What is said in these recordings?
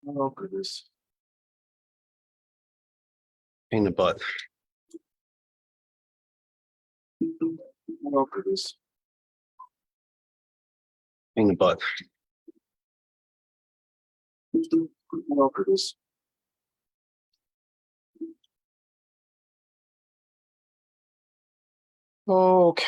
Oh, goodness. Pain in the butt. Oh, goodness. Pain in the butt. Oh, goodness. Okay.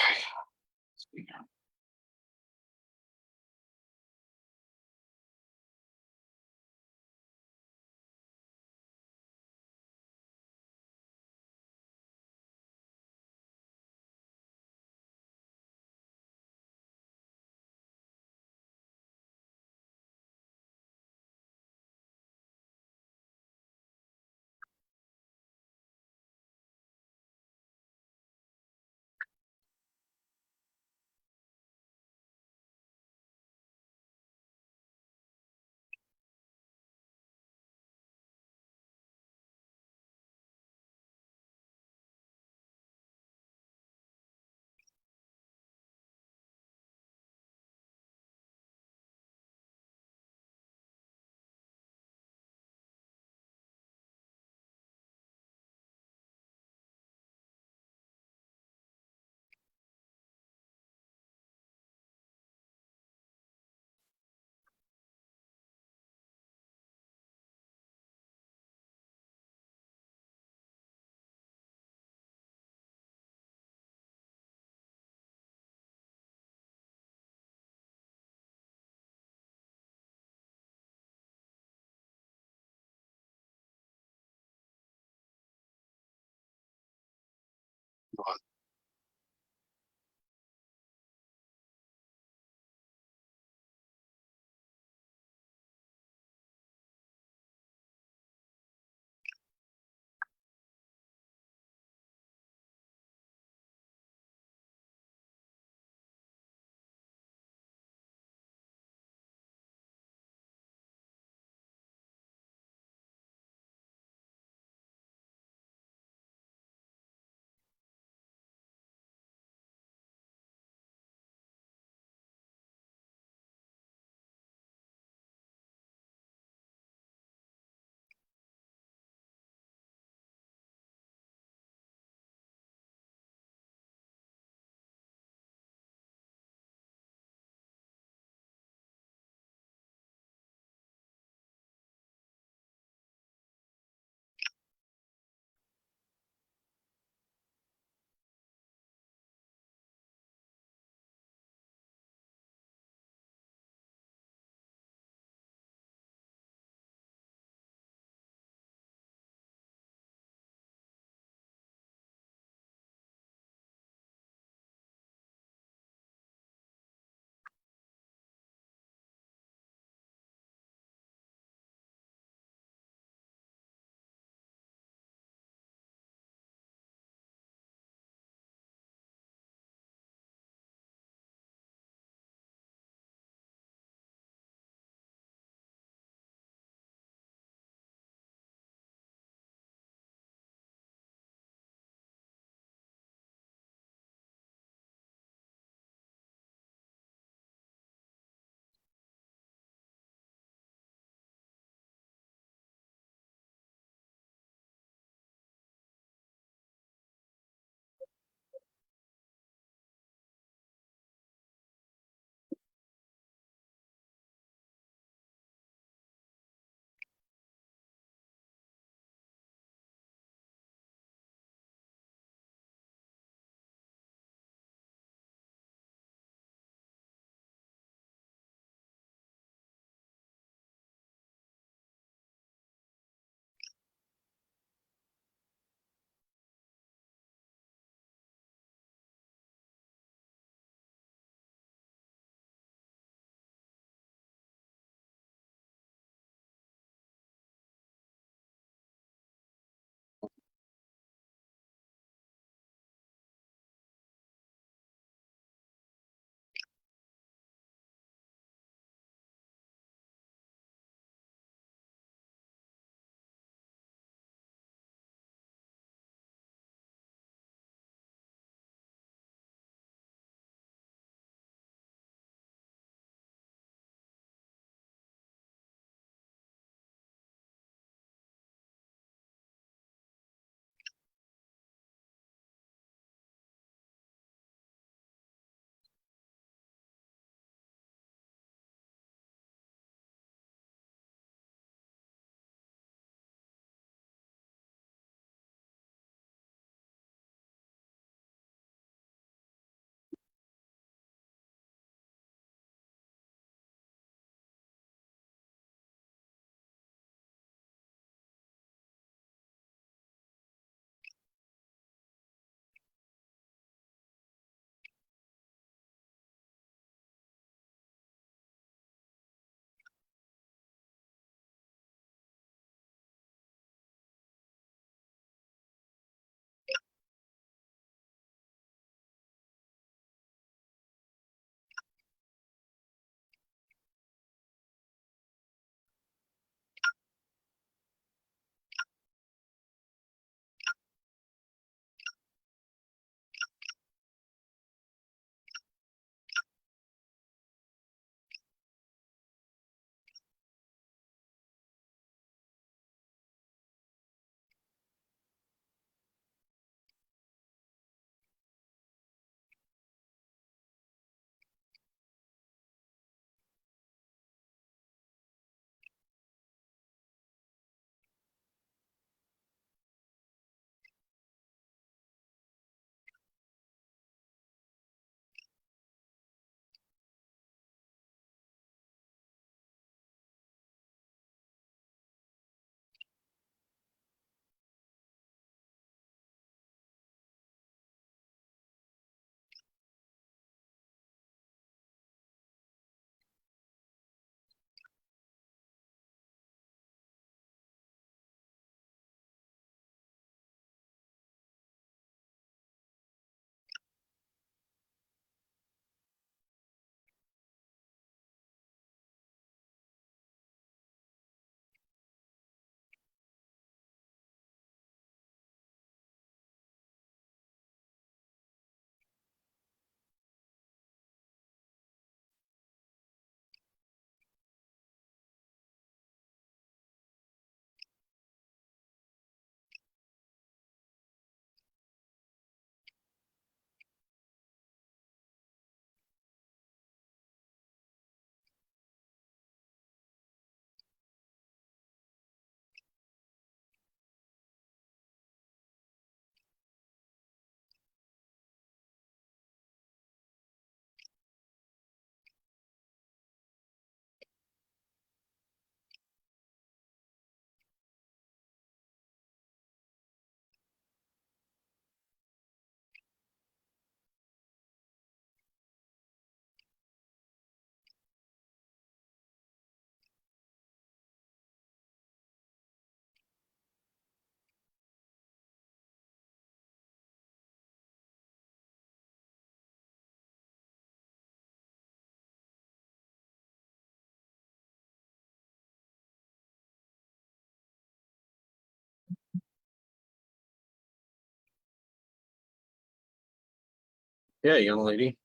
Yeah, young lady.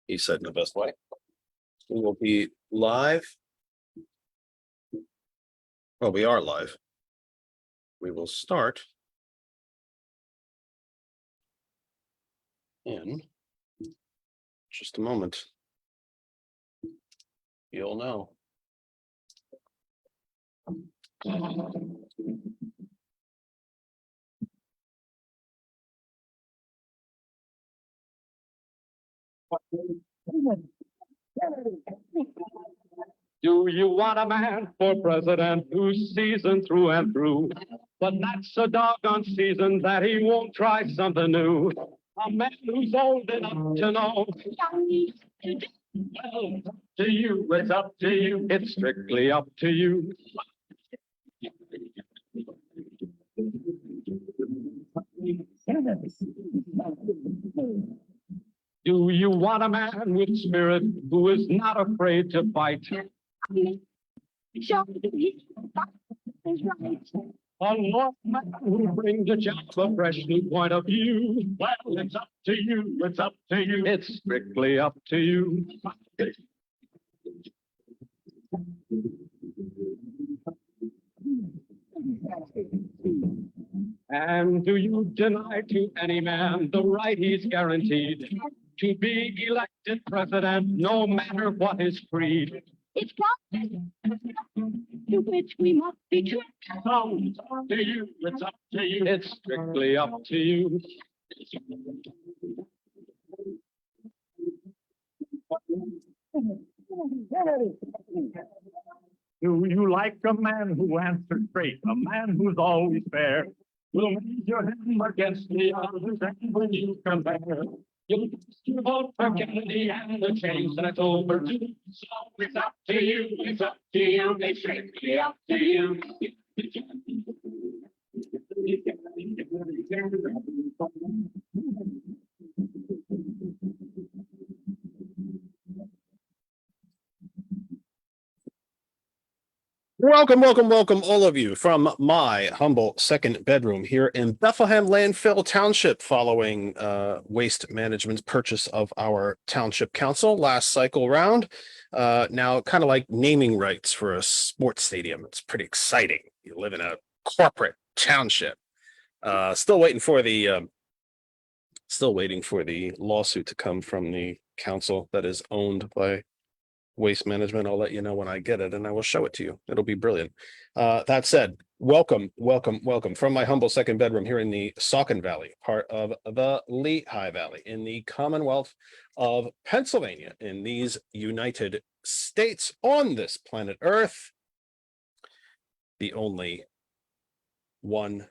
He said in the best way. We will be live. Well, we are live. We will start in just a moment. You'll know. Do you want a man for president who's seasoned through and through, but not so doggone seasoned that he won't try something new? A man who's old enough to know. Well, it's up to you, it's up to you, it's strictly up to you. Do you want a man with spirit who is not afraid to fight? A lost man who brings a job a fresh new point of view. Well, it's up to you, it's up to you, it's strictly up to you. And do you deny to any man the right he's guaranteed to be elected president, no matter what his creed? It's process to which we must be true. So it's up to you, it's up to you, it's strictly up to you. Do you like a man who answers straight, a man who's always fair? Will raise your hand against the others, and when you compare, you'll vote for Kennedy and the change that's overdue. So it's up to you, it's up to you, it's strictly up to you. Welcome, all of you from my humble second bedroom here in Bethlehem Landfill Township following Waste Management's purchase of our township council last cycle round. Now kind of like naming rights for a sports stadium. It's pretty exciting. You live in a corporate township. Still waiting for the lawsuit to come from the council that is owned by Waste Management. I'll let you know when I get it and I will show it to you. It'll be brilliant. That said, welcome from my humble second bedroom here in the Saucon Valley, part of the Lehigh Valley in the Commonwealth of Pennsylvania in these United States on this planet Earth. The only one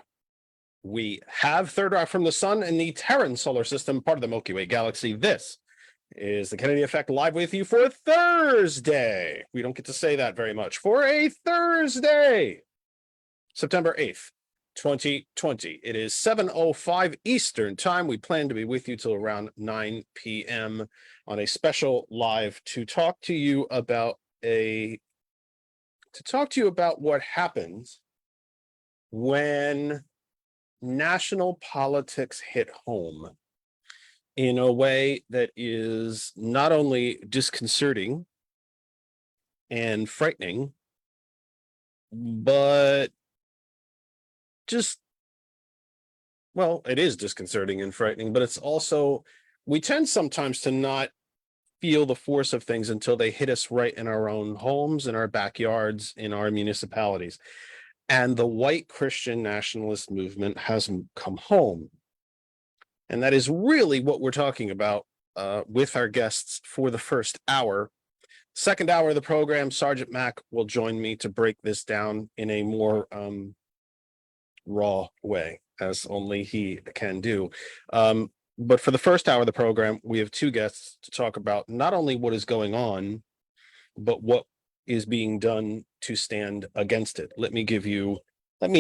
we have, third rock from the sun in the Terran solar system, part of the Milky Way galaxy. This is the Kennedy Effect live with you for Thursday. We don't get to say that very much. For a Thursday, September 8th, 2020. It is 7:05 Eastern time. We plan to be with you till around 9 p.m. on a special live to talk to you about what happens when national politics hit home in a way that is not only disconcerting and frightening, but it is disconcerting and frightening, but it's also, we tend sometimes to not feel the force of things until they hit us right in our own homes, in our backyards, in our municipalities. And the white Christian nationalist movement has come home. And that is really what we're talking about with our guests for the first hour. Second hour of the program, Sergeant Mack will join me to break this down in a more raw way, as only he can do. But for the first hour of the program, we have two guests to talk about not only what is going on, but what is being done to stand against it. Let me,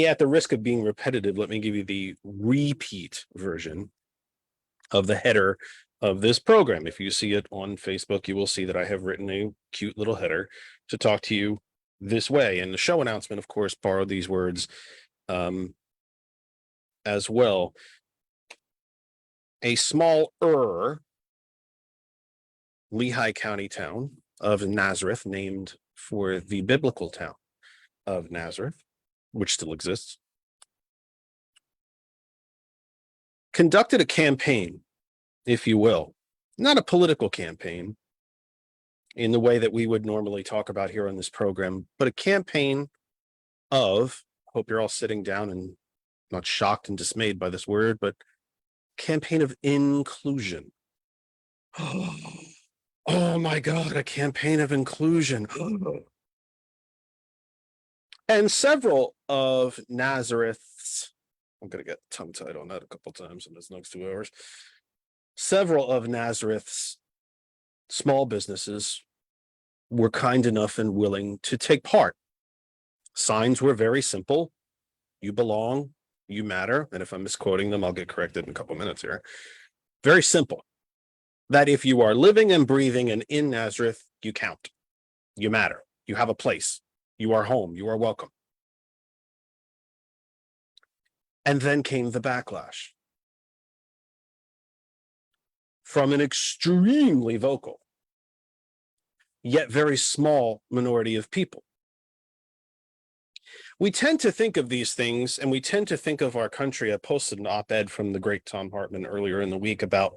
at the risk of being repetitive, let me give you the repeat version of the header of this program. If you see it on Facebook, you will see that I have written a cute little header to talk to you this way. And the show announcement, of course, borrowed these words as well. a small Lehigh County town of Nazareth, named for the biblical town of Nazareth, which still exists, conducted a campaign, if you will, not a political campaign in the way that we would normally talk about here on this program, but a campaign of, hope you're all sitting down and not shocked and dismayed by this word, but campaign of inclusion. Oh my God, a campaign of inclusion. And several of Nazareth's, I'm going to get tongue-tied on that a couple times in this next 2 hours. Several of Nazareth's small businesses were kind enough and willing to take part. Signs were very simple. You belong, you matter. And if I'm misquoting them, I'll get corrected in a couple minutes here. Very simple. That if you are living and breathing and in Nazareth, you count. You matter. You have a place. You are home. You are welcome. And then came the backlash from an extremely vocal, yet very small minority of people. We tend to think of these things, and we tend to think of our country. I posted an op-ed from the great Tom Hartman earlier in the week about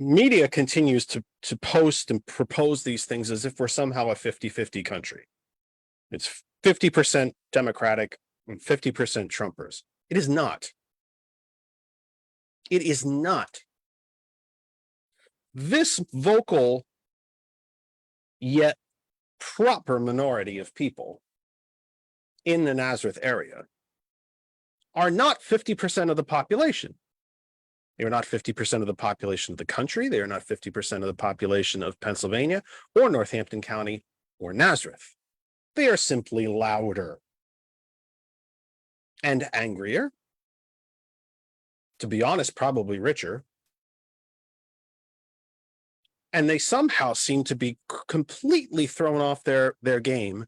media continues to post and propose these things as if we're somehow a 50-50 country. It's 50% Democratic and 50% Trumpers. It is not. It is not. This vocal yet proper minority of people in the Nazareth area are not 50% of the population. They are not 50% of the population of the country. They are not 50% of the population of Pennsylvania or Northampton County or Nazareth. They are simply louder and angrier. To be honest, probably richer. And they somehow seem to be completely thrown off their game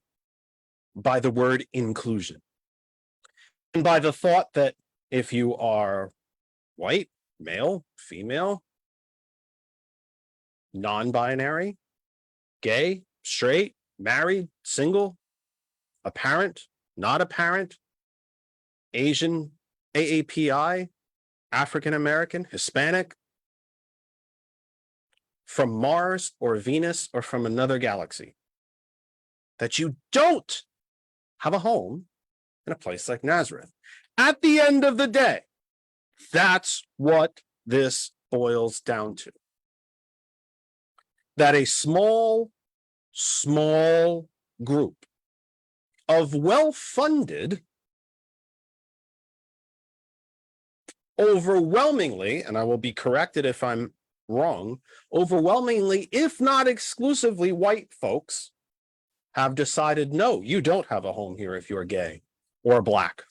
by the word inclusion. And by the thought that if you are white, male, female, non-binary, gay, straight, married, single, a parent, not a parent, Asian, AAPI, African American, Hispanic, from Mars or Venus or from another galaxy, that you don't have a home in a place like Nazareth. At the end of the day, that's what this boils down to. That a small group of well-funded, overwhelmingly, and I will be corrected if I'm wrong, overwhelmingly, if not exclusively white folks, have decided, no, you don't have a home here if you're gay or black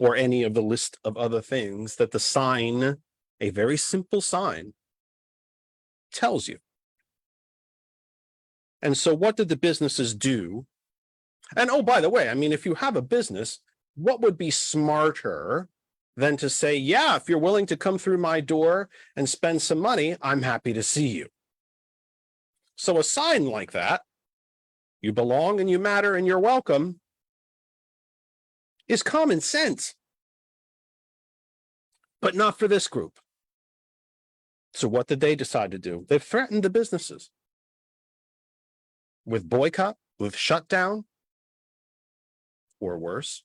or any of the list of other things that the sign, a very simple sign, tells you. And so what did the businesses do? And oh, by the way, I mean, if you have a business, what would be smarter than to say, yeah, if you're willing to come through my door and spend some money, I'm happy to see you. So a sign like that, you belong and you matter and you're welcome, is common sense. But not for this group. So what did they decide to do? They threatened the businesses with boycott, with shutdown, or worse.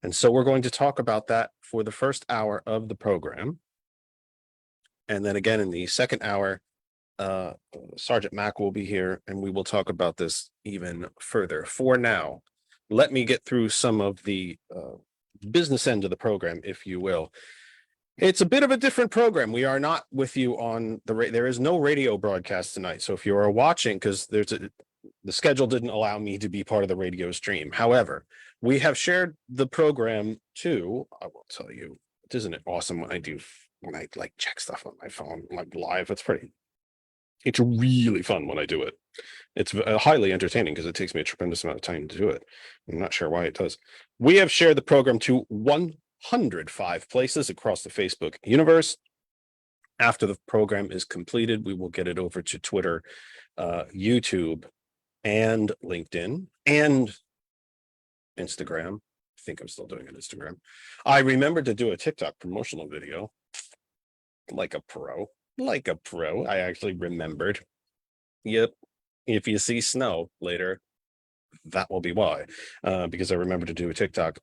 And so we're going to talk about that for the first hour of the program. And then again, in the second hour, Sergeant Mack will be here and we will talk about this even further. For now, let me get through some of the business end of the program, if you will. It's a bit of a different program. We are not with you on there is no radio broadcast tonight. So if you are watching, because the schedule didn't allow me to be part of the radio stream. However, we have shared the program too. I will tell you, isn't it awesome when I like check stuff on my phone like live? It's really fun when I do it. It's highly entertaining because it takes me a tremendous amount of time to do it. I'm not sure why it does. We have shared the program to 1 105 places across the Facebook universe. After the program is completed, we will get it over to Twitter, YouTube, and LinkedIn, and Instagram. I think I'm still doing it Instagram. I remembered to do a TikTok promotional video like a pro. I actually remembered. Yep. If you see snow later, that will be why, because I remember to do a TikTok.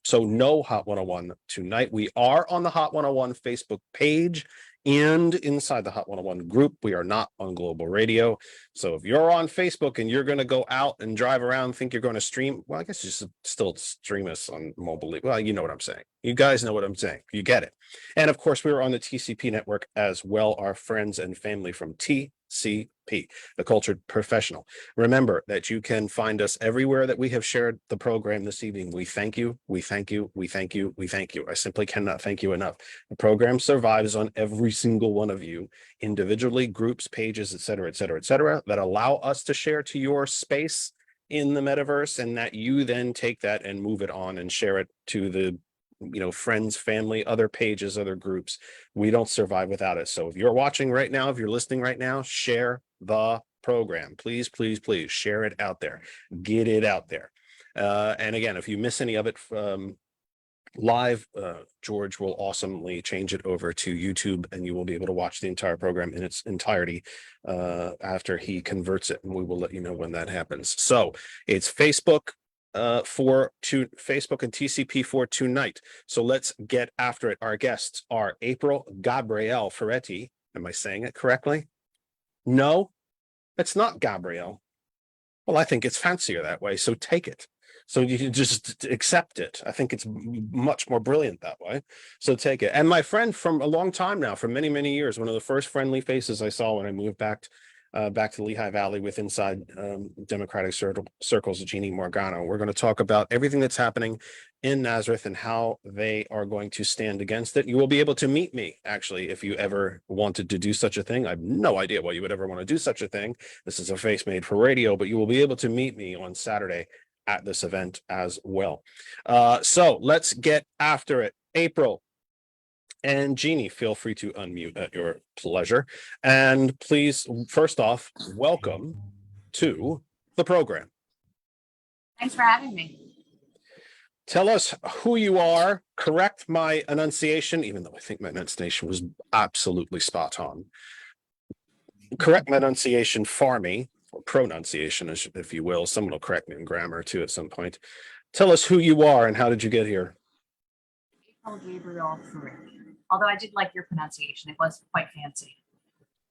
So no Hot 101 tonight. We are on the Hot 101 Facebook page and inside the Hot 101 group. We are not on Global Radio. So if you're on Facebook and you're going to go out and drive around, think you're going to stream, well, I guess you should still stream us on mobile. Well, you know what I'm saying. You guys know what I'm saying. You get it. And of course, we are on the TCP network as well, our friends and family from TCP, the Cultured Professional. Remember that you can find us everywhere that we have shared the program this evening. We thank you. We thank you. We thank you. We thank you. I simply cannot thank you enough. The program survives on every single one of you individually, groups, pages, etc., etc., etc., that allow us to share to your space in the metaverse, and that you then take that and move it on and share it to the friends, family, other pages, other groups. We don't survive without it. So if you're watching right now, if you're listening right now, share the program. Please, please, please share it out there. Get it out there. And again, if you miss any of it live, George will awesomely change it over to YouTube, and you will be able to watch the entire program in its entirety after he converts it, and we will let you know when that happens. So it's Facebook Facebook and TCP for tonight. So let's get after it. Our guests are April Gabrielle Ferretti. Am I saying it correctly? No, it's not Gabrielle. Well, I think it's fancier that way, so take it. So you can just accept it. I think it's much more brilliant that way. So take it. And my friend from a long time now, for many, many years, one of the first friendly faces I saw when I moved back to Lehigh Valley with inside Democratic circles, Jeannie Morgano. We're going to talk about everything that's happening in Nazareth and how they are going to stand against it. You will be able to meet me, actually, if you ever wanted to do such a thing. I have no idea why you would ever want to do such a thing. This is a face made for radio, but you will be able to meet me on Saturday at this event as well. So let's get after it. April and Jeannie, feel free to unmute at your pleasure. And please, first off, welcome to the program. Thanks for having me. Tell us who you are. Correct my enunciation, even though I think my enunciation was absolutely spot on. Correct my enunciation for me, or pronunciation, if you will. Someone will correct me in grammar too at some point. Tell us who you are and how did you get here? April Gabriel Ferretti. Although I did like your pronunciation, it was quite fancy.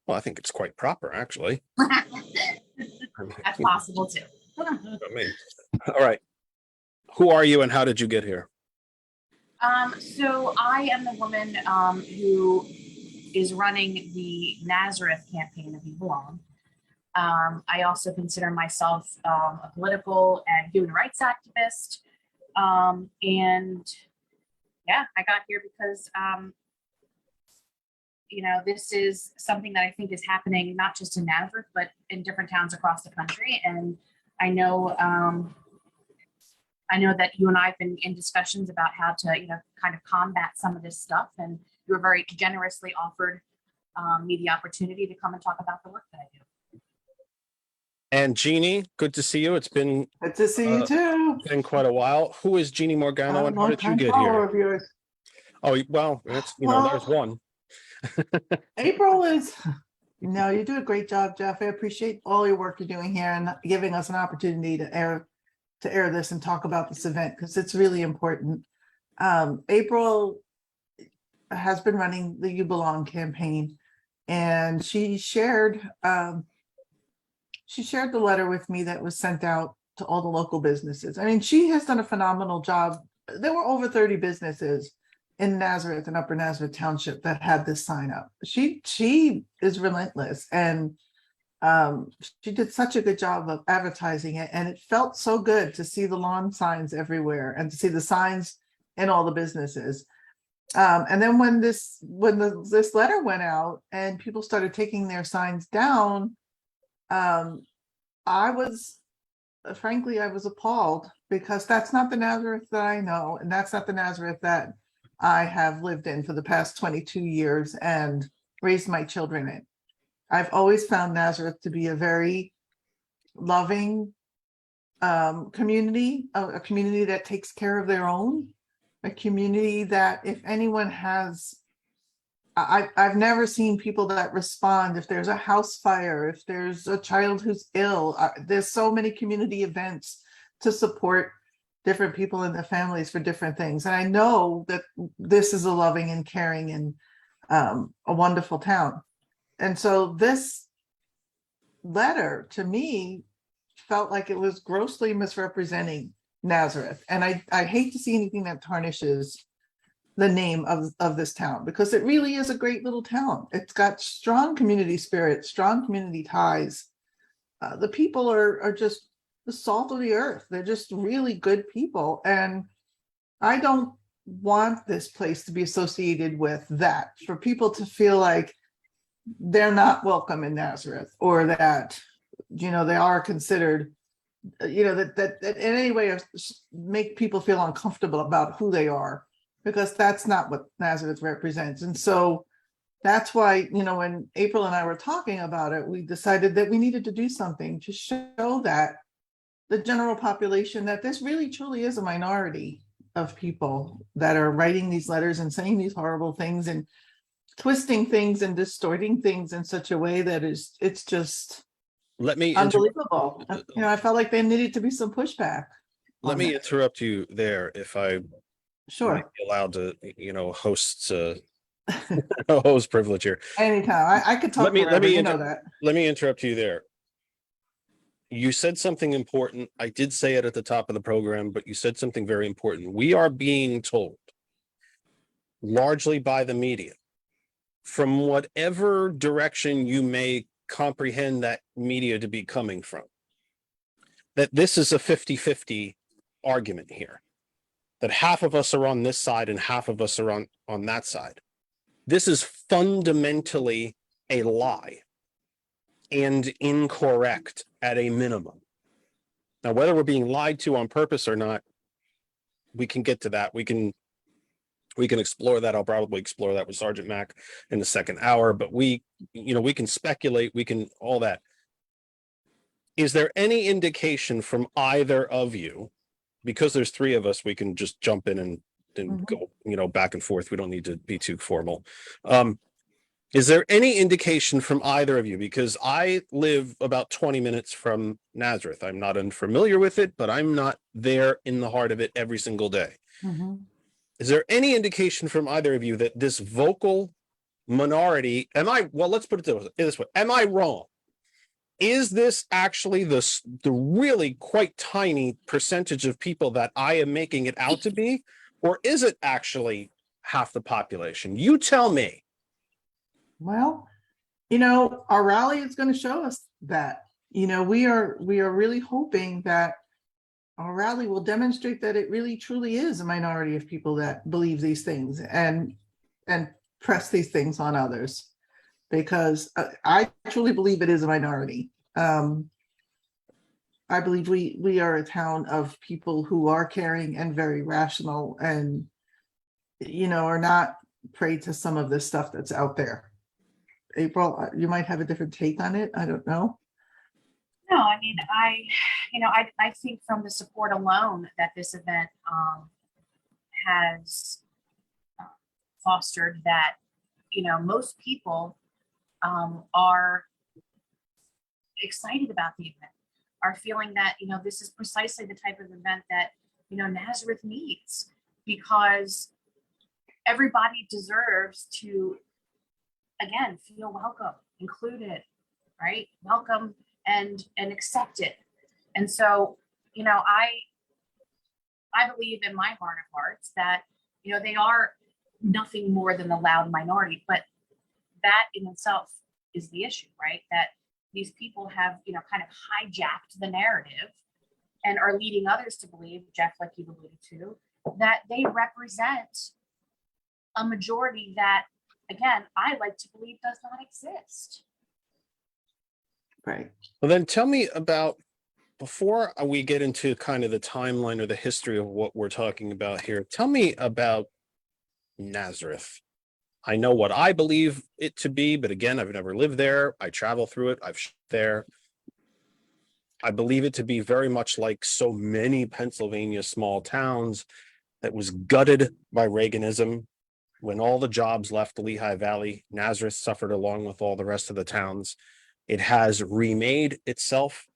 Well, I think it's quite proper, actually. That's possible too. All right. Who are you and how did you get here? So I am the woman who is running the Nazareth campaign of You Belong. I also consider myself a political and human rights activist. And yeah, I got here because this is something that I think is happening not just in Nazareth, but in different towns across the country. And I know that you and I have been in discussions about how to, kind of combat some of this stuff. And you were very generously offered me the opportunity to come and talk about the work that I do. And Jeannie, good to see you. It's been good to see you too. Been quite a while. Who is Jeannie Morgano and how did you get here? Of yours. Oh, well, it's there's one. April is you do a great job, Jeff. I appreciate all your work you're doing here and giving us an opportunity to air this and talk about this event because it's really important. April has been running the You Belong campaign, and she shared the letter with me that was sent out to all the local businesses. I mean, she has done a phenomenal job. There were over 30 businesses in Nazareth and Upper Nazareth Township that had this sign up. She is relentless, and she did such a good job of advertising it, and it felt so good to see the lawn signs everywhere and to see the signs in all the businesses. And then when this letter went out and people started taking their signs down, I was appalled because that's not the Nazareth that I know, and that's not the Nazareth that I have lived in for the past 22 years and raised my children in. I've always found Nazareth to be a very loving community, a community that takes care of their own, a community that if anyone has, I've never seen people that respond if there's a house fire, if there's a child who's ill. There's so many community events to support different people and their families for different things. And I know that this is a loving and caring and a wonderful town. And so this letter to me felt like it was grossly misrepresenting Nazareth. And I hate to see anything that tarnishes the name of this town, because it really is a great little town. It's got strong community spirit, strong community ties. The people are just the salt of the earth. They're just really good people. And I don't want this place to be associated with that, for people to feel like they're not welcome in Nazareth, or that, they are considered, that in any way make people feel uncomfortable about who they are, because that's not what Nazareth represents. And so that's why, when April and I were talking about it, we decided that we needed to do something to show that the general population, that this really truly is a minority of people that are writing these letters and saying these horrible things and twisting things and distorting things in such a way that it's just Let me unbelievable. I felt like there needed to be some pushback. let on me that. interrupt you there, if I might Sure, be allowed to, host host privilege here. anytime. I could talk Let me forever, inter- that. Let me interrupt you there. You said something important. I did say it at the top of the program, but you said something very important. We are being told, largely by the media, from whatever direction you may comprehend that media to be coming from, that this is a 50-50 argument here, that half of us are on this side and half of us are on that side. This is fundamentally a lie and incorrect at a minimum. Now, whether we're being lied to on purpose or not, we can get to that. We can explore that. I'll probably explore that with Sergeant Mack in the second hour, but we can speculate, we can all that. Is there any indication from either of you, because there's three of us, we can just jump in and go, back and forth. We don't need to be too formal. Is there any indication from either of you? Because I live about 20 minutes from Nazareth. I'm not unfamiliar with it, but I'm not there in the heart of it every single day. Mhm. Is there any indication from either of you that this vocal minority, let's put it this way, am I wrong? Is this actually the really quite tiny percentage of people that I am making it out to be? Or is it actually half the population? You tell me. Well, our rally is going to show us that. We are really hoping that our rally will demonstrate that it really truly is a minority of people that believe these things and press these things on others, because I truly believe it is a minority. I believe we are a town of people who are caring and very rational, and are not prey to some of this stuff that's out there. April, you might have a different take on it. I don't know. No, I mean, I think from the support alone that this event has fostered, that, most people are excited about the event, are feeling that, this is precisely the type of event that, Nazareth needs, because everybody deserves to, again, feel welcome, included, right? Welcome and accepted. And so, I believe in my heart of hearts that, they are nothing more than the loud minority, but that in itself is the issue, right? That these people have, kind of hijacked the narrative and are leading others to believe, Jeff, like you alluded to, that they represent a majority that, again, I like to believe does not exist. Right. Well, then tell me about, before we get into kind of the timeline or the history of what we're talking about here, tell me about Nazareth. I know what I believe it to be, but again, I've never lived there. I travel through it. I've there. I believe it to be very much like so many Pennsylvania small towns that was gutted by Reaganism. When all the jobs left the Lehigh Valley, Nazareth suffered along with all the rest of the towns. It has remade itself.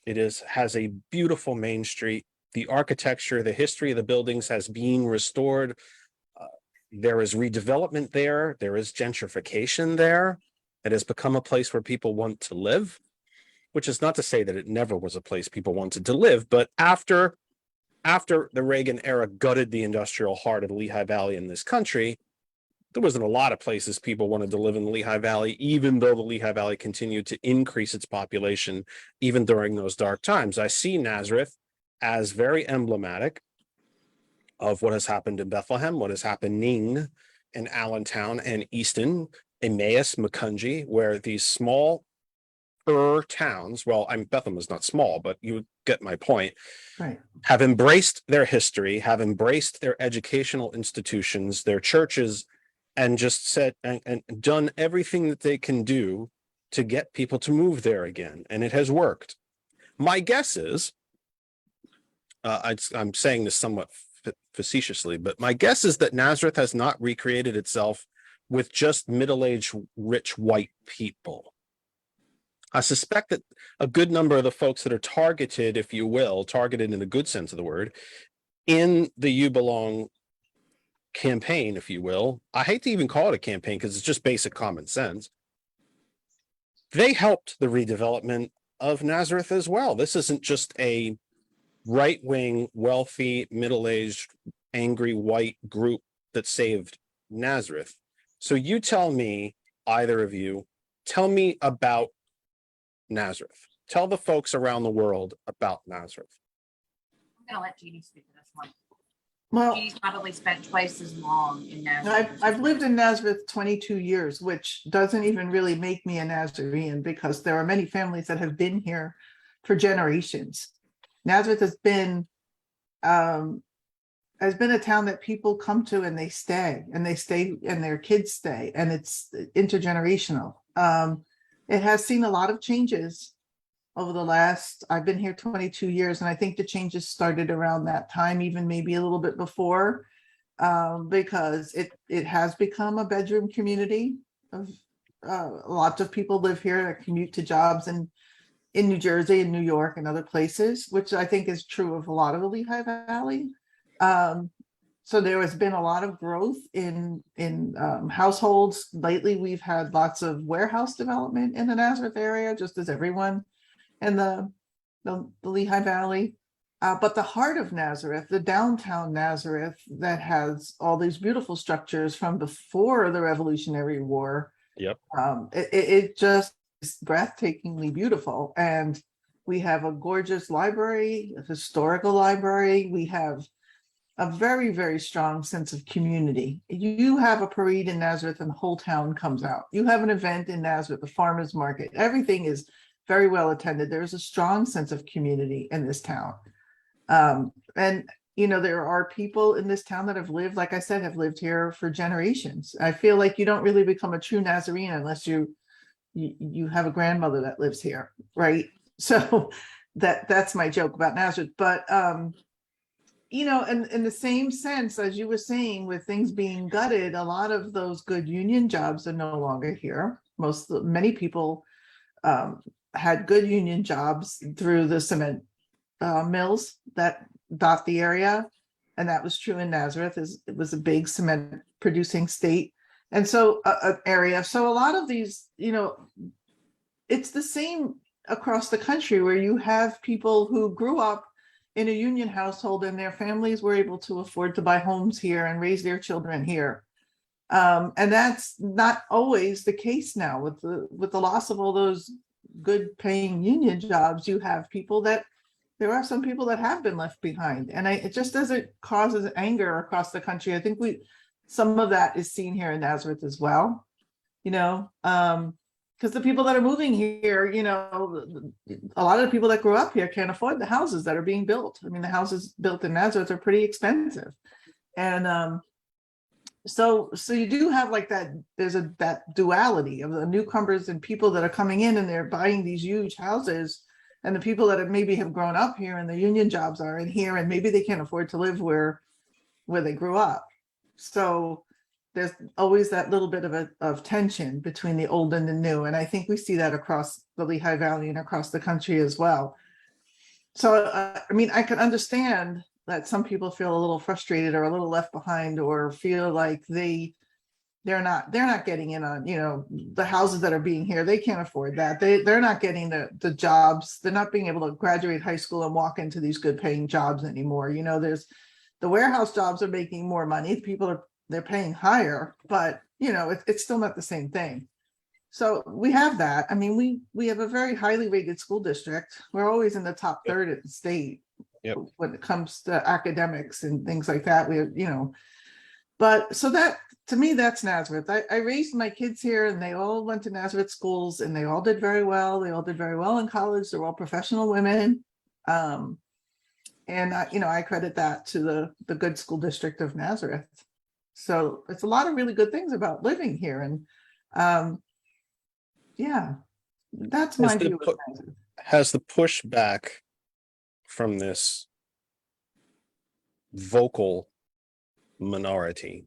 Has a beautiful main street. The architecture, the history of the buildings has been restored. There is redevelopment there. There is gentrification there. It has become a place where people want to live, which is not to say that it never was a place people wanted to live. But after the Reagan era gutted the industrial heart of the Lehigh Valley in this country, there wasn't a lot of places people wanted to live in the Lehigh Valley, even though the Lehigh Valley continued to increase its population, even during those dark times. I see Nazareth as very emblematic of what has happened in Bethlehem, what is happening in Allentown and Easton, Emmaus, Macungie, where these small towns, well, Bethlehem is not small, but you get my point, Right. have embraced their history, have embraced their educational institutions, their churches, and just said and done everything that they can do to get people to move there again. And it has worked. My guess is, I'm saying this somewhat facetiously, but my guess is that Nazareth has not recreated itself with just middle-aged, rich white people. I suspect that a good number of the folks that are targeted, if you will, targeted in a good sense of the word, in the You Belong campaign, if you will, I hate to even call it a campaign because it's just basic common sense. They helped the redevelopment of Nazareth as well. This isn't just a right-wing, wealthy, middle-aged, angry white group that saved Nazareth. So you tell me, either of you, tell me about Nazareth. Tell the folks around the world about Nazareth. I'm gonna let Jeannie speak to this one. Well, Jeannie's probably spent twice as long in Nazareth. I've lived in Nazareth 22 years, which doesn't even really make me a Nazarene because there are many families that have been here for generations. Nazareth has been a town that people come to and they stay and their kids stay, and it's intergenerational. It has seen a lot of changes over the last, I've been here 22 years, and I think the changes started around that time, even maybe a little bit before, because it has become a bedroom community. Lots of people live here that commute to jobs in New Jersey and New York and other places, which I think is true of a lot of the Lehigh Valley. So there has been a lot of growth in households. Lately, we've had lots of warehouse development in the Nazareth area, just as everyone in the Lehigh Valley. But the heart of Nazareth, the downtown Nazareth that has all these beautiful structures from before the Revolutionary War. Yep. It just is breathtakingly beautiful. And we have a gorgeous library, a historical library. We have a very, very strong sense of community. You have a parade in Nazareth and the whole town comes out. You have an event in Nazareth, the farmer's market. Everything is very well attended. There's a strong sense of community in this town. And, you know, there are people in this town that have lived, like I said, have lived here for generations. I feel like you don't really become a true Nazarene unless you have a grandmother that lives here, right? So that's my joke about Nazareth. But, you know, in the same sense, as you were saying, with things being gutted, a lot of those good union jobs are no longer here. Many people had good union jobs through the cement mills that dot the area. And that was true in Nazareth. It was a big cement producing state. And so area. So a lot of these, you know, it's the same across the country where you have people who grew up in a union household and their families were able to afford to buy homes here and raise their children here. And that's not always the case now with the loss of all those good paying union jobs. You have people there are some people that have been left behind, and it just doesn't causes anger across the country. I think some of that is seen here in Nazareth as well, you know, because the people that are moving here, you know, a lot of the people that grew up here can't afford the houses that are being built. I mean, the houses built in Nazareth are pretty expensive. And So you do have like that, there's that duality of the newcomers and people that are coming in and they're buying these huge houses, and the people that maybe have grown up here and the union jobs are in here, and maybe they can't afford to live where they grew up. So there's always that little bit of tension between the old and the new, and I think we see that across the Lehigh Valley and across the country as well. So I mean, I can understand that some people feel a little frustrated or a little left behind, or feel like they're not getting in on, the houses that are being here. They can't afford that. They're not getting the jobs. They're not being able to graduate high school and walk into these good paying jobs anymore. There's the warehouse jobs are making more money. They're paying higher, but it's still not the same thing. So we have that. I mean, we have a very highly rated school district. We're always in the top third of the state. Yep. When it comes to academics and things like that. But so that, to me, that's Nazareth. I raised my kids here and they all went to Nazareth schools and they all did very well. They all did very well in college. They're all professional women. And I credit that to the good school district of Nazareth. So it's a lot of really good things about living here. And yeah, that's my view of Nazareth. Has the pushback from this vocal minority,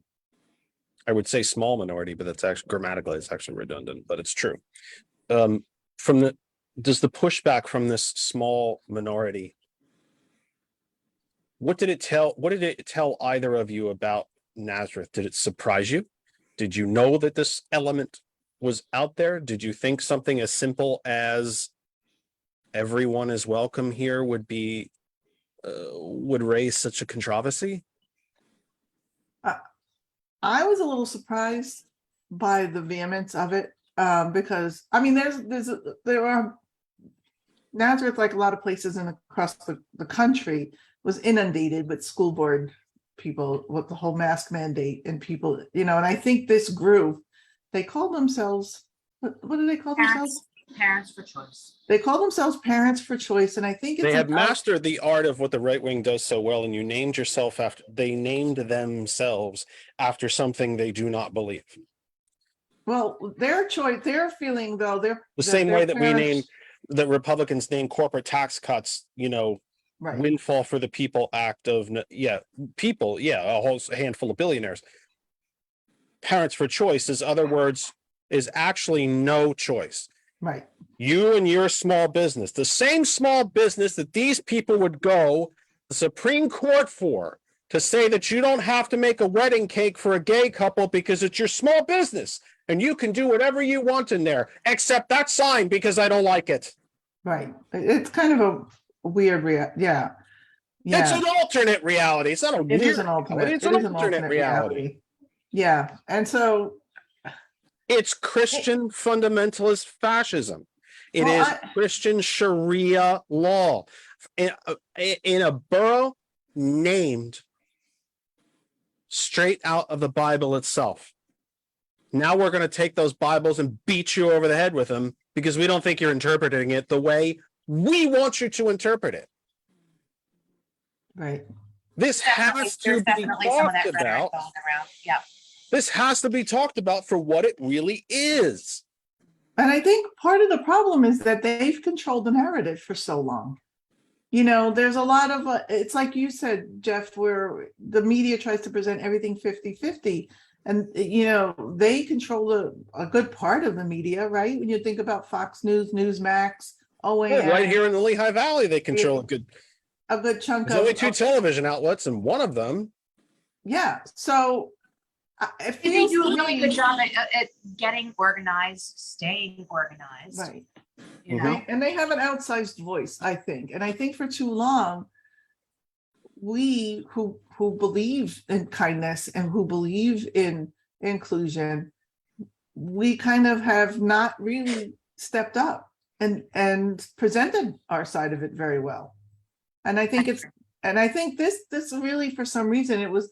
I would say small minority, but that's actually grammatically, it's actually redundant, but it's true. Does the pushback from this small minority, what did it tell either of you about Nazareth? Did it surprise you? Did you know that this element was out there? Did you think something as simple as everyone is welcome here would raise such a controversy? I was a little surprised by the vehemence of it, because I mean, there are Nazareth, like a lot of places across the country, was inundated with school board people with the whole mask mandate and people, and I think this group, they call themselves, what do they call themselves? Parents for Choice. They call themselves Parents for Choice, and I think they have mastered the art of what the right wing does so well, and they named themselves after something they do not believe. Well, their choice, their feeling though, the same way that Republicans name corporate tax cuts, right. Windfall for the People Act of, a whole handful of billionaires. Parents for Choice is actually no choice. Right. You and your small business, the same small business that these people would go to the Supreme Court for, to say that you don't have to make a wedding cake for a gay couple because it's your small business and you can do whatever you want in there, except that sign because I don't like it. Right. It's kind of a weird yeah. It's an alternate reality. It's not a weird. It is an alternate reality. Yeah. And so it's Christian fundamentalist fascism. It is Christian Sharia law in a borough named straight out of the Bible itself. Now we're going to take those Bibles and beat you over the head with them because we don't think you're interpreting it the way we want you to interpret it. Right. This has to be talked about. Yeah. This has to be talked about for what it really is. And I think part of the problem is that they've controlled the narrative for so long. There's a lot of, it's like you said, Jeff, where the media tries to present everything 50-50. And, they control a good part of the media, right? When you think about Fox News, Newsmax, OAN. Right here in the Lehigh Valley, they control a good chunk of. There's only two television outlets, and one of them. Yeah. So they do a really good job at getting organized, staying organized. Right. And they have an outsized voice, I think. And I think for too long, we who believe in kindness and who believe in inclusion, we kind of have not really stepped up and presented our side of it very well. And I think this really, for some reason, I was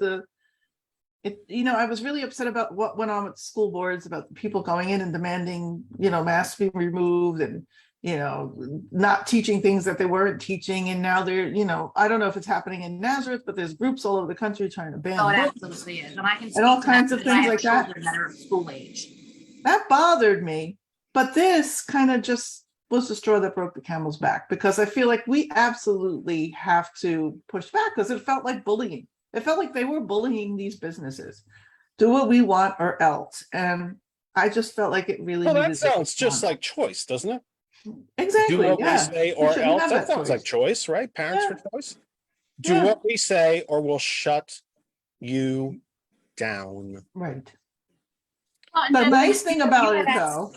really upset about what went on with school boards, about people going in and demanding, masks be removed and not teaching things that they weren't teaching. And now they're, I don't know if it's happening in Nazareth, but there's groups all over the country trying to ban Oh, it books. absolutely is. And I can And speak all to that kinds of because I things have like that. children that are school age. That bothered me. But this kind of just was the straw that broke the camel's back, because I feel like we absolutely have to push back, because it felt like bullying. It felt like they were bullying these businesses. Do what we want or else. And I just felt like it really Well, that needed to sounds just respond. like choice, doesn't it? Do Exactly, what we yeah. say You or shouldn't else. have That that sounds like choice, right? Parents Yeah. for choice. Do Yeah. what we say or we'll shut you down. Right. Well, and The Jen, nice thing about you it, had though,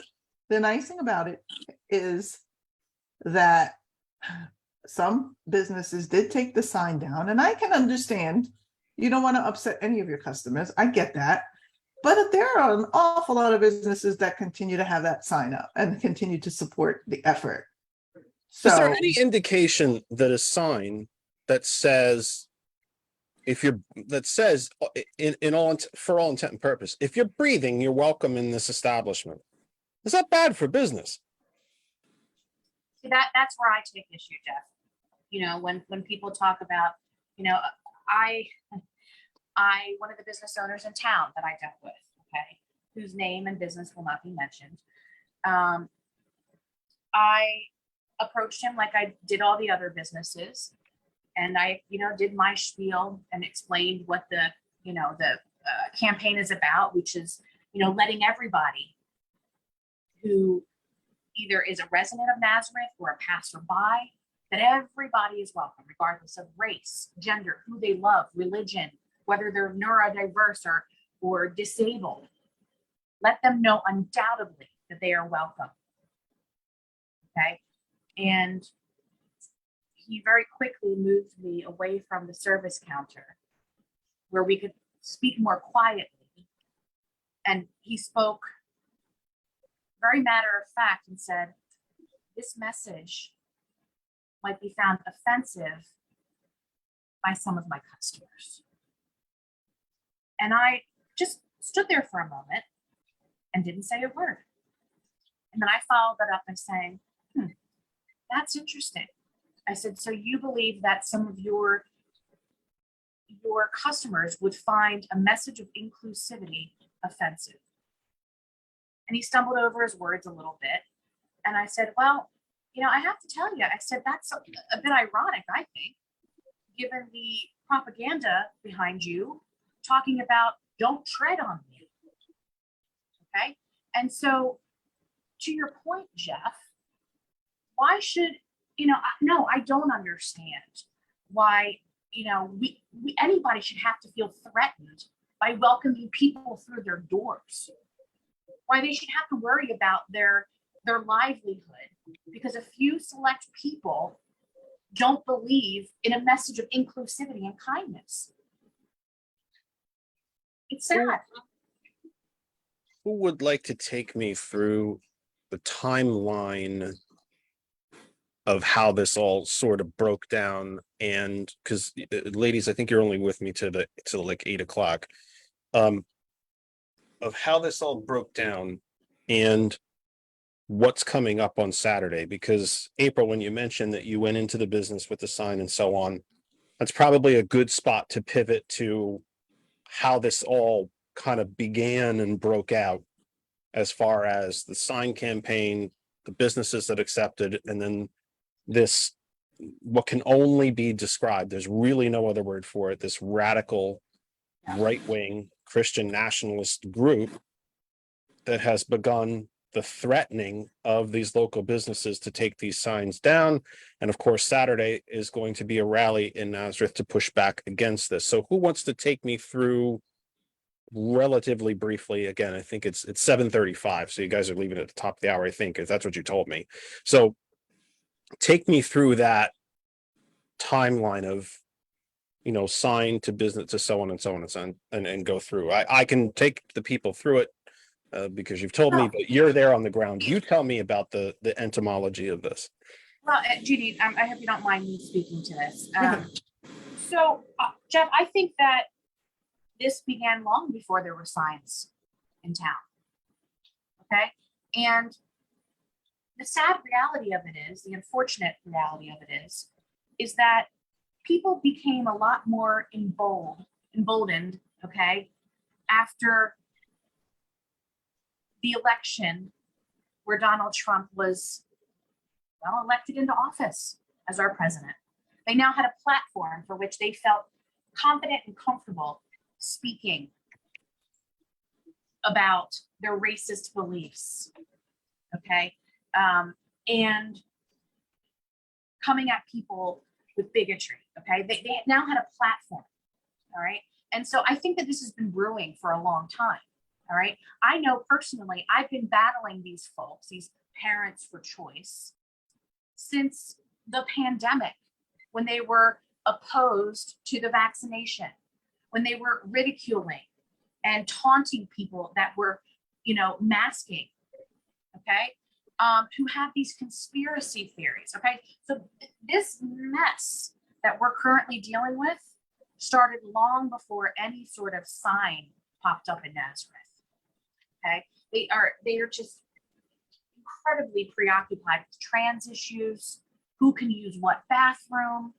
the nice thing about it is that some businesses did take the sign down, and I can understand you don't want to upset any of your customers. I get that. But there are an awful lot of businesses that continue to have that sign up and continue to support the effort. Is there So, any indication that a sign that says for all intent and purpose, if you're breathing, you're welcome in this establishment? Is that bad for business? See, that's where I take issue, Jeff. When people talk about, I one of the business owners in town that I dealt with, okay, whose name and business will not be mentioned. I approached him like I did all the other businesses, and I, did my spiel and explained what the campaign is about, which is, letting everybody who either is a resident of Nazareth or a passerby, that everybody is welcome, regardless of race, gender, who they love, religion, whether they're neurodiverse or disabled. Let them know undoubtedly that they are welcome. Okay. And he very quickly moved me away from the service counter where we could speak more quietly. And he spoke very matter of fact and said, this message might be found offensive by some of my customers. And I just stood there for a moment and didn't say a word. And then I followed that up by saying, that's interesting. I said, so you believe that some of your customers would find a message of inclusivity offensive? And he stumbled over his words a little bit. And I said, well, I have to tell you, I said, that's a bit ironic, I think, given the propaganda behind you talking about don't tread on me. Okay. And so to your point, Jeff, why should, no, I don't understand why, anybody should have to feel threatened by welcoming people through their doors. Why they should have to worry about their livelihood because a few select people don't believe in a message of inclusivity and kindness. It's sad. Who would like to take me through the timeline of how this all sort of broke down? And because ladies, I think you're only with me to like 8 o'clock, of how this all broke down and what's coming up on Saturday. Because April, when you mentioned that you went into the business with the sign and so on, that's probably a good spot to pivot to how this all kind of began and broke out, as far as the sign campaign, the businesses that accepted, and then this, what can only be described, there's really no other word for it, this radical right-wing Christian nationalist group that has begun the threatening of these local businesses to take these signs down. And of course, Saturday is going to be a rally in Nazareth to push back against this. So who wants to take me through relatively briefly? Again, I think it's 7:35, so you guys are leaving at the top of the hour, I think, if that's what you told me. So take me through that timeline of sign to business to so on and so on and so on, and go through. I can take the people through it because you've told me, but you're there on the ground. You tell me about the etymology of this. Well, Judy, I hope you don't mind me speaking to this. So, Jeff, I think that this began long before there were signs in town. Okay. And the sad reality of it is, the unfortunate reality of it is that people became a lot more emboldened, okay, after the election where Donald Trump was, well, elected into office as our president. They now had a platform for which they felt confident and comfortable speaking about their racist beliefs, okay, and coming at people with bigotry, okay. They now had a platform, all right. And so I think that this has been brewing for a long time, all right. I know personally, I've been battling these folks, these parents for choice, since the pandemic, when they were opposed to the vaccination, when they were ridiculing and taunting people that were, masking, okay, who have these conspiracy theories, okay? So this mess that we're currently dealing with started long before any sort of sign popped up in Nazareth, okay? They are just incredibly preoccupied with trans issues, who can use what bathroom.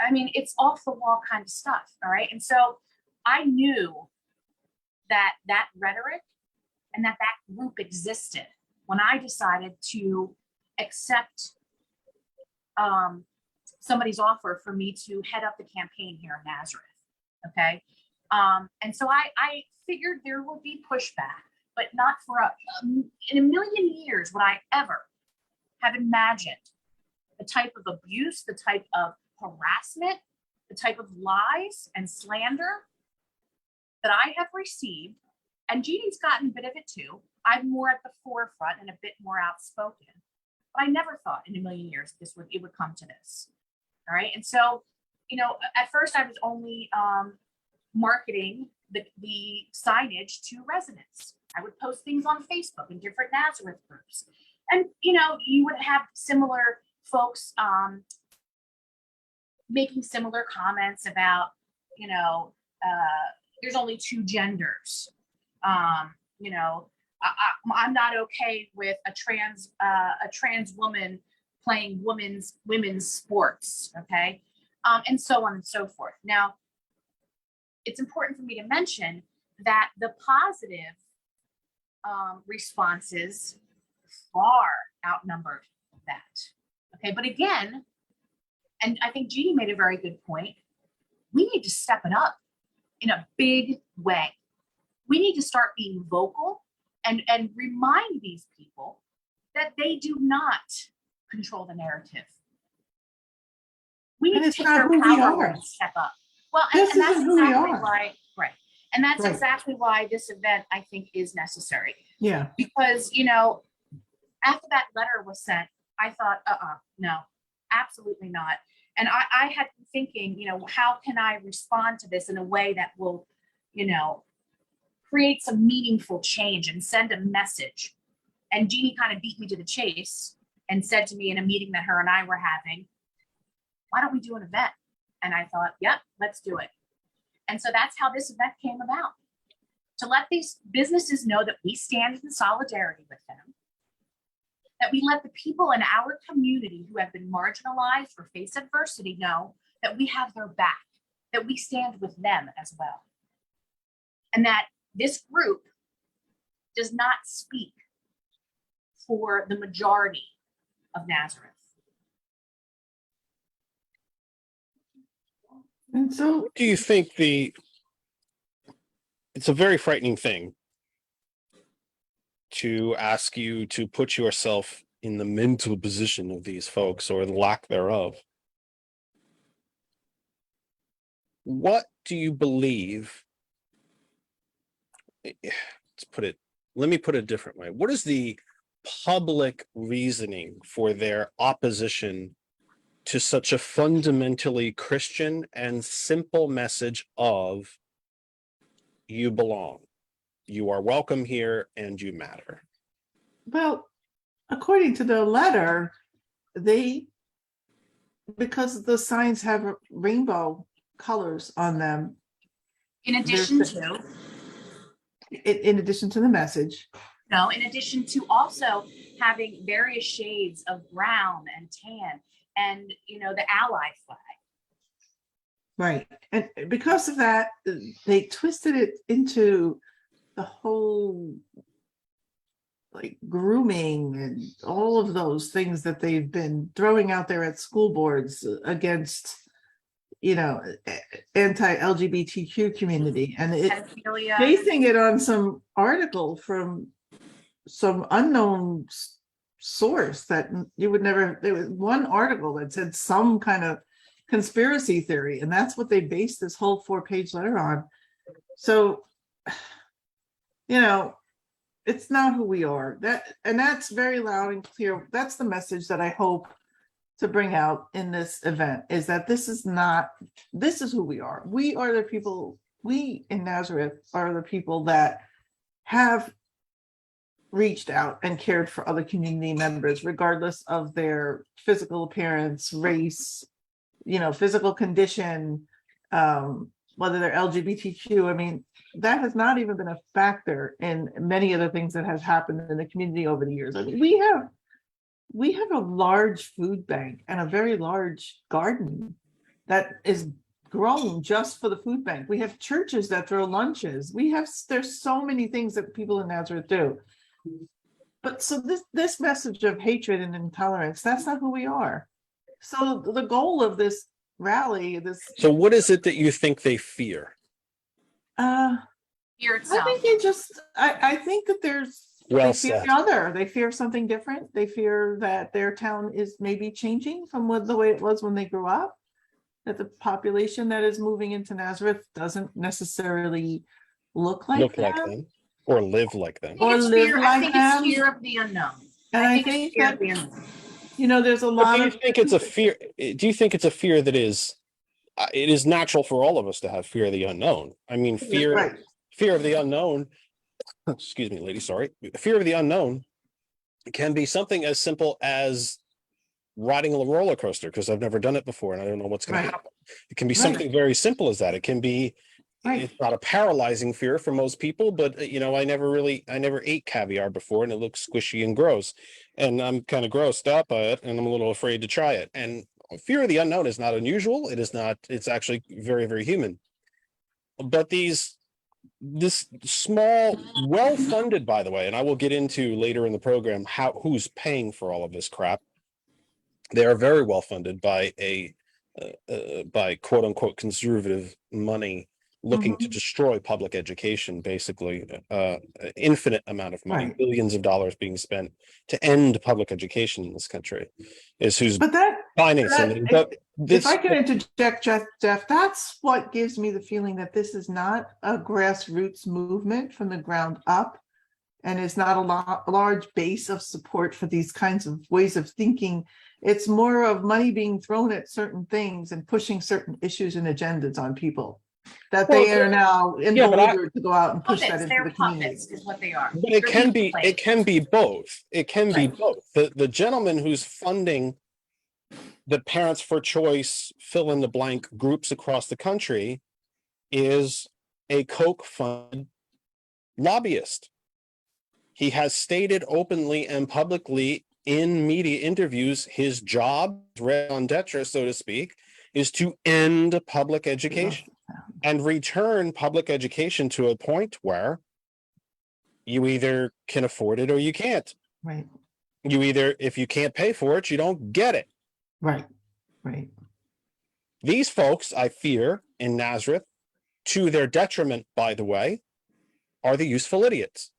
I mean, it's off the wall kind of stuff, all right? And so I knew that rhetoric and that group existed when I decided to accept somebody's offer for me to head up the campaign here in Nazareth, okay? And so I figured there would be pushback, but not for in a million years would I ever have imagined the type of abuse, the type of harassment, the type of lies and slander that I have received. And Jeannie's gotten a bit of it too. I'm more at the forefront and a bit more outspoken. But I never thought in a million years it would come to this. All right. And so, at first I was only marketing the signage to residents. I would post things on Facebook in different Nazareth groups. And, you would have similar folks making similar comments about, there's only two genders. I'm not okay with a trans woman playing women's sports, okay, and so on and so forth. Now, it's important for me to mention that the positive responses far outnumbered that. Okay, but again, and I think Jeannie made a very good point, we need to step it up in a big way. We need to start being vocal and remind these people that they do not control the narrative. We need to take their power and step up. Well, and that's exactly why, right. And that's exactly why this event, I think, is necessary. Yeah. Because, after that letter was sent, I thought, no, absolutely not. And I had been thinking, how can I respond to this in a way that will, create some meaningful change and send a message. And Jeannie kind of beat me to the chase and said to me in a meeting that her and I were having, why don't we do an event? And I thought, yep, let's do it. And so that's how this event came about, to let these businesses know that we stand in solidarity with them, that we let the people in our community who have been marginalized or face adversity know that we have their back, that we stand with them as well. And that this group does not speak for the majority of Nazareth. And so, Do you think it's a very frightening thing to ask you to put yourself in the mental position of these folks, or the lack thereof? What do you believe? Let me put it a different way. What is the public reasoning for their opposition to such a fundamentally Christian and simple message of you belong, you are welcome here, and you matter? well, according to the letter, because the signs have rainbow colors on them, In addition to the message, No, in addition to also having various shades of brown and tan and, the ally flag. Right. And because of that, they twisted it into the whole like grooming and all of those things that they've been throwing out there at school boards against, anti-LGBTQ community, and it Pedophilia. basing it on some article from some unknown source that you would never. There was one article that said some kind of conspiracy theory, and that's what they based this whole 4-page letter on. So, it's not who we are. That's very loud and clear. That's the message that I hope to bring out in this event, is that this is who we are. We are the people, we in Nazareth are the people that have reached out and cared for other community members, regardless of their physical appearance, race, physical condition, whether they're LGBTQ. I mean, that has not even been a factor in many of the things that has happened in the community over the years. I mean, we have a large food bank and a very large garden that is grown just for the food bank. We have churches that throw lunches. There's so many things that people in Nazareth do. But so this message of hatred and intolerance, that's not who we are. So the goal of this rally, So what is it that you think they fear? Fear I itself. think I think that Well they fear said. the other. They fear something different. They fear that their town is maybe changing from the way it was when they grew up. That the population that is moving into Nazareth doesn't necessarily look like them. Or live like them. Or live I like think them. it's fear of the unknown. And I it's think fear that, of the unknown. there's a But lot do you of. think it's a fear? Do you think it's a fear that is? It is natural for all of us to have fear of the unknown. I mean, Right. fear of the unknown. Excuse me, lady. Sorry. Fear of the unknown can be something as simple as riding a roller coaster, because I've never done it before and I don't know what's going to Right. happen. It can be Right. something very simple as that. It can be. Right. It's not a paralyzing fear for most people, but I never ate caviar before, and it looks squishy and gross, and I'm kind of grossed up by it, and I'm a little afraid to try it. And fear of the unknown is not unusual. It is not. It's actually very, very human. But this small, well funded, by the way, and I will get into later in the program who's paying for all of this crap. They are very well funded by by quote unquote conservative money looking to destroy public education, basically infinite amount of money, Right. billions of dollars being spent to end public education in this country is who's But financing it. But if I can interject, Jeff, that's what gives me the feeling that this is not a grassroots movement from the ground up, and it's not a large base of support for these kinds of ways of thinking. It's more of money being thrown at certain things and pushing certain issues and agendas on people that they are now emboldened to go out and push that into They're the community. puppets is what they are. But it can be both. It can be Right. both. The gentleman who's funding the Parents for Choice fill in the blank groups across the country is a Koch fund lobbyist. He has stated openly and publicly in media interviews his job, raison d'etre, so to speak, is to end public education and return public education to a point where you either can afford it or you can't. Right. If you can't pay for it, you don't get it. Right. Right. These folks, I fear, in Nazareth, to their detriment, by the way, are the useful idiots.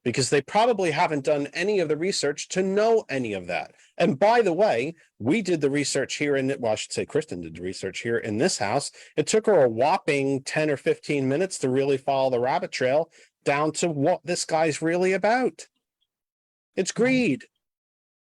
Because they probably haven't done any of the research to know any of that. And by the way, we did the research here I should say Kristen did the research here in this house. It took her a whopping 10 or 15 minutes to really follow the rabbit trail down to what this guy's really about. It's greed.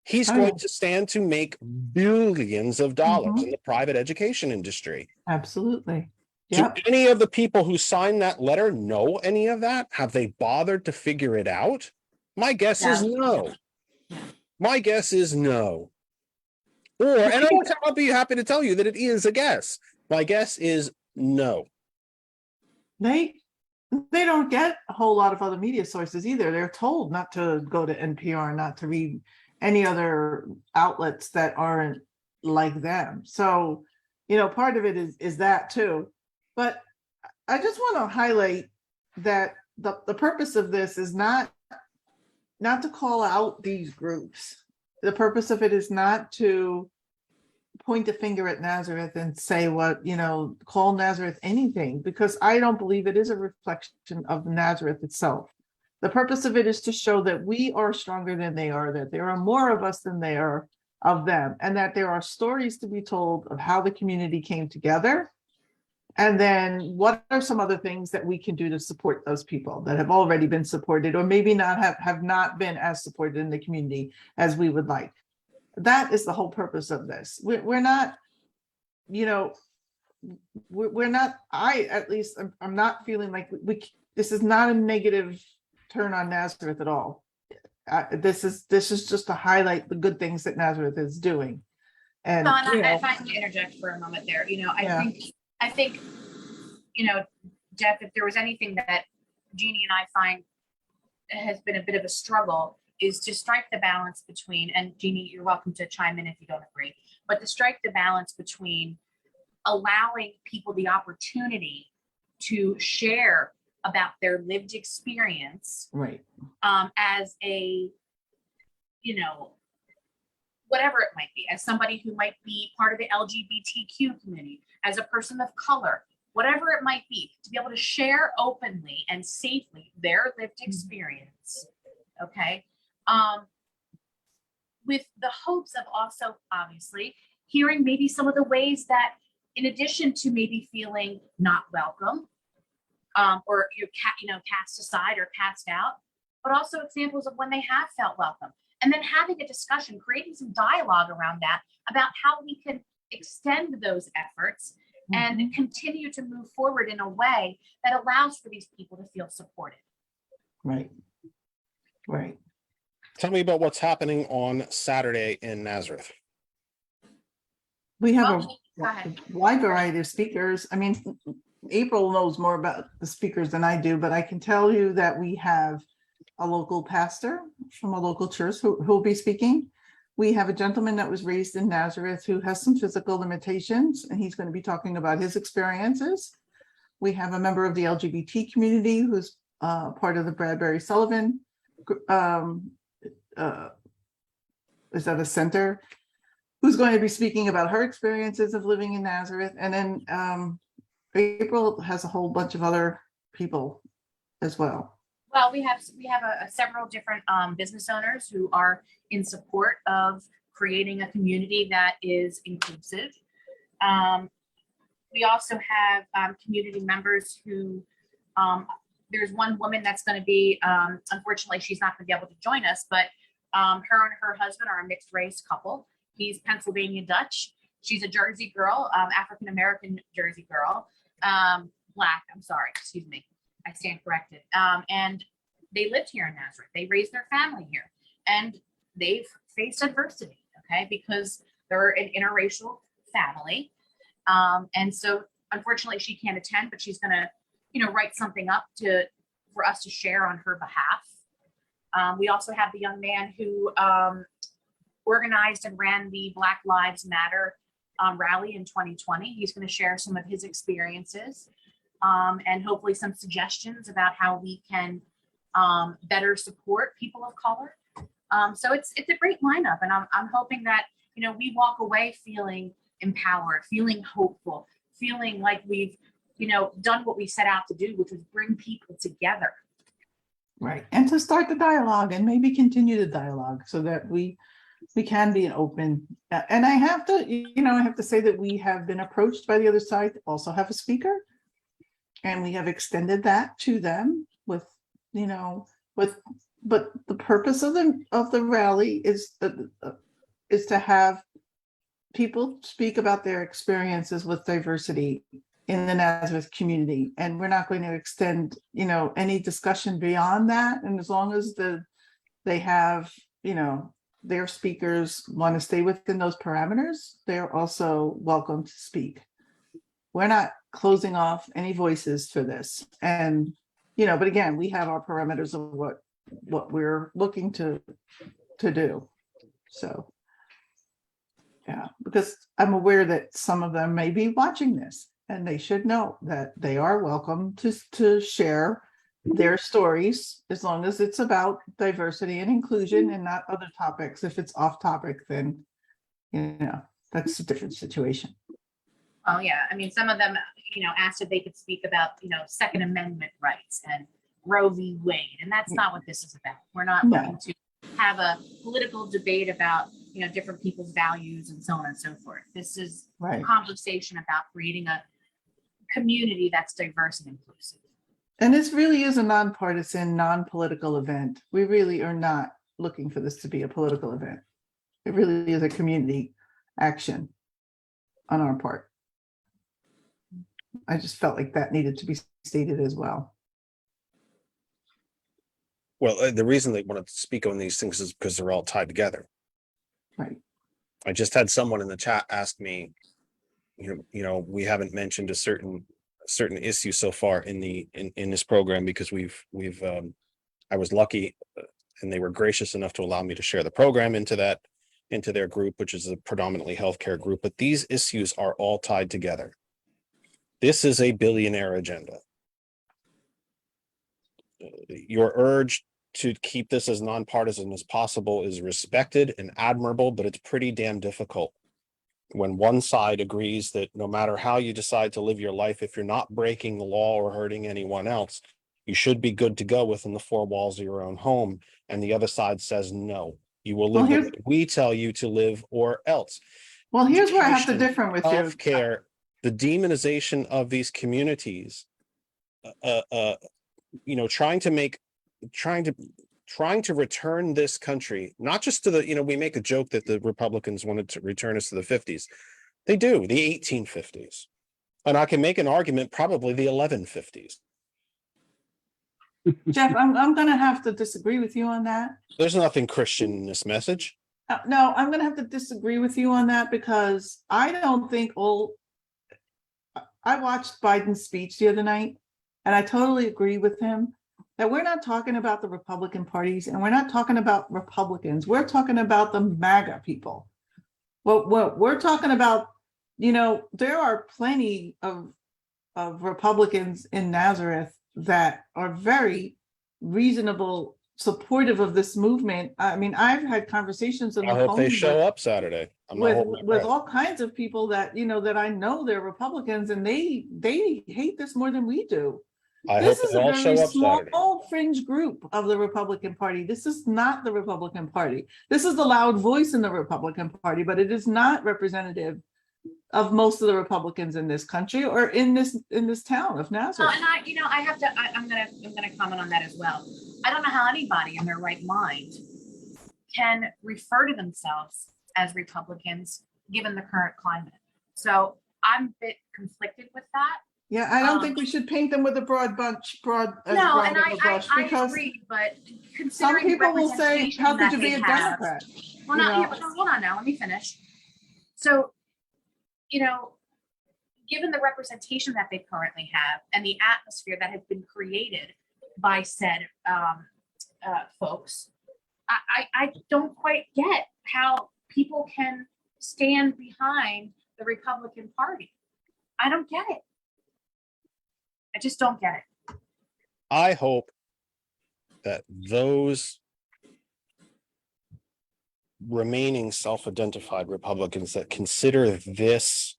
He's going to stand to make billions of dollars in the private education industry. Absolutely. Do any of the people who signed that letter know any of that? Have they bothered to figure it out? My guess is no. My guess is no. And I'll be happy to tell you that it is a guess. My guess is no. They they don't get a whole lot of other media sources either. They're told not to go to NPR, not to read any other outlets that aren't like them. So, part of it is that too. But I just want to highlight that the purpose of this is not to call out these groups. The purpose of it is not to point a finger at Nazareth and say call Nazareth anything, because I don't believe it is a reflection of Nazareth itself. The purpose of it is to show that we are stronger than they are, that there are more of us than they are of them, and that there are stories to be told of how the community came together. And then what are some other things that we can do to support those people that have already been supported, or maybe not have not been as supported in the community as we would like. That is the whole purpose of this. We're not, we're not, at least I'm not feeling like this is not a negative turn on Nazareth at all. This is just to highlight the good things that Nazareth is doing. And Donna, if I can interject for a moment there, I think, Jeff, if there was anything that Jeannie and I find has been a bit of a struggle, is to strike the balance between, and Jeannie, you're welcome to chime in if you don't agree, but to strike the balance between allowing people the opportunity to share about their lived experience, right, as a, whatever it might be, as somebody who might be part of the LGBTQ community, as a person of color, whatever it might be, to be able to share openly and safely their lived experience, okay? With the hopes of also, obviously, hearing maybe some of the ways that, in addition to maybe feeling not welcome, or you're cast aside or cast out, but also examples of when they have felt welcome. And then having a discussion, creating some dialogue around that, about how we can extend those efforts and continue to move forward in a way that allows for these people to feel supported. right. Tell me about what's happening on Saturday in Nazareth. We have Go a ahead. wide variety of speakers. I mean, April knows more about the speakers than I do, but I can tell you that we have a local pastor from a local church who will be speaking. We have a gentleman that was raised in Nazareth who has some physical limitations, and he's going to be talking about his experiences. We have a member of the LGBT community who's part of the Bradbury Sullivan, is that a center, who's going to be speaking about her experiences of living in Nazareth. And then April has a whole bunch of other people as well. Well, we have several different business owners who are in support of creating a community that is inclusive. We also have community members who, there's one woman that's going to be, unfortunately, she's not going to be able to join us, but her and her husband are a mixed race couple. He's Pennsylvania Dutch. She's a Jersey girl, African-American Jersey girl, Black, I'm sorry, excuse me. I stand corrected. And they lived here in Nazareth. They raised their family here, and they've faced adversity, okay, because they're an interracial family. And so unfortunately she can't attend, but she's gonna, write something up for us to share on her behalf. We also have the young man who organized and ran the Black Lives Matter rally in 2020. He's going to share some of his experiences. And hopefully some suggestions about how we can better support people of color. So it's a great lineup, and I'm hoping that we walk away feeling empowered, feeling hopeful, feeling like we've done what we set out to do, which was bring people together. Right, and to start the dialogue and maybe continue the dialogue so that we can be an open. And I have to say that we have been approached by the other side to also have a speaker. And we have extended that to them but the purpose of the rally is to have people speak about their experiences with diversity in the Nazareth community. And we're not going to extend, any discussion beyond that. And as long as they have, their speakers want to stay within those parameters, they're also welcome to speak. We're not closing off any voices for this. And but again, we have our parameters of what we're looking to do. So. Yeah, because I'm aware that some of them may be watching this and they should know that they are welcome to share their stories as long as it's about diversity and inclusion and not other topics. If it's off topic, then, that's a different situation. Oh, yeah. I mean, some of them, asked if they could speak about, Second Amendment rights and Roe v. Wade. And that's not what this is about. We're not No. looking to have a political debate about, different people's values and so on and so forth. This is a Right. conversation about creating a community that's diverse and inclusive. And this really is a nonpartisan, non-political event. We really are not looking for this to be a political event. It really is a community action on our part. I just felt like that needed to be stated as well. Well, the reason they want to speak on these things is because they're all tied together. Right. I just had someone in the chat ask me, we haven't mentioned a certain issue so far in this program because I was lucky and they were gracious enough to allow me to share the program into their group, which is a predominantly healthcare group. But these issues are all tied together. This is a billionaire agenda. Your urge to keep this as nonpartisan as possible is respected and admirable, but it's pretty damn difficult when one side agrees that no matter how you decide to live your life, if you're not breaking the law or hurting anyone else, you should be good to go within the four walls of your own home. And the other side says, no, you will live the way we tell you to live or else. Well, here's where I have to Education, differ with you. Healthcare, the demonization of these communities, trying to return this country, not just to the, we make a joke that the Republicans wanted to return us to the 50s. They do, the 1850s. And I can make an argument, probably the 1150s. Jeff, I'm going to have to disagree with you on that. There's nothing Christian in this message. No, I'm going to have to disagree with you on that because I don't think I watched Biden's speech the other night and I totally agree with him that we're not talking about the Republican parties and we're not talking about Republicans. We're talking about the MAGA people. What we're talking about, there are plenty of Republicans in Nazareth that are very reasonable, supportive of this movement. I mean, I've had conversations on the I hope phone they show up Saturday. with all kinds of people that that I know they're Republicans and they hate this more than we do. This is a very small fringe group of the Republican Party. This is not the Republican Party. This is the loud voice in the Republican Party, but it is not representative of most of the Republicans in this country or in this town of Nazareth. And I'm gonna comment on that as well. I don't know how anybody in their right mind can refer to themselves as Republicans given the current climate. So I'm a bit conflicted with that. Yeah, I don't think we should paint them with a broad brush. I agree, but considering some people will say, "How could you be a Democrat?" Well, hold on now. Let me finish. So, given the representation that they currently have and the atmosphere that has been created by said folks, I don't quite get how people can stand behind the Republican Party. I don't get it. I just don't get it. I hope that those remaining self-identified Republicans that consider this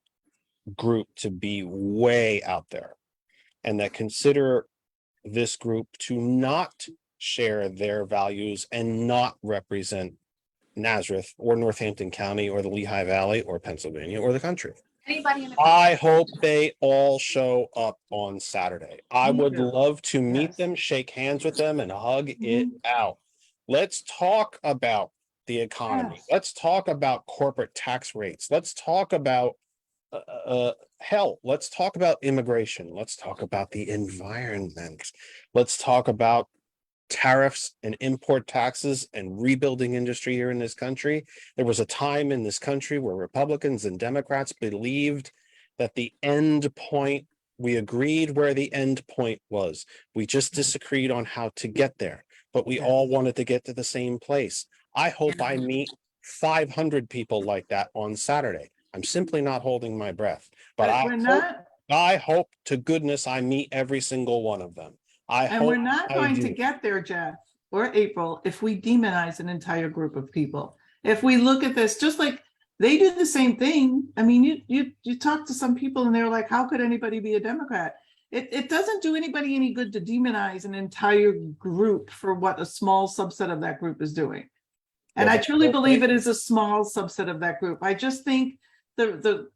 group to be way out there and that consider this group to not share their values and not represent Nazareth or Northampton County or the Lehigh Valley or Pennsylvania or the country. I hope they all show up on Saturday. I would love to meet them, shake hands with them, and hug it out. Let's talk about the economy. Yes. Let's talk about corporate tax rates. Let's talk about hell. Let's talk about immigration. Let's talk about the environment. Let's talk about tariffs and import taxes and rebuilding industry here in this country. There was a time in this country where Republicans and Democrats believed that the end point We agreed where the end point was. We just disagreed on how to get there, but we all wanted to get to the same place. I hope I meet 500 people like that on Saturday. I'm simply not holding my breath, but But we're not, I hope to goodness I meet every single one of them. I and we're hope not I going to do. get there, Jeff or April, if we demonize an entire group of people. If we look at this, just like they do the same thing. I mean, you talk to some people and they're like, how could anybody be a Democrat? It doesn't do anybody any good to demonize an entire group for what a small subset of that group is doing. And Well, I that's truly the believe thing. it is a small subset of that group. I just think the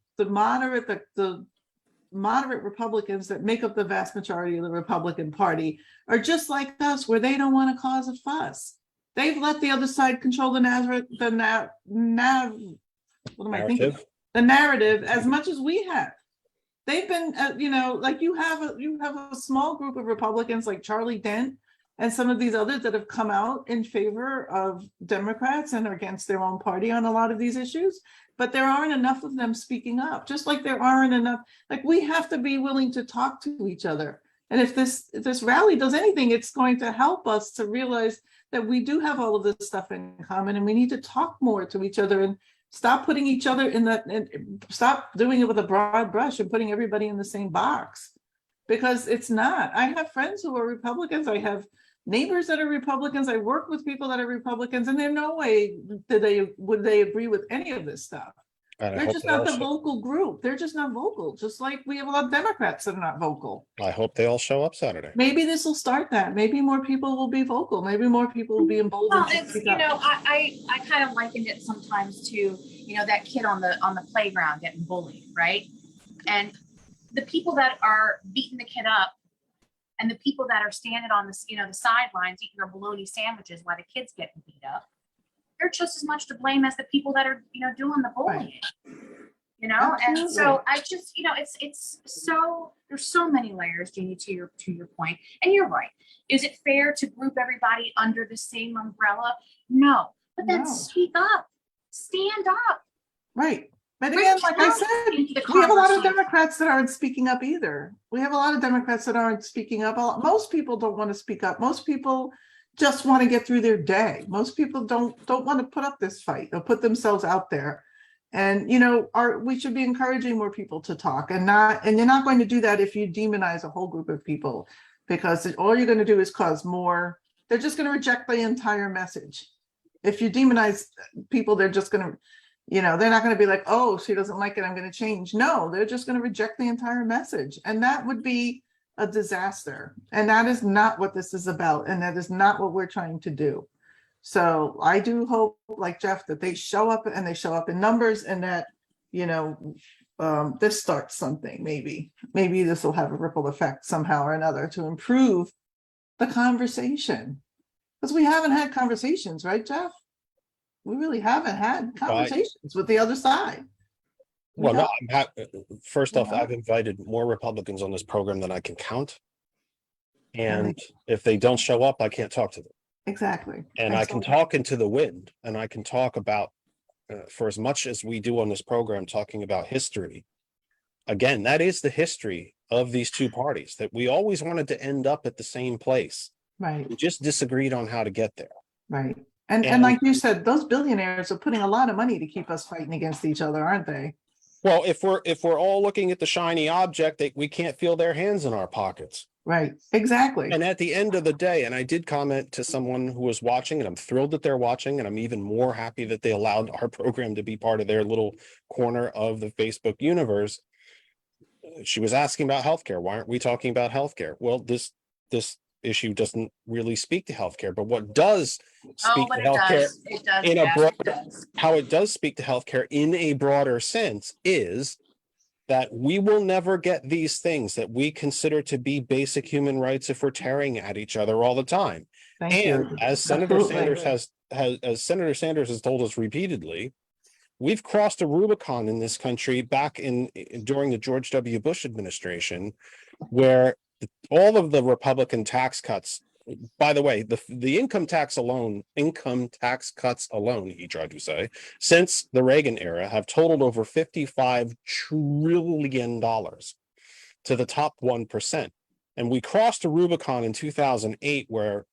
moderate Republicans that make up the vast majority of the Republican Party are just like us, where they don't want to cause a fuss. They've let the other side control the what am I thinking? Narrative. The narrative as much as we have. They've been, like you have a small group of Republicans like Charlie Dent and some of these others that have come out in favor of Democrats and are against their own party on a lot of these issues. But there aren't enough of them speaking up, just like there aren't enough. Like, we have to be willing to talk to each other. And if this rally does anything, it's going to help us to realize that we do have all of this stuff in common, and we need to talk more to each other and stop putting each other in that, and stop doing it with a broad brush and putting everybody in the same box, because it's not. I have friends who are Republicans. I have neighbors that are Republicans. I work with people that are Republicans, and there's no way would they agree with any of this stuff. And I They're hope just they not the all vocal group. They're just not vocal. Just like we have a lot of Democrats that are not vocal. I hope they all show up Saturday. Maybe this will start that. Maybe more people will be vocal. Maybe more people will be emboldened Well, to it's, speak you up. know, I kind of likened it sometimes to, that kid on the playground getting bullied, right? And the people that are beating the kid up and the people that are standing on the, the sidelines eating their bologna sandwiches while the kid's getting beat up, they're just as much to blame as the people that are, doing the bullying. And so Absolutely. I just, it's so, there's so many layers, Jeannie, to your point. And you're right. Is it fair to group everybody under the same umbrella? No, but then No. speak up, stand up. Right. But Bring again, like I talent said, into the we have a lot of conversation. Democrats that aren't speaking up either. We have a lot of Democrats that aren't speaking up. Most people don't want to speak up. Most people just want to get through their day. Most people don't want to put up this fight or put themselves out there. And we should be encouraging more people to talk, and you're not going to do that if you demonize a whole group of people, because all you're going to do is cause more. They're just going to reject the entire message. If you demonize people, they're just going to, they're not going to be like, oh, she doesn't like it, I'm going to change. No, they're just going to reject the entire message. And that would be a disaster. And that is not what this is about. And that is not what we're trying to do. So I do hope, like Jeff, that they show up, and they show up in numbers, and that, this starts something. Maybe this will have a ripple effect somehow or another to improve the conversation. Because we haven't had conversations, right, Jeff? We really haven't had conversations with the other side. Well, no, first off, Yeah. I've invited more Republicans on this program than I can count. And And if they don't show up, I can't talk to them. Exactly. And I can talk into the wind, and I can talk about, for as much as we do on this program, talking about history. Again, that is the history of these two parties, that we always wanted to end up at the same place. Right. We just disagreed on how to get there. Right. And like you said, those billionaires are putting a lot of money to keep us fighting against each other, aren't they? Well, if we're all looking at the shiny object, that we can't feel their hands in our pockets. Right. Exactly. And at the end of the day, and I did comment to someone who was watching, and I'm thrilled that they're watching, and I'm even more happy that they allowed our program to be part of their little corner of the Facebook universe. She was asking about healthcare. Why aren't we talking about healthcare? Well, this issue doesn't really speak to healthcare, but what does speak But to it healthcare does. It does. in a Jeff, broader, it does. how it does speak to healthcare in a broader sense is that we will never get these things that we consider to be basic human rights if we're tearing at each other all the time. Thank And you. as Senator Absolutely. Sanders as Senator Sanders has told us repeatedly, we've crossed a Rubicon in this country back during the George W. Bush administration, where all of the Republican tax cuts, by the way, the income tax cuts alone, he tried to say, since the Reagan era have totaled over $55 trillion. to the top 1%. And we crossed a Rubicon in 2008 where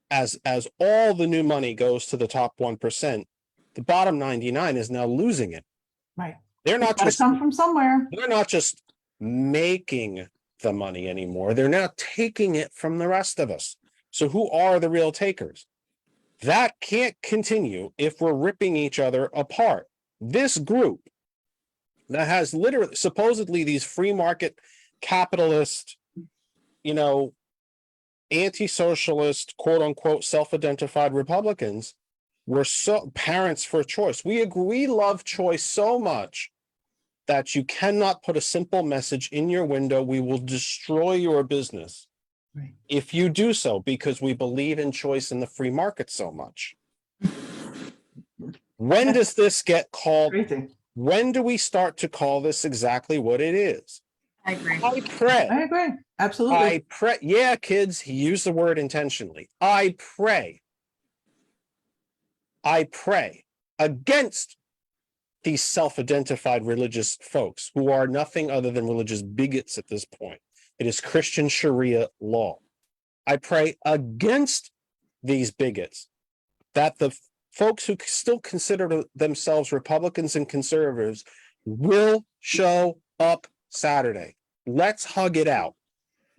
as all the new money goes to the top 1%, the bottom 99 is now losing it. Right. They're It's not gotta just come from somewhere. they're not just making the money anymore. They're now taking it from the rest of us. So who are the real takers? That can't continue if we're ripping each other apart. This group that has literally supposedly these free market capitalist, you know, anti-socialist, quote unquote, self-identified Republicans were so parents for choice. We love choice so much that you cannot put a simple message in your window. We will destroy your business Right. if you do so, because we believe in choice in the free market so much. When does this get called? Crazy. When do we start to call this exactly what it is? I agree. I pray. I agree. Absolutely. I pray. Yeah, kids, he used the word intentionally. I pray against these self-identified religious folks who are nothing other than religious bigots at this point. It is Christian Sharia law. I pray against these bigots, that the folks who still consider themselves Republicans and conservatives will show up Saturday. Let's hug it out.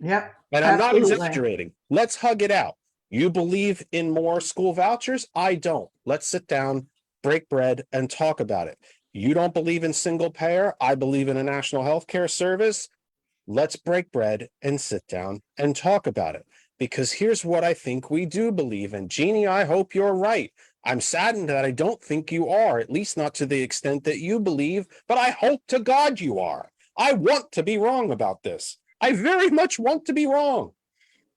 Yep. And I'm not Absolutely. exaggerating. Let's hug it out. You believe in more school vouchers? I don't. Let's sit down, break bread, and talk about it. You don't believe in single payer? I believe in a national health care service. Let's break bread and sit down and talk about it. Because here's what I think we do believe in. Jeannie, I hope you're right. I'm saddened that I don't think you are, at least not to the extent that you believe, but I hope to God you are. I want to be wrong about this. I very much want to be wrong.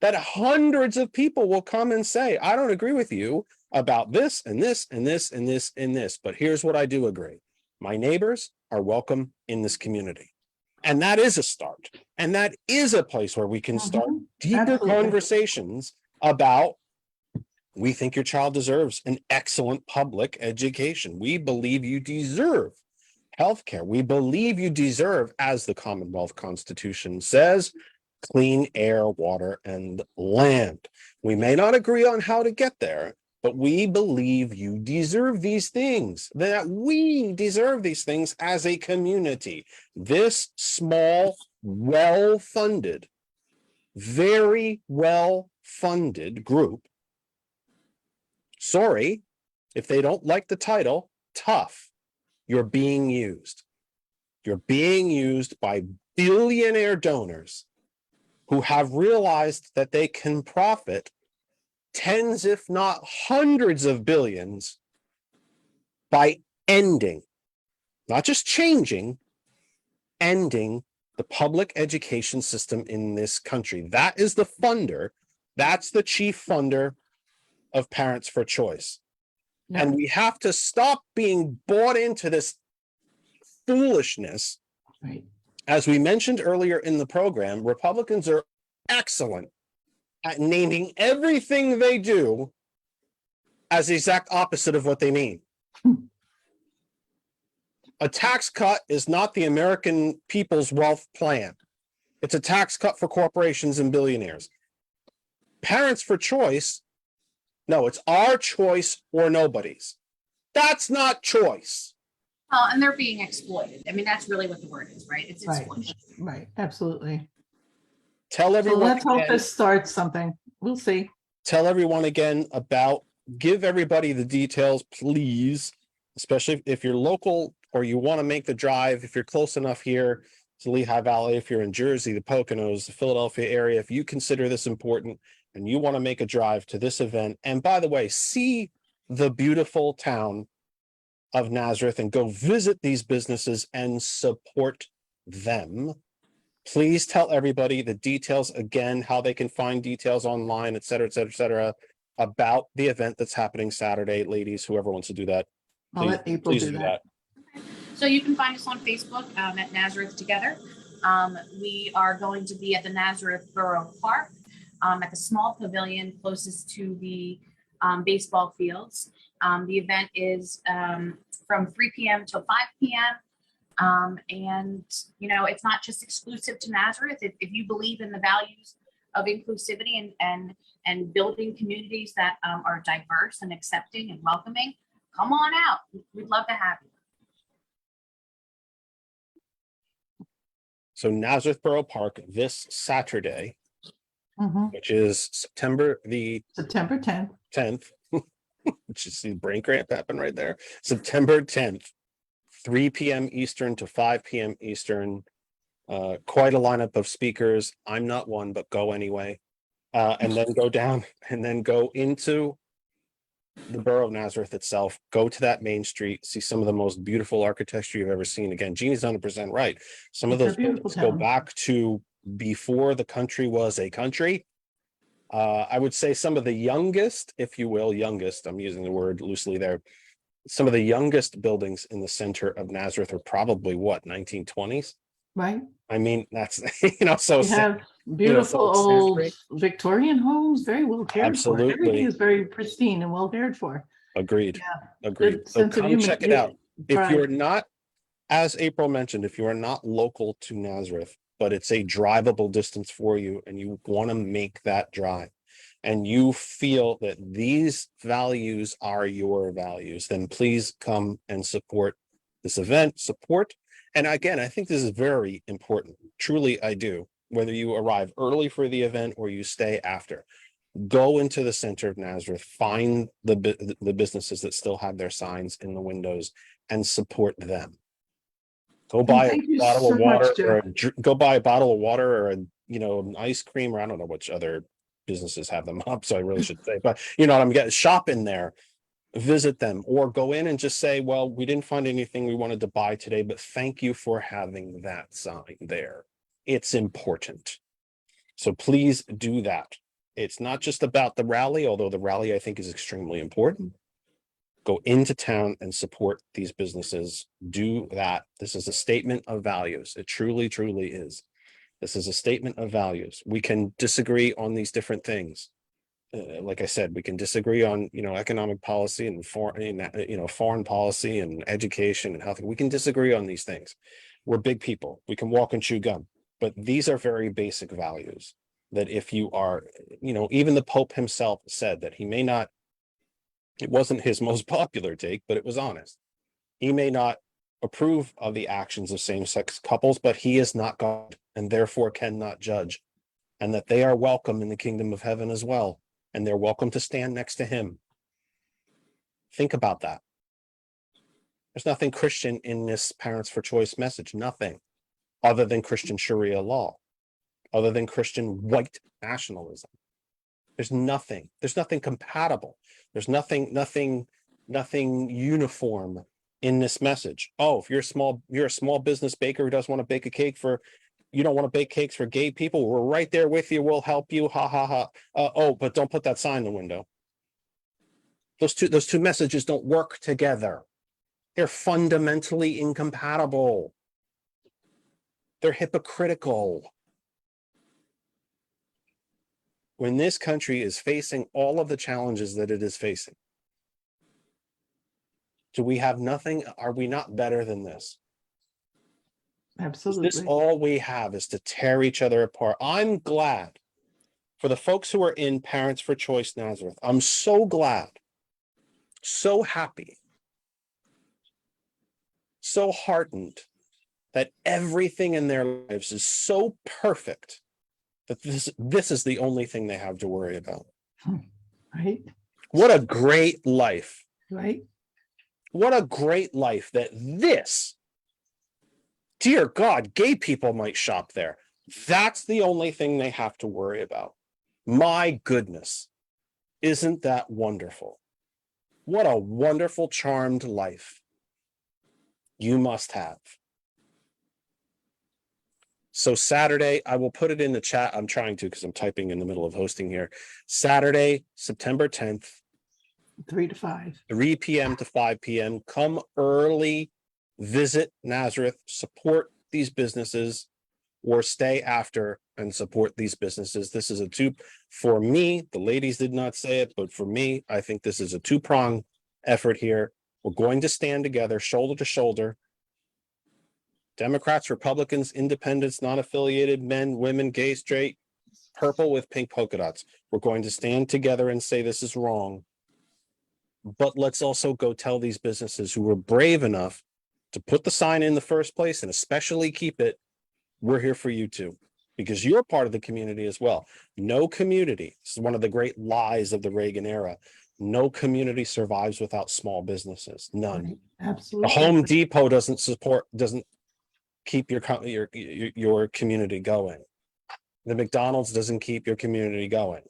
That hundreds of people will come and say, I don't agree with you about this and this and this and this and this, but here's what I do agree. My neighbors are welcome in this community. And that is a start. And that is a place where we can start deeper Absolutely. conversations about, we think your child deserves an excellent public education. We believe you deserve healthcare. We believe you deserve, as the Commonwealth Constitution says, clean air, water, and land. We may not agree on how to get there, but we believe you deserve these things, that we deserve these things as a community. This small, well-funded, very well-funded group, sorry, if they don't like the title, tough. You're being used. You're being used by billionaire donors who have realized that they can profit tens, if not hundreds of billions by ending, not just changing, ending the public education system in this country. That is the funder. That's the chief funder of Parents for Choice. Yeah. And we have to stop being bought into this foolishness. Right. As we mentioned earlier in the program, Republicans are excellent at naming everything they do as the exact opposite of what they mean. A tax cut is not the American people's wealth plan. It's a tax cut for corporations and billionaires. Parents for Choice, no, it's our choice or nobody's. That's not choice. Well, and they're being exploited. I mean, that's really what the word is, right? It's Right. exploitation. Right. Absolutely. Tell So everyone let's hope again, this starts something. We'll see. tell everyone again about, give everybody the details, please, especially if you're local or you want to make the drive, if you're close enough here to Lehigh Valley, if you're in Jersey, the Poconos, the Philadelphia area, if you consider this important and you want to make a drive to this event, and by the way, see the beautiful town of Nazareth and go visit these businesses and support them. Please tell everybody the details again, how they can find details online, et cetera, et cetera, et cetera, about the event that's happening Saturday. Ladies, whoever wants to do that, I'll let April please do that. So you can find us on Facebook at Nazareth Together. We are going to be at the Nazareth Borough Park at the small pavilion closest to the baseball fields. The event is from 3 p.m. till 5 p.m. And, it's not just exclusive to Nazareth. If you believe in the values of inclusivity and building communities that are diverse and accepting and welcoming, come on out. We'd love to have you. So Nazareth Borough Park this Saturday, Mhm. which is September the September 10th. 10th, which is the brain cramp happen right there. September 10th, 3 p.m. Eastern to 5 p.m. Eastern. Quite a lineup of speakers. I'm not one, but go anyway. And then go down and then go into the borough of Nazareth itself, go to that main street, see some of the most beautiful architecture you've ever seen. Again, Jeannie's 100% right. Some of It's a those beautiful buildings go town. back to before the country was a country. I would say some of the youngest, if you will, I'm using the word loosely there. Some of the youngest buildings in the center of Nazareth are probably what, 1920s? Right? I mean, that's, so We have so beautiful it's old century. Victorian homes, very well cared for. Everything Absolutely. is very pristine and well cared for. Agreed. Yeah. Agreed. Good So sense of come check it out. If pride. you're not, as April mentioned, if you are not local to Nazareth, but it's a drivable distance for you and you want to make that drive and you feel that these values are your values, then please come and support this event, And again, I think this is very important. Truly, I do. Whether you arrive early for the event or you stay after, go into the center of Nazareth, find the businesses that still have their signs in the windows and support them. Go And buy a thank you bottle so of water much, or Jeff. go buy a bottle of water or an ice cream, or I don't know which other businesses have them up, so I really should say, but you know what I'm getting, shop in there, visit them, or go in and just say, well, we didn't find anything we wanted to buy today, but thank you for having that sign there. It's important. So please do that. It's not just about the rally, although the rally I think is extremely important. Go into town and support these businesses. Do that. This is a statement of values. It truly, truly is. This is a statement of values. We can disagree on these different things. Like I said, we can disagree on, economic policy and foreign policy and education and health. We can disagree on these things. We're big people. We can walk and chew gum, but these are very basic values that if you are, even the Pope himself said that it wasn't his most popular take, but it was honest. He may not approve of the actions of same-sex couples, but he is not God and therefore cannot judge, and that they are welcome in the kingdom of heaven as well. And they're welcome to stand next to him. Think about that. There's nothing Christian in this Parents for Choice message, nothing other than Christian Sharia law, other than Christian white nationalism. There's nothing compatible. There's nothing uniform in this message. Oh, if you're a small business baker who doesn't want to bake a cake you don't want to bake cakes for gay people, we're right there with you. We'll help you. Ha ha ha. But don't put that sign in the window. Those two messages don't work together. They're fundamentally incompatible. They're hypocritical. When this country is facing all of the challenges that it is facing, do we have nothing? Are we not better than this? Is this Absolutely. all we have is to tear each other apart? I'm glad for the folks who are in Parents for Choice Nazareth. I'm so glad, so happy, so heartened that everything in their lives is so perfect that this is the only thing they have to worry about. Right. What a great life. Right. What a great life that dear God, gay people might shop there. That's the only thing they have to worry about. My goodness, isn't that wonderful? What a wonderful, charmed life you must have. So Saturday, I will put it in the chat. I'm trying to because I'm typing in the middle of hosting here. Saturday, September 10th, 3 to 5. 3 p.m. to 5 p.m. Come early, visit Nazareth, support these businesses, or stay after and support these businesses. This is for me, the ladies did not say it, but for me, I think this is a two-prong effort here. We're going to stand together, shoulder to shoulder, Democrats, Republicans, independents, non-affiliated, men, women, gay, straight, purple with pink polka dots. We're going to stand together and say this is wrong. But let's also go tell these businesses who were brave enough to put the sign in the first place and especially keep it, we're here for you too, because you're part of the community as well. No community, this is one of the great lies of the Reagan era. No community survives without small businesses, none. The Absolutely. Home Depot doesn't keep your community going. The McDonald's doesn't keep your community going.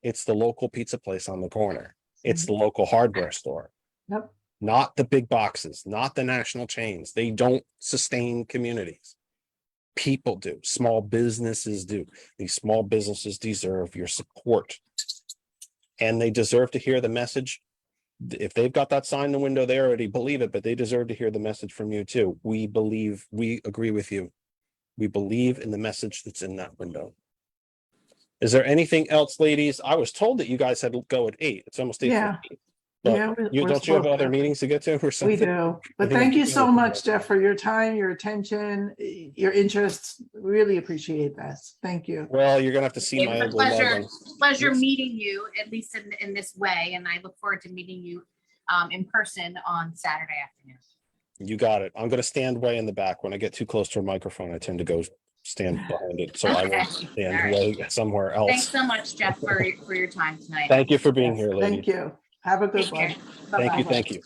It's the local pizza place on the corner. It's the local hardware store. Yep. Not the big boxes, not the national chains. They don't sustain communities. People do. Small businesses do. These small businesses deserve your support. And they deserve to hear the message. If they've got that sign in the window, they already believe it, but they deserve to hear the message from you too. We agree with you. We believe in the message that's in that window. Is there anything else, ladies? I was told that you guys had to go at 8. It's almost 8:15. Yeah. Yeah, But we're don't you have supposed other to. meetings to get to or We something? do. But I think thank I'm you so keeping it much, Jeff, for your time, your attention, your interests. Really appreciate that. Thank you. Well, you're gonna have to see It my was a ugly mug pleasure, on. pleasure Yes. meeting you, at least in this way, and I look forward to meeting you in person on Saturday afternoon. You got it. I'm gonna stand way in the back. When I get too close to a microphone, I tend to go stand behind it. So I Okay. will stand All right. way somewhere Thanks else. so much, Jeff, for your time tonight. Thank you for being Yes, here, ladies. thank you. Have a good Take care. one. Thank you, Bye-bye. thank you.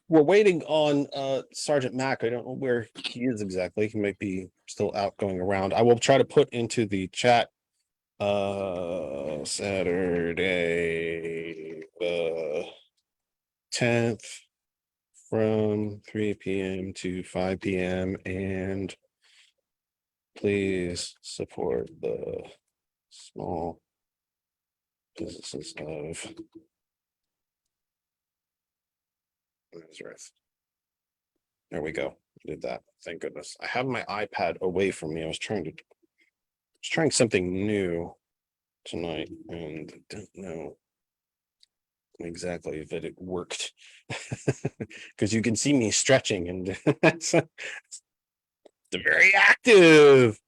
We're waiting on Sergeant Mack. I don't know where he is exactly. He might be still out going around. I will try to put into the chat Saturday 10th from 3 p.m. to 5 p.m. and please support the small businesses of Nazareth. There we go. Did that. Thank goodness. I have my iPad away from me. I was trying something new tonight and don't know exactly if it worked because you can see me stretching and it's a very active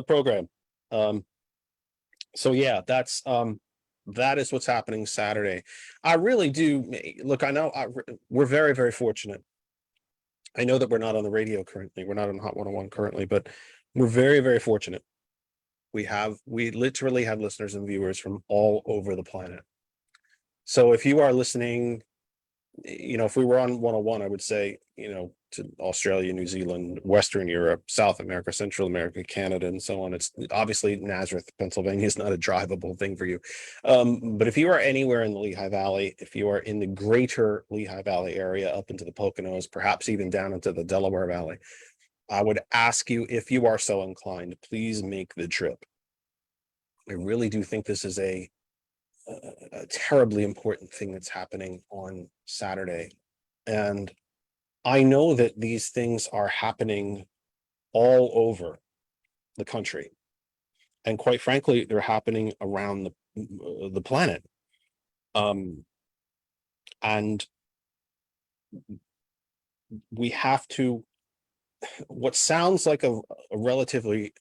program. So yeah, that is what's happening Saturday. I really do look, I know we're very, very fortunate. I know that we're not on the radio currently. We're not on Hot 101 currently, but we're very, very fortunate. We literally have listeners and viewers from all over the planet. So if you are listening, if we were on 101, I would say, to Australia, New Zealand, Western Europe, South America, Central America, Canada, and so on. It's obviously Nazareth, Pennsylvania is not a drivable thing for you. But if you are anywhere in the Lehigh Valley, if you are in the greater Lehigh Valley area, up into the Poconos, perhaps even down into the Delaware Valley, I would ask you, if you are so inclined, please make the trip. I really do think this is a terribly important thing that's happening on Saturday. And I know that these things are happening all over the country. And quite frankly, they're happening around the planet. And we have to, what sounds like a relatively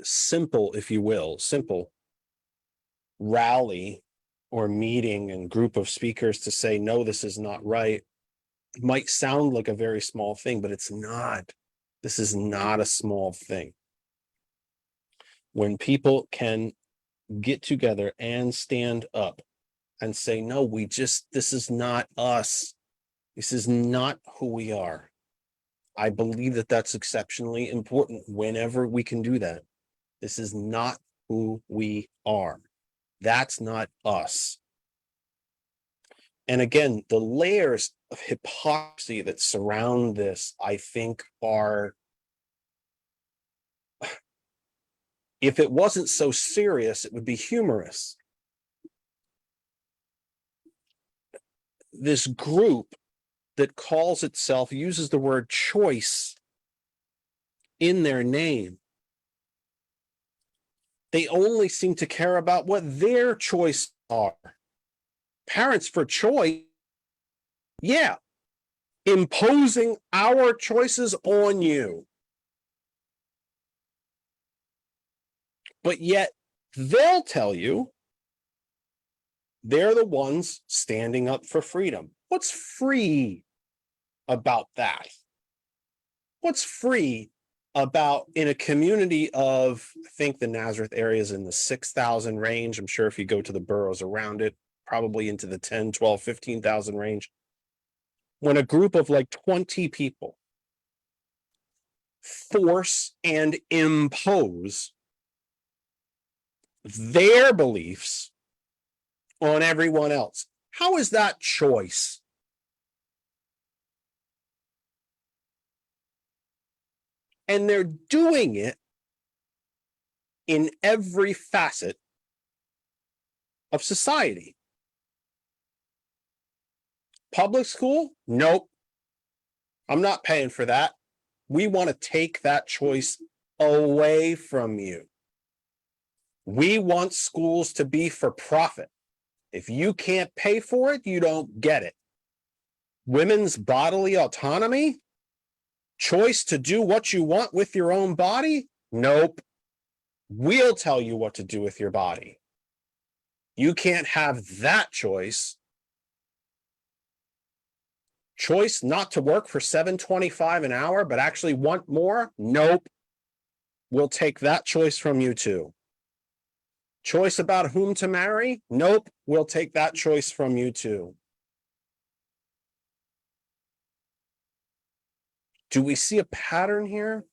simple, if you will, simple rally or meeting and group of speakers to say, no, this is not right, might sound like a very small thing, but it's not. This is not a small thing. When people can get together and stand up and say, no, this is not us. This is not who we are. I believe that that's exceptionally important whenever we can do that. This is not who we are. That's not us. And again, the layers of hypocrisy that surround this, I think, are, if it wasn't so serious, it would be humorous. This group that calls itself, uses the word choice in their name, they only seem to care about what their choices are. Parents for choice, yeah, imposing our choices on you. But yet they'll tell you they're the ones standing up for freedom. What's free about that? What's free about in a community of, I think the Nazareth area is in the 6,000 range. I'm sure if you go to the boroughs around it, probably into the 10, 12, 15,000 range. When a group of like 20 people force and impose their beliefs on everyone else. How is that choice? And they're doing it in every facet of society. Public school? Nope. I'm not paying for that. We want to take that choice away from you. We want schools to be for profit. If you can't pay for it, you don't get it. Women's bodily autonomy? Choice to do what you want with your own body? Nope. We'll tell you what to do with your body. You can't have that choice. Choice not to work for $7.25 an hour, but actually want more? Nope. We'll take that choice from you too. Choice about whom to marry? Nope. We'll take that choice from you too. Do we see a pattern here?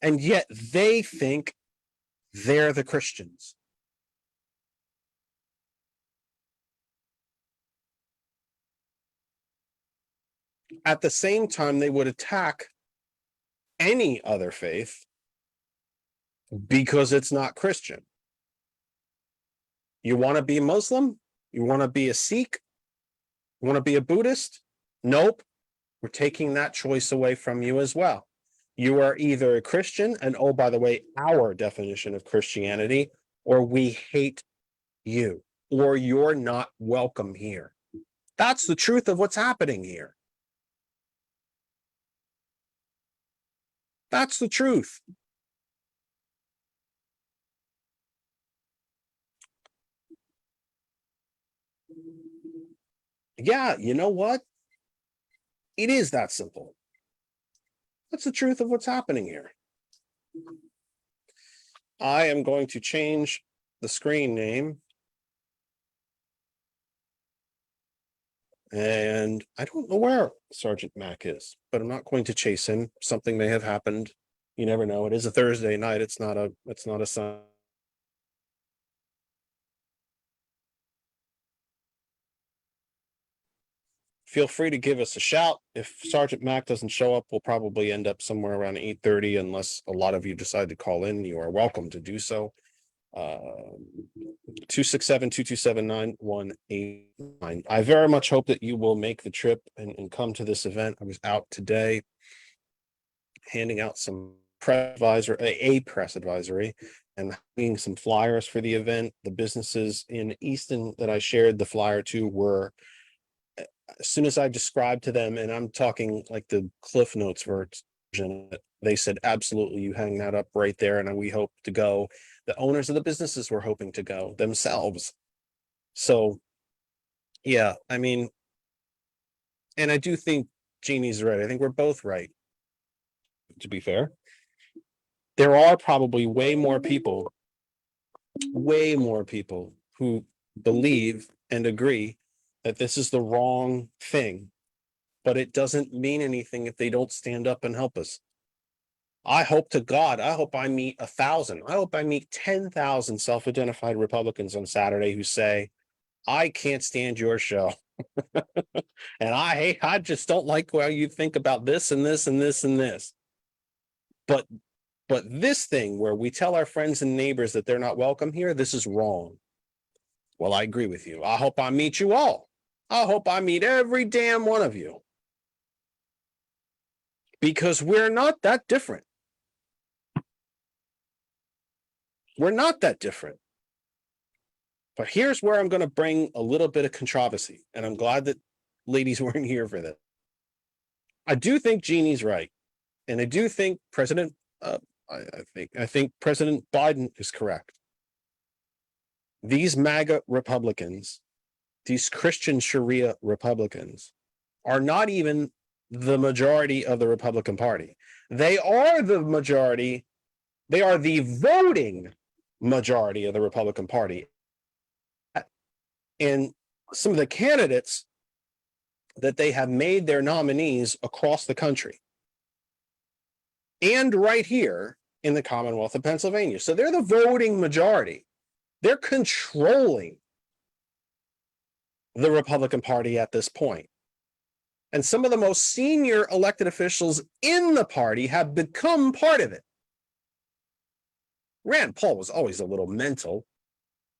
And yet they think they're the Christians. At the same time, they would attack any other faith because it's not Christian. You want to be Muslim? You want to be a Sikh? You want to be a Buddhist? Nope. We're taking that choice away from you as well. You are either a Christian, and oh, by the way, our definition of Christianity, or we hate you, or you're not welcome here. That's the truth of what's happening here. That's the truth. Yeah, you know what? It is that simple. That's the truth of what's happening here. I am going to change the screen name. And I don't know where Sergeant Mack is, but I'm not going to chase him. Something may have happened. You never know. It is a Thursday night. It's not a Sunday. Feel free to give us a shout. If Sergeant Mack doesn't show up, we'll probably end up somewhere around 8:30 unless a lot of you decide to call in. You are welcome to do so. 267-227-9189. I very much hope that you will make the trip and come to this event. I was out today handing out some a press advisory and having some flyers for the event. The businesses in Easton that I shared the flyer to were, as soon as I described to them, and I'm talking like the Cliff Notes version, they said, absolutely, you hang that up right there, and we hope to go. The owners of the businesses were hoping to go themselves. So, yeah, I mean, and I do think Jeannie's right. I think we're both right, to be fair. There are probably way more people who believe and agree that this is the wrong thing, but it doesn't mean anything if they don't stand up and help us. I hope to God, I hope I meet 1,000. I hope I meet 10,000 self-identified Republicans on Saturday who say, I can't stand your show. And I just don't like how you think about this and this and this and this. But this thing where we tell our friends and neighbors that they're not welcome here, this is wrong. Well, I agree with you. I hope I meet you all. I hope I meet every damn one of you. Because we're not that different. We're not that different. But here's where I'm going to bring a little bit of controversy, and I'm glad that ladies weren't here for this. I do think Jeannie's right, and I do think I think President Biden is correct. These MAGA Republicans, these Christian Sharia Republicans, are not even the majority of the Republican Party. They are the majority. They are the voting majority of the Republican Party. And some of the candidates that they have made their nominees across the country and right here in the Commonwealth of Pennsylvania. So they're the voting majority. They're controlling the Republican Party at this point. And some of the most senior elected officials in the party have become part of it. Rand Paul was always a little mental,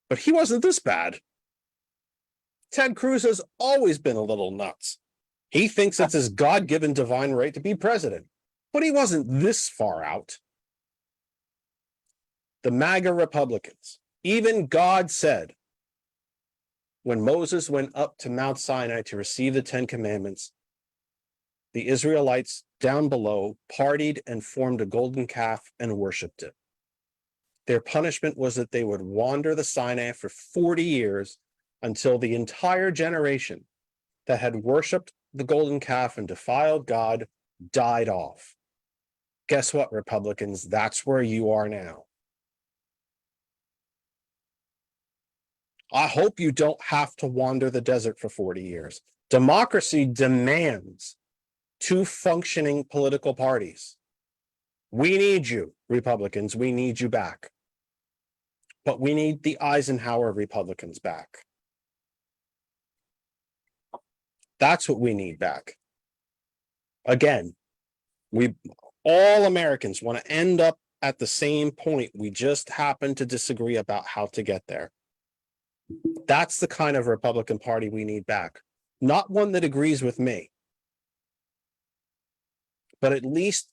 but he wasn't this bad. Ted Cruz has always been a little nuts. He thinks it's his God-given divine right to be president, but he wasn't this far out. The MAGA Republicans, even God said, when Moses went up to Mount Sinai to receive the 10 Commandments, the Israelites down below partied and formed a golden calf and worshiped it. Their punishment was that they would wander the Sinai for 40 years until the entire generation that had worshiped the golden calf and defiled God died off. Guess what, Republicans? That's where you are now. I hope you don't have to wander the desert for 40 years. Democracy demands two functioning political parties. We need you, Republicans. We need you back. But we need the Eisenhower Republicans back. That's what we need back. Again, all Americans want to end up at the same point. We just happen to disagree about how to get there. That's the kind of Republican Party we need back. Not one that agrees with me, but at least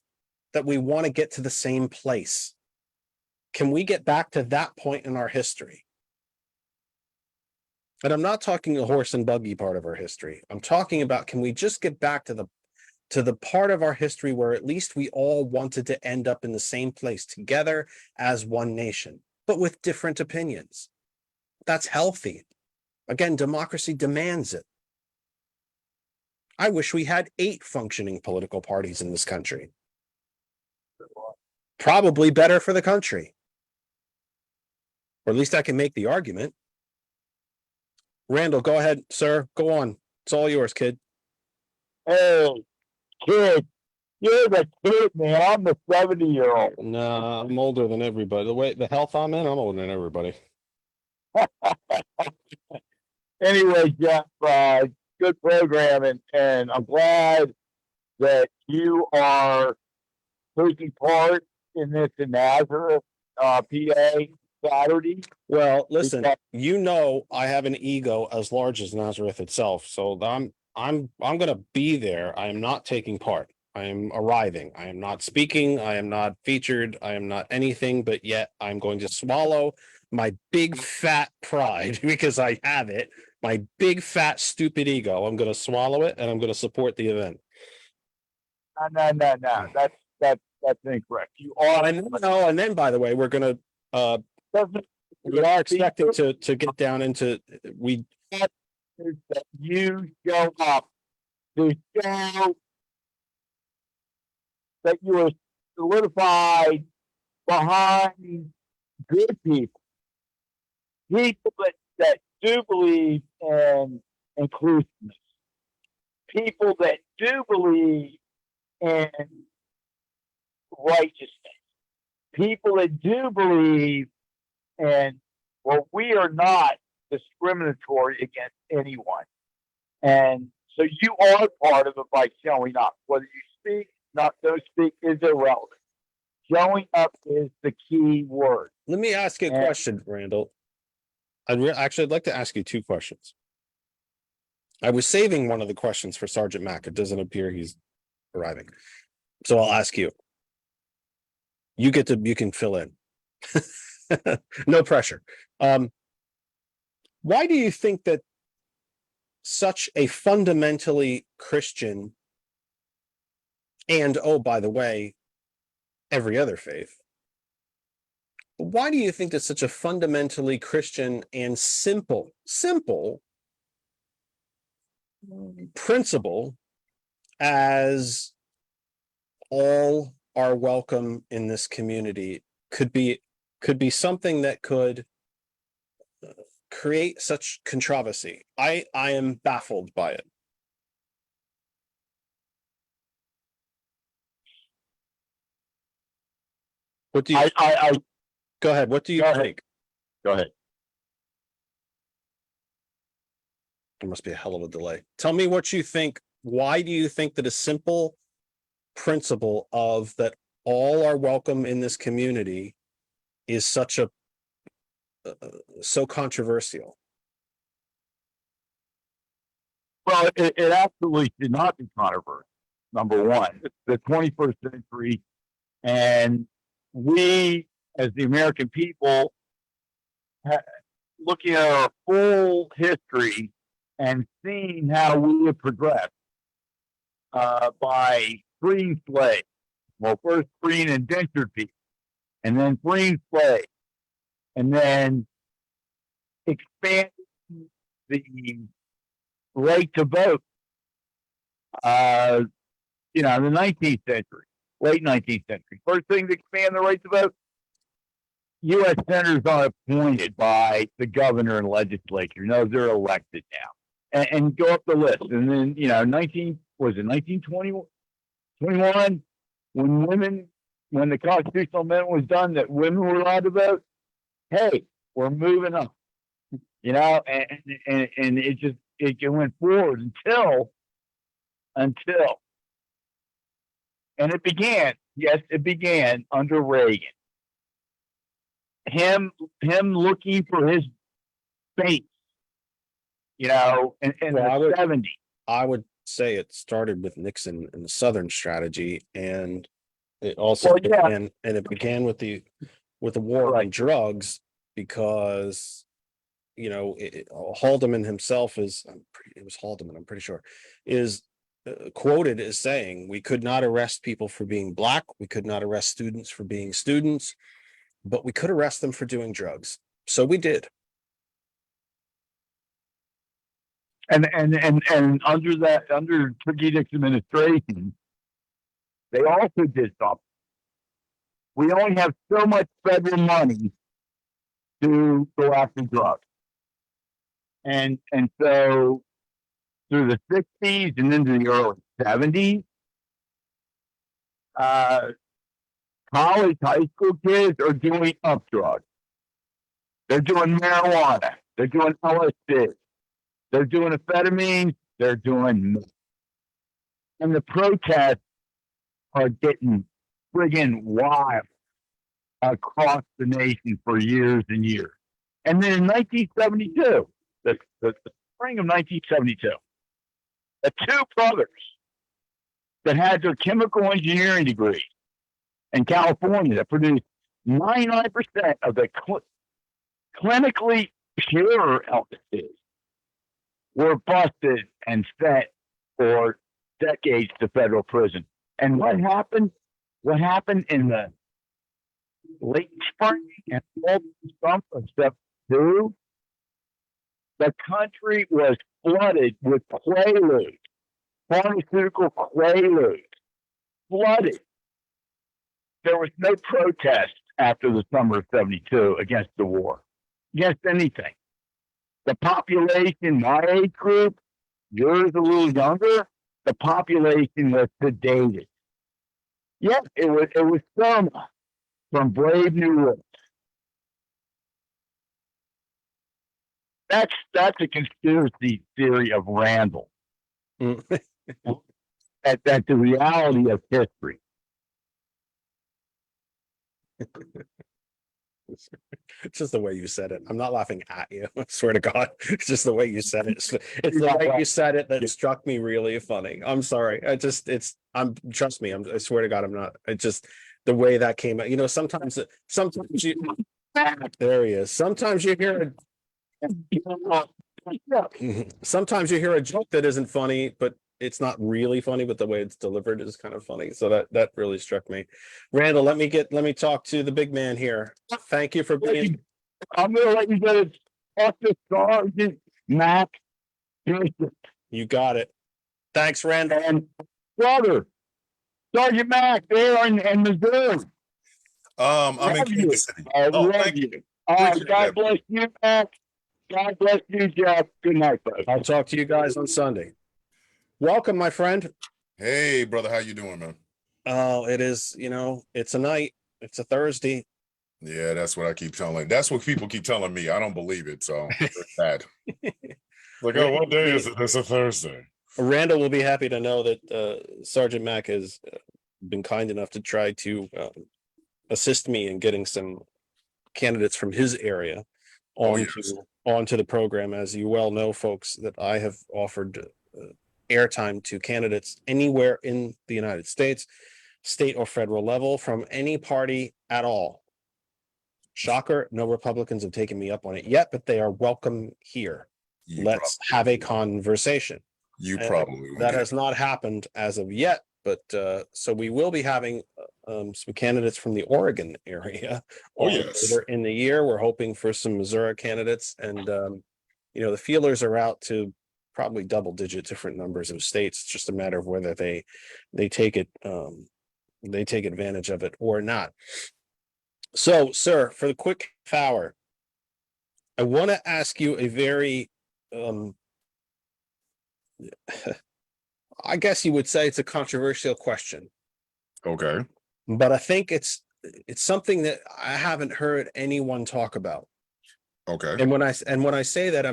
that we want to get to the same place. Can we get back to that point in our history? And I'm not talking the horse and buggy part of our history. I'm talking about, can we just get back to the part of our history where at least we all wanted to end up in the same place together as one nation, but with different opinions. That's healthy. Again, democracy demands it. I wish we had 8 functioning political parties in this country. Probably better for the country. Or at least I can make the argument. Randall, go ahead, sir. Go on. It's all yours, kid. Hey, kid, you're the kid, man. I'm the 70-year-old. Nah, I'm older than everybody. The health I'm in, I'm older than everybody. Anyway, Jeff, good programming, and I'm glad that you are taking part in this in Nazareth, PA Saturday. Well, listen, you know I have an ego as large as Nazareth itself, so I'm gonna be there. I am not taking part. I am arriving. I am not speaking. I am not featured. I am not anything, but yet I'm going to swallow my big fat pride because I have it. My big fat stupid ego. I'm going to swallow it and I'm going to support the event. No. That's incorrect. You are. And then by the way, we're going to we are expecting to get down into that you show up to show that you are solidified behind good people, people that do believe in inclusiveness, people that do believe in righteousness, people that do believe in, well, we are not discriminatory against anyone. And so you are part of it by showing up. Whether you speak, not don't speak is irrelevant. Showing up is the key word. Let me ask you a question, Randall. I'd like to ask you 2 questions. I was saving one of the questions for Sergeant Mack. It doesn't appear he's arriving. So I'll ask you. You can fill in. No pressure. why do you think that such a fundamentally Christian, and oh, by the way, every other faith, why do you think that such a fundamentally Christian and simple principle as all are welcome in this community could be something that could create such controversy? I am baffled by it. What do you go ahead? What do you Go ahead. think? Go ahead. There must be a hell of a delay. Tell me what you think. Why do you think that a simple principle of that all are welcome in this community is such a so controversial? Well, it absolutely should not be controversial. Number one, it's the 21st century, and we, as the American people, looking at our full history and seeing how we have progressed by freeing slaves. Well, first freeing indentured people, and then freeing slaves, and then expanding the right to vote. In the 19th century, late 19th century. First thing to expand the right to vote, U.S. senators are appointed by the governor and legislature. No, they're elected now, and go up the list. And then 1921, when the constitutional amendment was done that women were allowed to vote. Hey, we're moving up, and it went forward until and it began under Reagan. Him looking for his base, in the 70s. I would say it started with Nixon and the Southern strategy, and it also began with the war on drugs, because Haldeman himself it was Haldeman, I'm pretty sure, is quoted as saying we could not arrest people for being black, we could not arrest students for being students, but we could arrest them for doing drugs. So we did. And under Tricky Dick's administration, they also did something. We only have so much federal money to go after drugs. And so through the 60s and into the early 70s, college, high school kids are doing up drugs. They're doing marijuana. They're doing LSD. They're doing amphetamines. They're doing meth. And the protests are getting friggin' wild across the nation for years and years. And then in 1972, the spring of 1972, the two brothers that had their chemical engineering degrees in California that produced 99% of the clinically pure LSD were busted and sent for decades to federal prison. And what happened? What happened in the late spring and fall of 1972? The country was flooded with quaaludes, pharmaceutical quaaludes, flooded. There was no protest after the summer of 72 against the war, against anything. The population, my age group, yours a little younger, the population was sedated. Yeah, it was Selma from Brave New World. That's a conspiracy theory of Randall. That's the reality of history. It's just the way you said it. I'm not laughing at you. I swear to God. It's just the way you said it. It's the way you said it that struck me really funny. I'm sorry. Trust me. I swear to God, I'm not. It just the way that came out. Sometimes you there he is. Sometimes you hear Sometimes you hear a joke that isn't funny, but it's not really funny, but the way it's delivered is kind of funny. So that really struck me. Randall, let me talk to the big man here. Thank you for being. I'm gonna let you get it. Talk to Sergeant Mac. You got it. Thanks, Randall. And brother, Sergeant Mac, there in Missouri. I'm in Love you. Kansas City. I Oh, love thank you. you. God Appreciate that. bless you, Mac. God bless you, Jeff. Good night, brother. I'll talk to you guys on Sunday. Welcome, my friend. Hey, brother, how you doing, man? Oh, it is, it's a night. It's a Thursday. Yeah, that's what I keep telling. That's what people keep telling me. I don't believe it, so it's sad. Like, oh, what day is it? It's a Thursday. Randall will be happy to know that Sergeant Mack has been kind enough to try to assist me in getting some candidates from his area onto the program. As you well know, folks, that I have offered airtime to candidates anywhere in the United States, state or federal level, from any party at all. Shocker, no Republicans have taken me up on it yet, but they are welcome here. Let's have a conversation. You probably won't that get has not happened as of yet, but so we will be having some candidates from the Oregon area. Oh, yes. Later in the year. We're hoping for some Missouri candidates, and the feelers are out to probably double-digit different numbers of states. It's just a matter of whether they take it, they take advantage of it or not. So, sir, for the quick hour, I want to ask you a very I guess you would say it's a controversial question, Okay. but I think it's something that I haven't heard anyone talk about. Okay. And when I say that,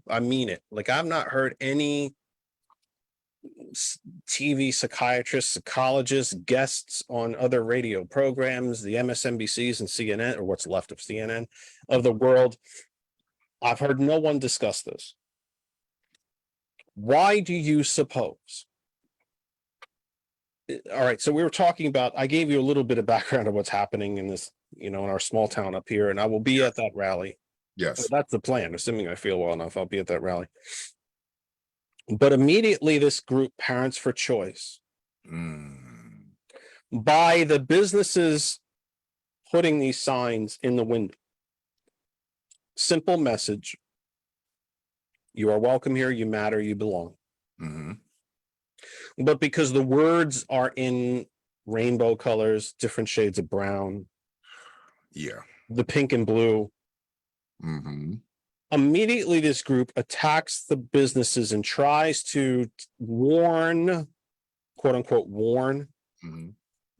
I mean it. Like, I've not heard any TV psychiatrists, psychologists, guests on other radio programs, the MSNBCs and CNN, or what's left of CNN of the world. I've heard no one discuss this. Why do you suppose? All right, so we were talking about, I gave you a little bit of background of what's happening in this, in our small town up here, and I will be at that rally. Yes. That's the plan. Assuming I feel well enough, I'll be at that rally. But immediately this group, Parents for Choice, by the businesses putting these signs in the window, simple message: you are welcome here, you matter, you belong. But because the words are in rainbow colors, different shades of brown, the pink and blue, immediately this group attacks the businesses and tries to warn, quote unquote, warn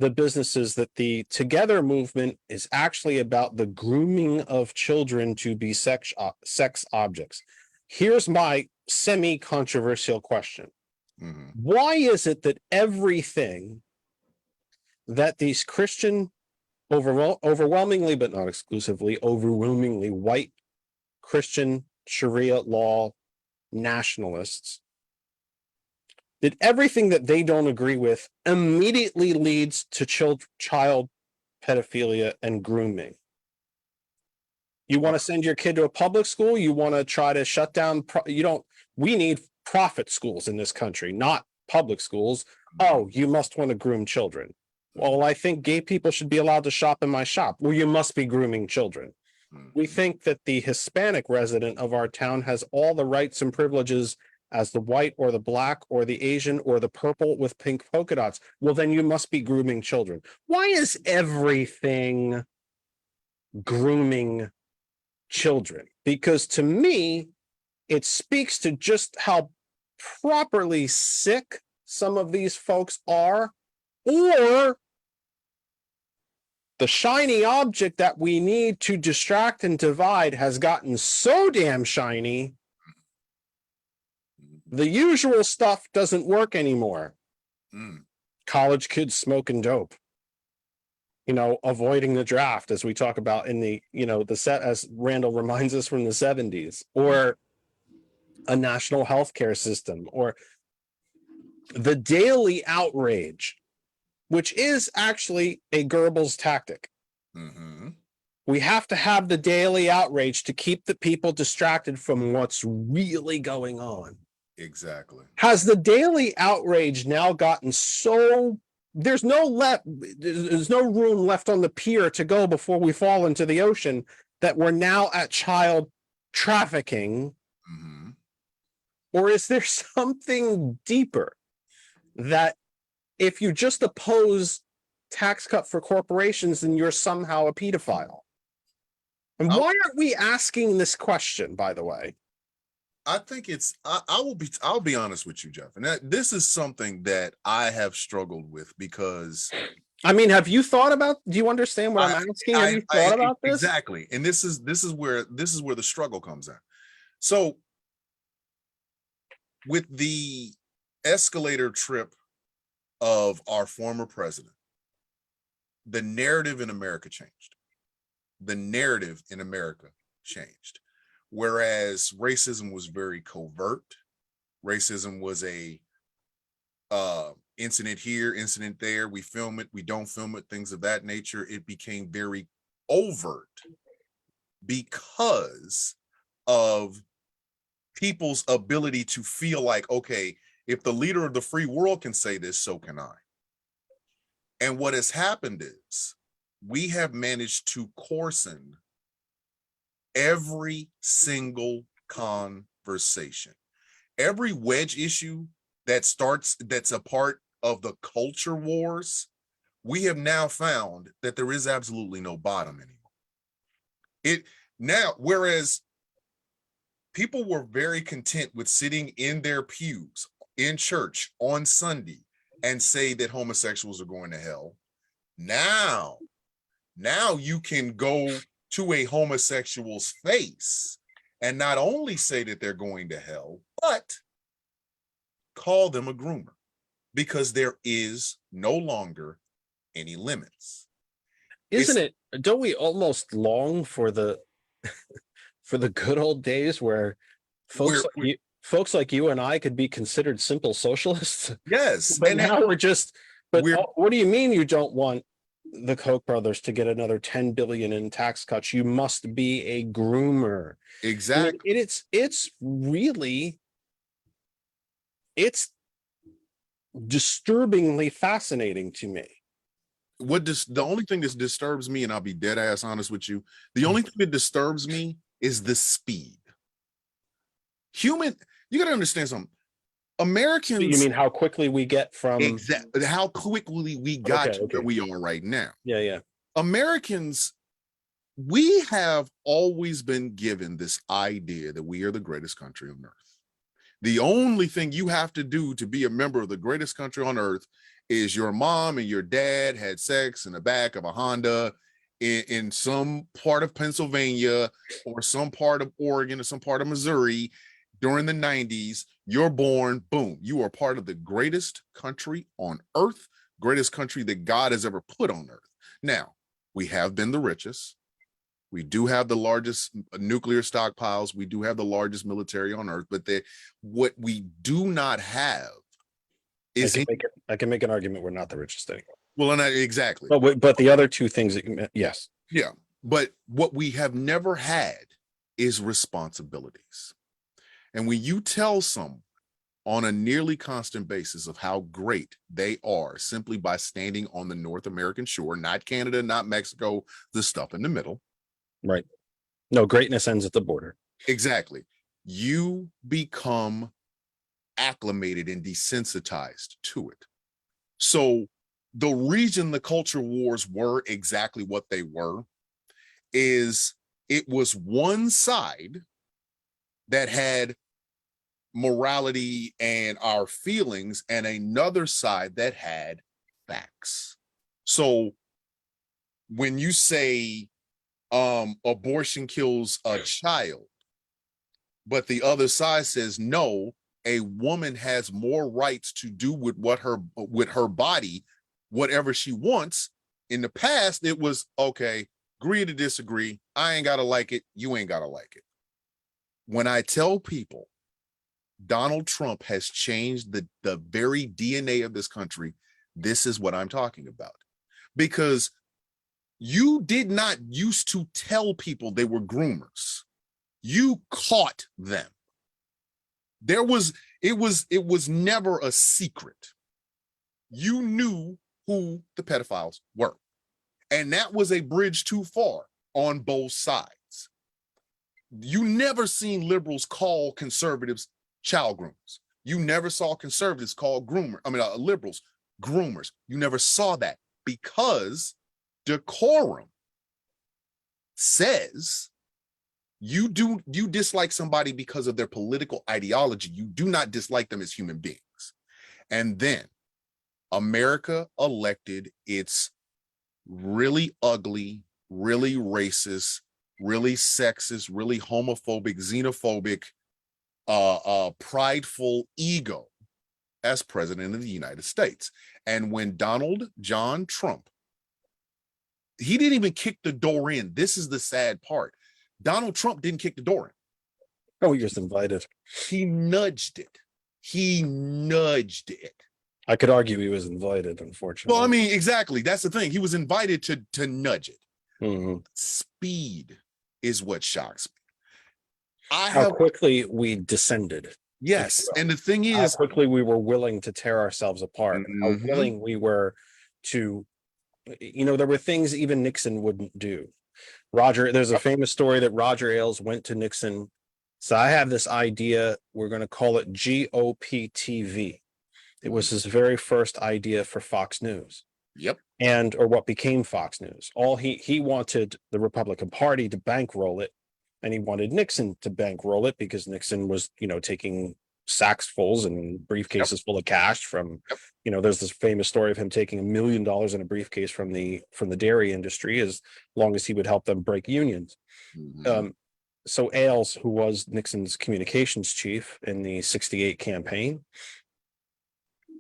the businesses that the Together movement is actually about the grooming of children to be sex objects. Here's my semi-controversial question. Why is it that everything that these Christian, overwhelmingly, but not exclusively, overwhelmingly white Christian Sharia law nationalists, that everything that they don't agree with immediately leads to child pedophilia and grooming? You want to send your kid to a public school? You want to try to shut down? We need profit schools in this country, not public schools. Oh, you must want to groom children. Well, I think gay people should be allowed to shop in my shop. Well, you must be grooming children. We think that the Hispanic resident of our town has all the rights and privileges as the white or the black or the Asian or the purple with pink polka dots. Well, then you must be grooming children. Why is everything grooming children? Because to me, it speaks to just how properly sick some of these folks are, or the shiny object that we need to distract and divide has gotten so damn shiny, the usual stuff doesn't work anymore. College kids smoking dope, avoiding the draft, as we talk about in the, the set, as Randall reminds us, from the 70s, or a national healthcare system, or the daily outrage, which is actually a Goebbels tactic. We have to have the daily outrage to keep the people distracted from what's really going on. Exactly. Has the daily outrage now gotten so there's no room left on the pier to go before we fall into the ocean, that we're now at child trafficking? Mhm. Or is there something deeper that if you just oppose tax cut for corporations, then you're somehow a pedophile? And why aren't we asking this question, by the way? I think I'll be honest with you, Jeff. And this is something that I have struggled with because I mean, have you thought about, do you understand what I'm asking? Have you thought about this? exactly. And this is where the struggle comes in. So with the escalator trip of our former president, the narrative in America changed. The narrative in America changed. Whereas racism was very covert, racism was a incident here, incident there. We film it, we don't film it, things of that nature. It became very overt because of people's ability to feel like, okay, if the leader of the free world can say this, so can I. And what has happened is we have managed to coarsen every single conversation, every wedge issue that's a part of the culture wars. We have now found that there is absolutely no bottom anymore. Whereas people were very content with sitting in their pews in church on Sunday and say that homosexuals are going to hell. Now you can go to a homosexual's face and not only say that they're going to hell, but call them a groomer, because there is no longer any limits. Don't we almost long for the for the good old days where folks like you and I could be considered simple socialists? Yes. But now we're just, We're- what do you mean you don't want the Koch brothers to get another 10 billion in tax cuts? You must be a groomer. Exactly. It's really, it's disturbingly fascinating to me. The only thing that disturbs me, and I'll be dead ass honest with you, the only thing that disturbs me is the speed. You got to understand something. Americans, You mean how quickly we get from how quickly we got to where we are right now. Yeah. Americans, we have always been given this idea that we are the greatest country on earth. The only thing you have to do to be a member of the greatest country on earth is your mom and your dad had sex in the back of a Honda in some part of Pennsylvania or some part of Oregon or some part of Missouri during the 90s. You're born, boom, you are part of the greatest country on earth, greatest country that God has ever put on earth. Now, we have been the richest. We do have the largest nuclear stockpiles. We do have the largest military on earth, but what we do not have is I can make an argument we're not the richest anymore. Well, and exactly. But the other two things that you meant, yes. Yeah. But what we have never had is responsibilities. And when you tell someone on a nearly constant basis of how great they are simply by standing on the North American shore, not Canada, not Mexico, the stuff in the middle. Right. No, greatness ends at the border. Exactly. You become acclimated and desensitized to it. So the reason the culture wars were exactly what they were is it was one side that had morality and our feelings and another side that had facts. So when you say abortion kills a child, but the other side says no, a woman has more rights to do with her body whatever she wants. In the past, it was okay, agree to disagree. I ain't gotta like it, you ain't gotta like it. When I tell people Donald Trump has changed the very DNA of this country, this is what I'm talking about. Because You did not used to tell people they were groomers. You caught them. It was never a secret. You knew who the pedophiles were. And that was a bridge too far on both sides. You never seen liberals call conservatives child groomers. You never saw conservatives call liberals groomers. You never saw that because decorum says you dislike somebody because of their political ideology. You do not dislike them as human beings. And then America elected its really ugly, really racist, really sexist, really homophobic, xenophobic, prideful ego as president of the United States. And when Donald John Trump, he didn't even kick the door in. This is the sad part. Donald Trump didn't kick the door in. Oh, he just invited. He nudged it. He nudged it. I could argue he was invited, unfortunately. Well, I mean, exactly. That's the thing. He was invited to nudge it. Mhm. Speed is what shocks me. How quickly we descended. Yes. And the thing How is, quickly we were willing to tear ourselves apart. How Mhm. willing we were to, there were things even Nixon wouldn't do. There's a famous story that Roger Ailes went to Nixon. So I have this idea, we're going to call it GOP TV. It was his very first idea for Fox News. Yep. Or what became Fox News. He wanted the Republican Party to bankroll it, and he wanted Nixon to bankroll it because Nixon was, taking sacksfuls and briefcases full of cash from, there's this famous story of him taking $1 million in a briefcase from the dairy industry as long as he would help them break unions. Mhm. So Ailes, who was Nixon's communications chief in the 68 campaign,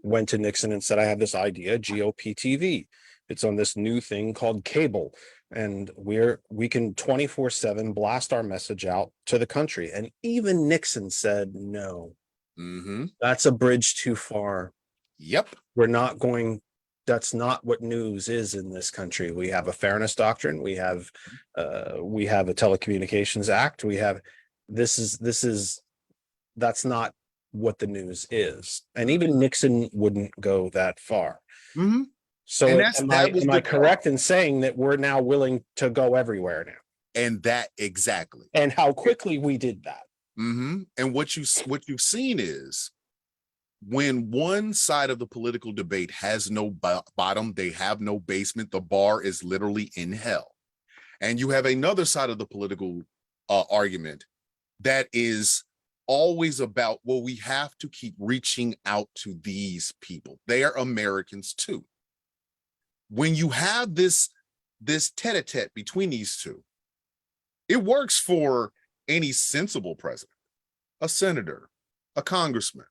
went to Nixon and said, I have this idea, GOP TV. It's on this new thing called cable. And we can 24/7 blast our message out to the country. And even Nixon said, no, Mhm. that's a bridge too far. Yep. That's not what news is in this country. We have a fairness doctrine. We have a Telecommunications Act. That's not what the news is. And even Nixon wouldn't go that far. Mhm. So And am I correct in saying that we're now willing to go everywhere now? And that exactly. And how quickly we did that. Mm-hmm. And what you've seen is when one side of the political debate has no bottom, they have no basement, the bar is literally in hell. And you have another side of the political argument that is always about, well, we have to keep reaching out to these people. They are Americans too. When you have this tete-a-tete between these two, it works for any sensible president, a senator, a congressman,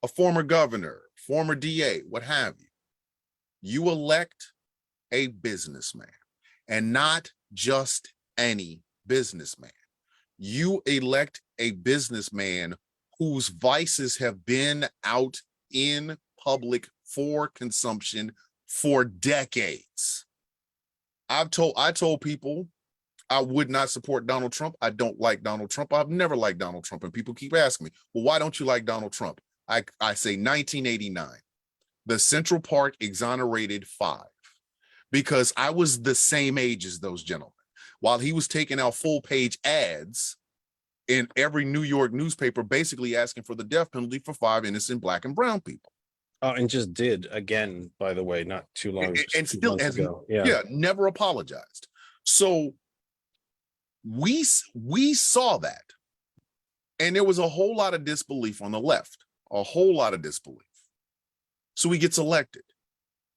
a former governor, former DA, what have you. You elect a businessman, and not just any businessman. You elect a businessman whose vices have been out in public for consumption for decades. I told people I would not support Donald Trump. I don't like Donald Trump. I've never liked Donald Trump. And people keep asking me, well, why don't you like Donald Trump? I say 1989, the Central Park exonerated 5, because I was the same age as those gentlemen. While he was taking out full page ads in every New York newspaper, basically asking for the death penalty for 5 innocent Black and brown people. And just did again, by the way, not too long and still has ago. Never apologized. So we saw that, and there was a whole lot of disbelief on the left, a whole lot of disbelief. So he gets elected,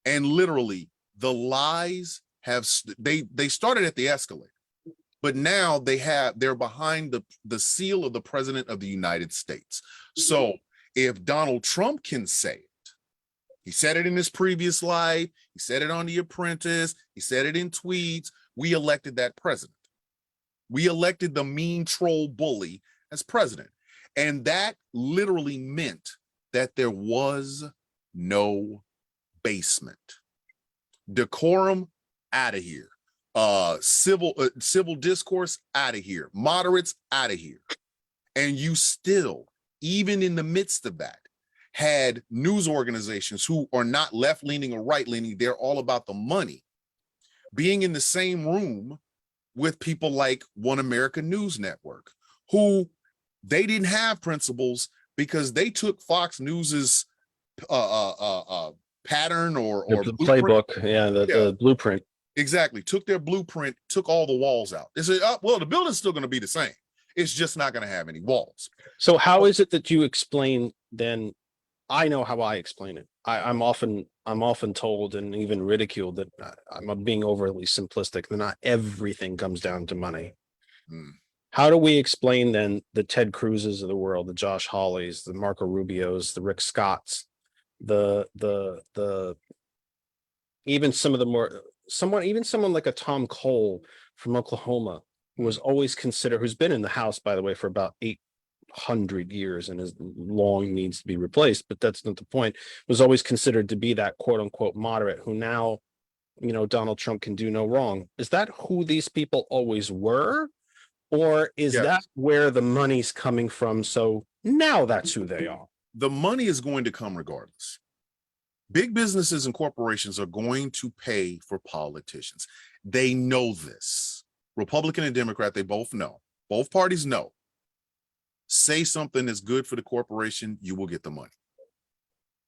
and literally the lies they started at the escalator, but now they're behind the seal of the president of the United States. So if Donald Trump can say it, he said it in his previous life, he said it on The Apprentice, he said it in tweets, we elected that president. We elected the mean troll bully as president. And that literally meant that there was no basement. Decorum out of here. civil discourse, out of here. Moderates, out of here. And you still, even in the midst of that, had news organizations who are not left-leaning or right-leaning, they're all about the money, being in the same room with people like One America News Network, who they didn't have principles because they took Fox News's pattern or The blueprint. playbook, yeah, the blueprint. Exactly. Took their blueprint, took all the walls out. They said, oh, well, the building's still going to be the same. It's just not going to have any walls. So how is it that you explain then? I know how I explain it. I'm often told and even ridiculed that I'm being overly simplistic, that not everything comes down to money. Hmm. How do we explain then the Ted Cruzes of the world, the Josh Hawleys, the Marco Rubios, the Rick Scotts, the even some of the more someone like a Tom Cole from Oklahoma, who was always considered, who's been in the House, by the way, for about 800 years and is long needs to be replaced, but that's not the point, was always considered to be that quote unquote moderate who now, Donald Trump can do no wrong. Is that who these people always were? Or is Yes. that where the money's coming from? So now that's who they are. The money is going to come regardless. Big businesses and corporations are going to pay for politicians. They know this. Republican and Democrat, they both know. Both parties know. Say something that's good for the corporation, you will get the money.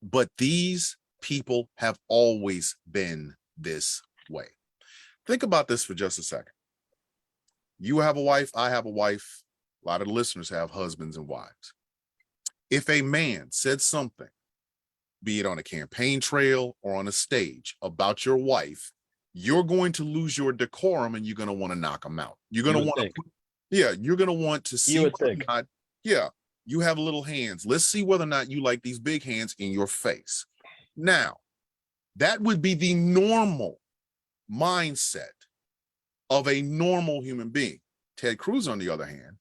But these people have always been this way. Think about this for just a second. You have a wife, I have a wife. A lot of the listeners have husbands and wives. If a man said something, be it on a campaign trail or on a stage, about your wife, you're going to lose your decorum and you're going to want to knock them out. You're going to want to, you're going to want to see whether or not, you have little hands. Let's see whether or not you like these big hands in your face. Now, that would be the normal mindset of a normal human being. Ted Cruz, on the other hand,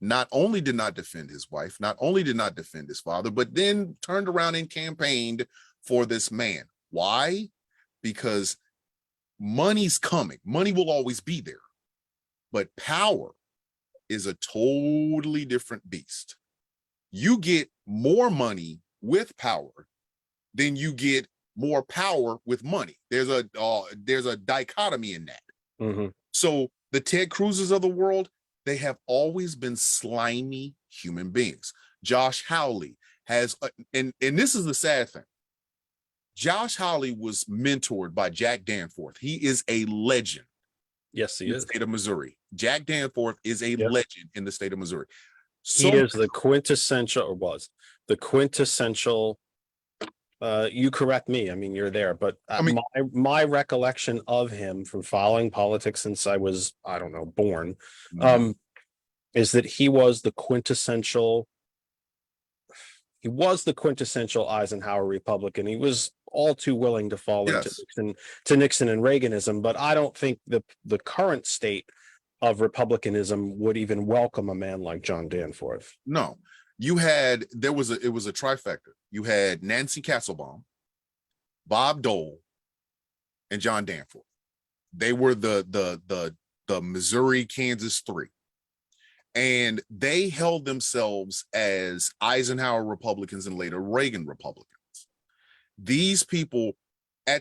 not only did not defend his wife, not only did not defend his father, but then turned around and campaigned for this man. Why? Because money's coming. Money will always be there. But power is a totally different beast. You get more money with power than you get more power with money. There's a dichotomy in that. Mm-hmm. So the Ted Cruzes of the world, they have always been slimy human beings. Josh Hawley has, and this is the sad thing. Josh Hawley was mentored by Jack Danforth. He is a legend. Yes, he in is. the state of Missouri. Jack Danforth is a legend in the state of Missouri. So he is the quintessential, or was the quintessential. You correct me. I mean, you're there, but my recollection of him from following politics since I was, I don't know, born, is that he was the quintessential. He was the quintessential Eisenhower Republican. He was all too willing to fall into Nixon and Reaganism, but I don't think the current state of Republicanism would even welcome a man like John Danforth. No, it was a trifecta. You had Nancy Castlebaum, Bob Dole, and John Danforth. They were the Missouri Kansas three. And they held themselves as Eisenhower Republicans and later Reagan Republicans. These people,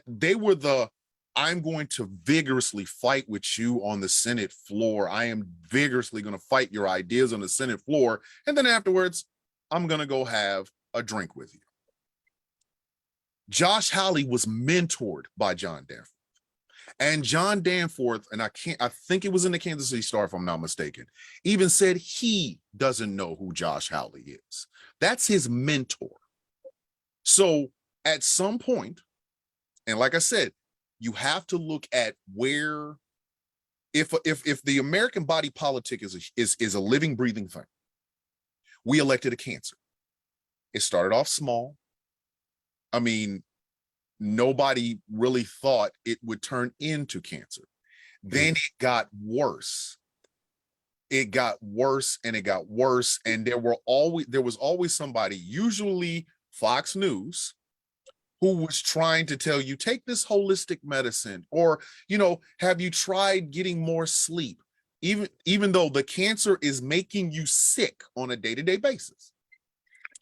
they were I'm going to vigorously fight with you on the Senate floor. I am vigorously going to fight your ideas on the Senate floor. And then afterwards, I'm going to go have a drink with you. Josh Hawley was mentored by John Danforth. And John Danforth, and I think it was in the Kansas City Star, if I'm not mistaken, even said he doesn't know who Josh Hawley is. That's his mentor. So at some point, and like I said, you have to look at where, if the American body politic is a living, breathing thing, we elected a cancer. It started off small. I mean, nobody really thought it would turn into cancer. Then it got worse. It got worse and it got worse. And there was always somebody, usually Fox News, who was trying to tell you, take this holistic medicine, or, have you tried getting more sleep? Even though the cancer is making you sick on a day-to-day basis.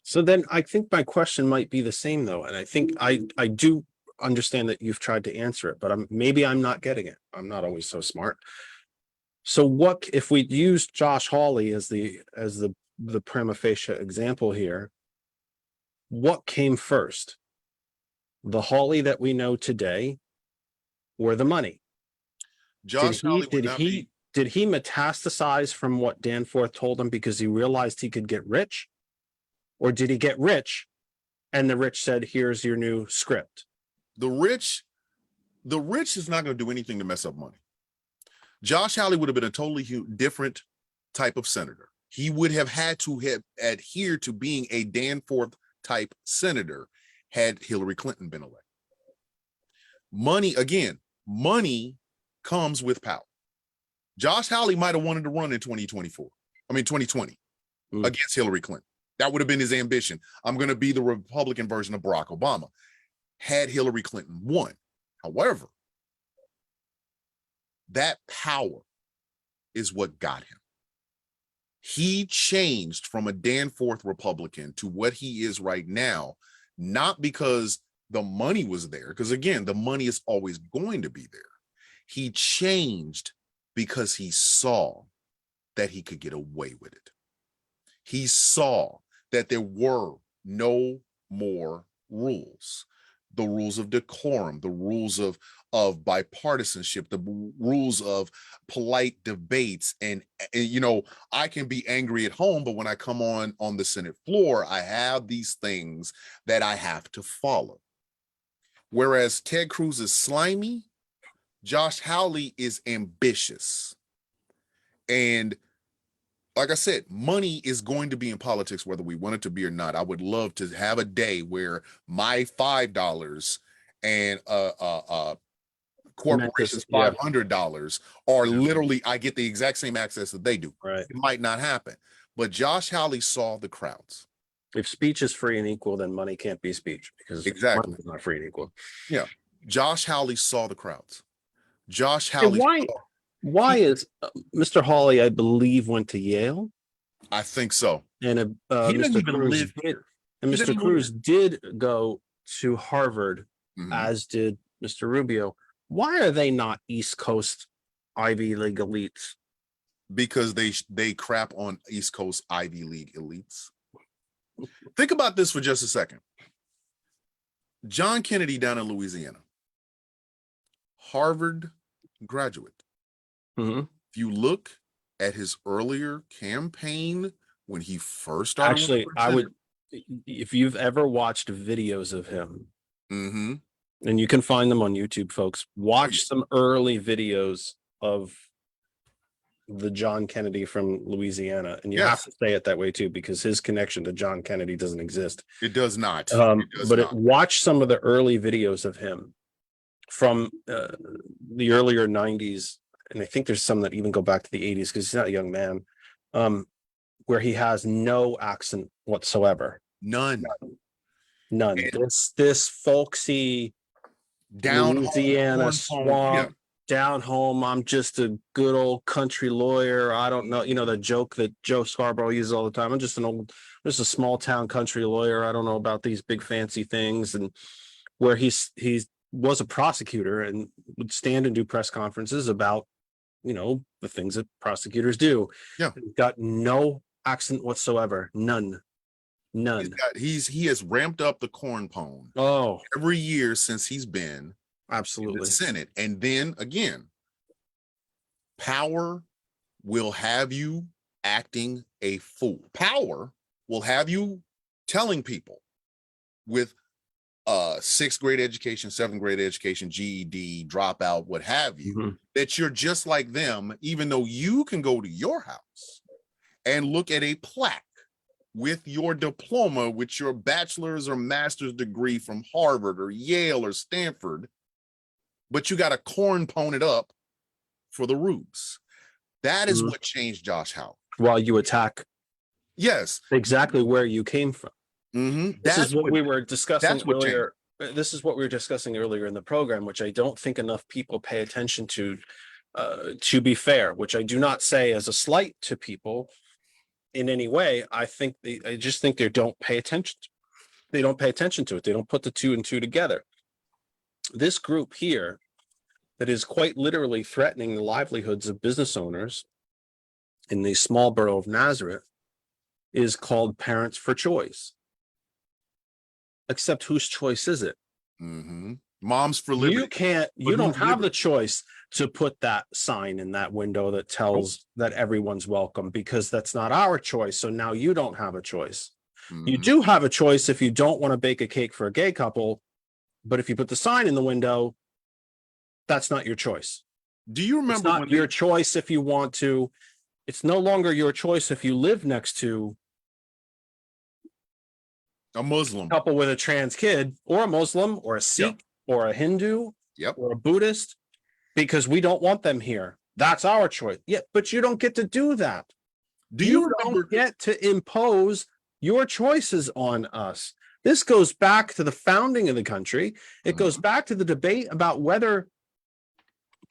So then I think my question might be the same though. And I think I do understand that you've tried to answer it, but maybe I'm not getting it. I'm not always so smart. So what if we use Josh Hawley as the prima facie example here? What came first? The Hawley that we know today or the money? Josh Hawley would not be. Did he metastasize from what Danforth told him because he realized he could get rich? Or did he get rich and the rich said, here's your new script? The rich is not going to do anything to mess up money. Josh Hawley would have been a totally different type of senator. He would have had to have adhered to being a Danforth type senator had Hillary Clinton been elected. Money comes with power. Josh Hawley might have wanted to run in 2020 against Hillary Clinton. That would have been his ambition. I'm going to be the Republican version of Barack Obama had Hillary Clinton won. However, that power is what got him. He changed from a Danforth Republican to what he is right now, not because the money was there, because again, the money is always going to be there. He changed because he saw that he could get away with it. He saw that there were no more rules. The rules of decorum, the rules of bipartisanship, the rules of polite debates. And I can be angry at home, but when I come on the Senate floor, I have these things that I have to follow. Whereas Ted Cruz is slimy, Josh Hawley is ambitious. And like I said, money is going to be in politics, whether we want it to be or not. I would love to have a day where my $5 and corporations $500 are literally, I get the exact same access that they do. Right. It might not happen, but Josh Hawley saw the crowds. If speech is free and equal, then money can't be speech because exactly money is not free and equal. Yeah. Josh Hawley saw the crowds. Josh Hawley. Why is Mr. Hawley, I believe, went to Yale? I think so. And Mr. Cruz did go to Harvard, as did Mr. Rubio. Why are they not East Coast Ivy League elites? Because they crap on East Coast Ivy League elites. Think about this for just a second. John Kennedy down in Louisiana, Harvard graduate. If you look at his earlier campaign when he first started, actually, if you've ever watched videos of him, and you can find them on YouTube, folks, watch some early videos of the John Kennedy from Louisiana, and you have to say it that way too, because his connection to John Kennedy doesn't exist. It does not. Watch some of the early videos of him from the earlier 90s. And I think there's some that even go back to the 80s because he's not a young man, where he has no accent whatsoever. None. This folksy down Louisiana swamp, down home. I'm just a good old country lawyer. I don't know, the joke that Joe Scarborough uses all the time. I'm just a small town country lawyer. I don't know about these big fancy things. And where he was a prosecutor and would stand and do press conferences about the things that prosecutors do. He's got no accent whatsoever. None. He has ramped up the corn pone every year since he's been absolutely in the Senate. And then again, power will have you acting a fool. Power will have you telling people with 6th grade education, 7th grade education, GED, dropout, what have you, that you're just like them, even though you can go to your house and look at a plaque with your diploma, with your bachelor's or master's degree from Harvard or Yale or Stanford, but you got to corn pone it up for the rubes. That is what changed Josh Hawley. While you attack yes exactly where you came from. This is what we were discussing earlier this is what we were discussing earlier in the program, which I don't think enough people pay attention to be fair, which I do not say as a slight to people in any way. I just think they don't pay attention. They don't pay attention to it. They don't put the two and two together. This group here that is quite literally threatening the livelihoods of business owners in the small borough of Nazareth is called Parents for Choice. Except whose choice is it? Mm-hmm. Moms for Liberty. You don't who's have the liberty? choice to put that sign in that window that tells that everyone's welcome, because that's not our choice. So now you don't have a choice. You Mhm. do have a choice if you don't want to bake a cake for a gay couple, but if you put the sign in the window, that's not your choice. Do you It's remember not when your choice if you want to. It's no longer your choice if you live next to a Muslim? a couple with a trans kid, or a Muslim, or a Sikh, or a Hindu, Yep. or a Buddhist, because we don't want them here. That's our choice. Yeah, but you don't get to do that. Do you don't remember? get to impose your choices on us. This goes back to the founding of the country. It goes back to the debate about whether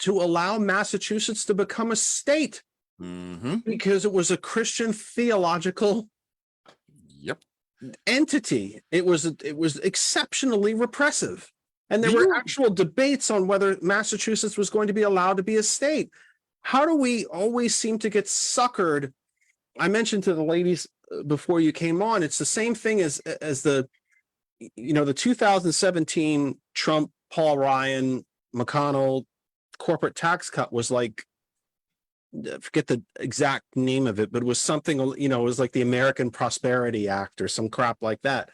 to allow Massachusetts to become a state, Mm-hmm. because it was a Christian theological Yep. entity. It was exceptionally repressive. And there Do were you- actual debates on whether Massachusetts was going to be allowed to be a state. How do we always seem to get suckered? I mentioned to the ladies before you came on, it's the same thing as the 2017 Trump, Paul Ryan, McConnell corporate tax cut was like, I forget the exact name of it, but it was something, it was like the American Prosperity Act or some crap like that,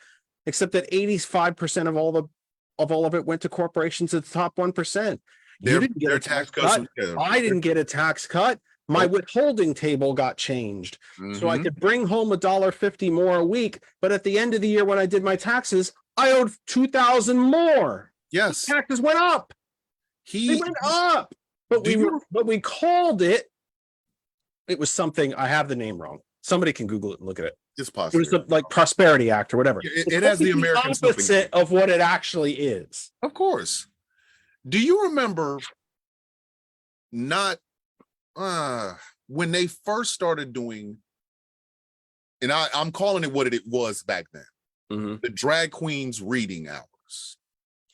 except that 85% of all of it went to corporations at the top 1%. You didn't get a tax cut. I didn't get a tax cut. My withholding table got changed. So I Mhm. could bring home $1.50 more a week, but at the end of the year when I did my taxes, I owed $2,000 more. Yes. Taxes went up. They went up. But we called it. It was something, I have the name wrong. Somebody can Google it and look at it. It's It possible. was the like Prosperity Act or whatever. It has the American opposite of what it actually is. Of course. Do you remember not when they first started doing, and I'm calling it what it was back then, the drag queens reading hours?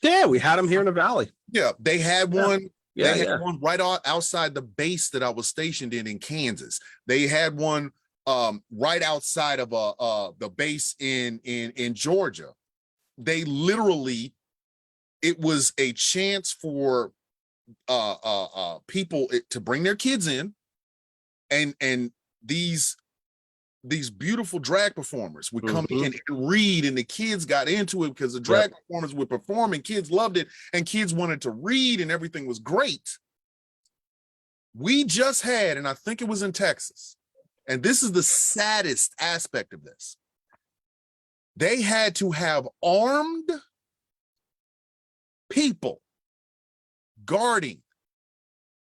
Yeah, we had them here in the Valley. Yeah, they had one. Yeah, They had one right outside the base that I was stationed in Kansas. They had one right outside of the base in Georgia. They literally, it was a chance for people to bring their kids in, and these beautiful drag performers would come in and read, and the kids got into it because the drag performers would perform and kids loved it, and kids wanted to read, and everything was great. We just had, and I think it was in Texas, and this is the saddest aspect of this, they had to have armed people guarding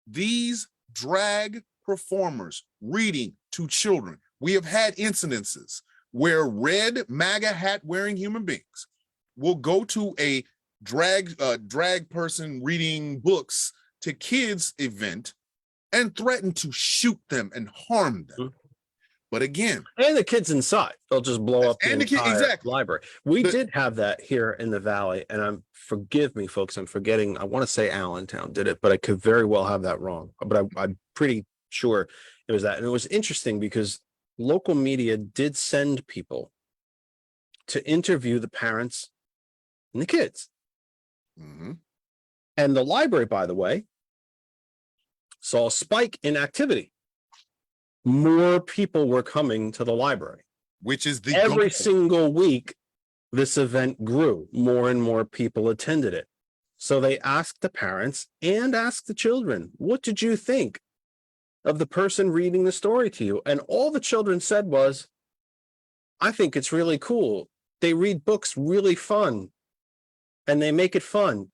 these drag performers reading to children. We have had incidences where red MAGA hat wearing human beings will go to a drag person reading books to kids event and threaten to shoot them and harm them. But again, and the kids inside, they'll just blow up the entire library. We did have that here in the Valley, and forgive me, folks, I'm forgetting. I want to say Allentown did it, but I could very well have that wrong. But I'm pretty sure it was that, and it was interesting because local media did send people to interview the parents and the kids. And the library, by the way, saw a spike in activity. More people were coming to the library, which is every single week. This event grew, more and more people attended it. So they asked the parents and asked the children, what did you think of the person reading the story to you? And all the children said was, I think it's really cool. They read books really fun and they make it fun.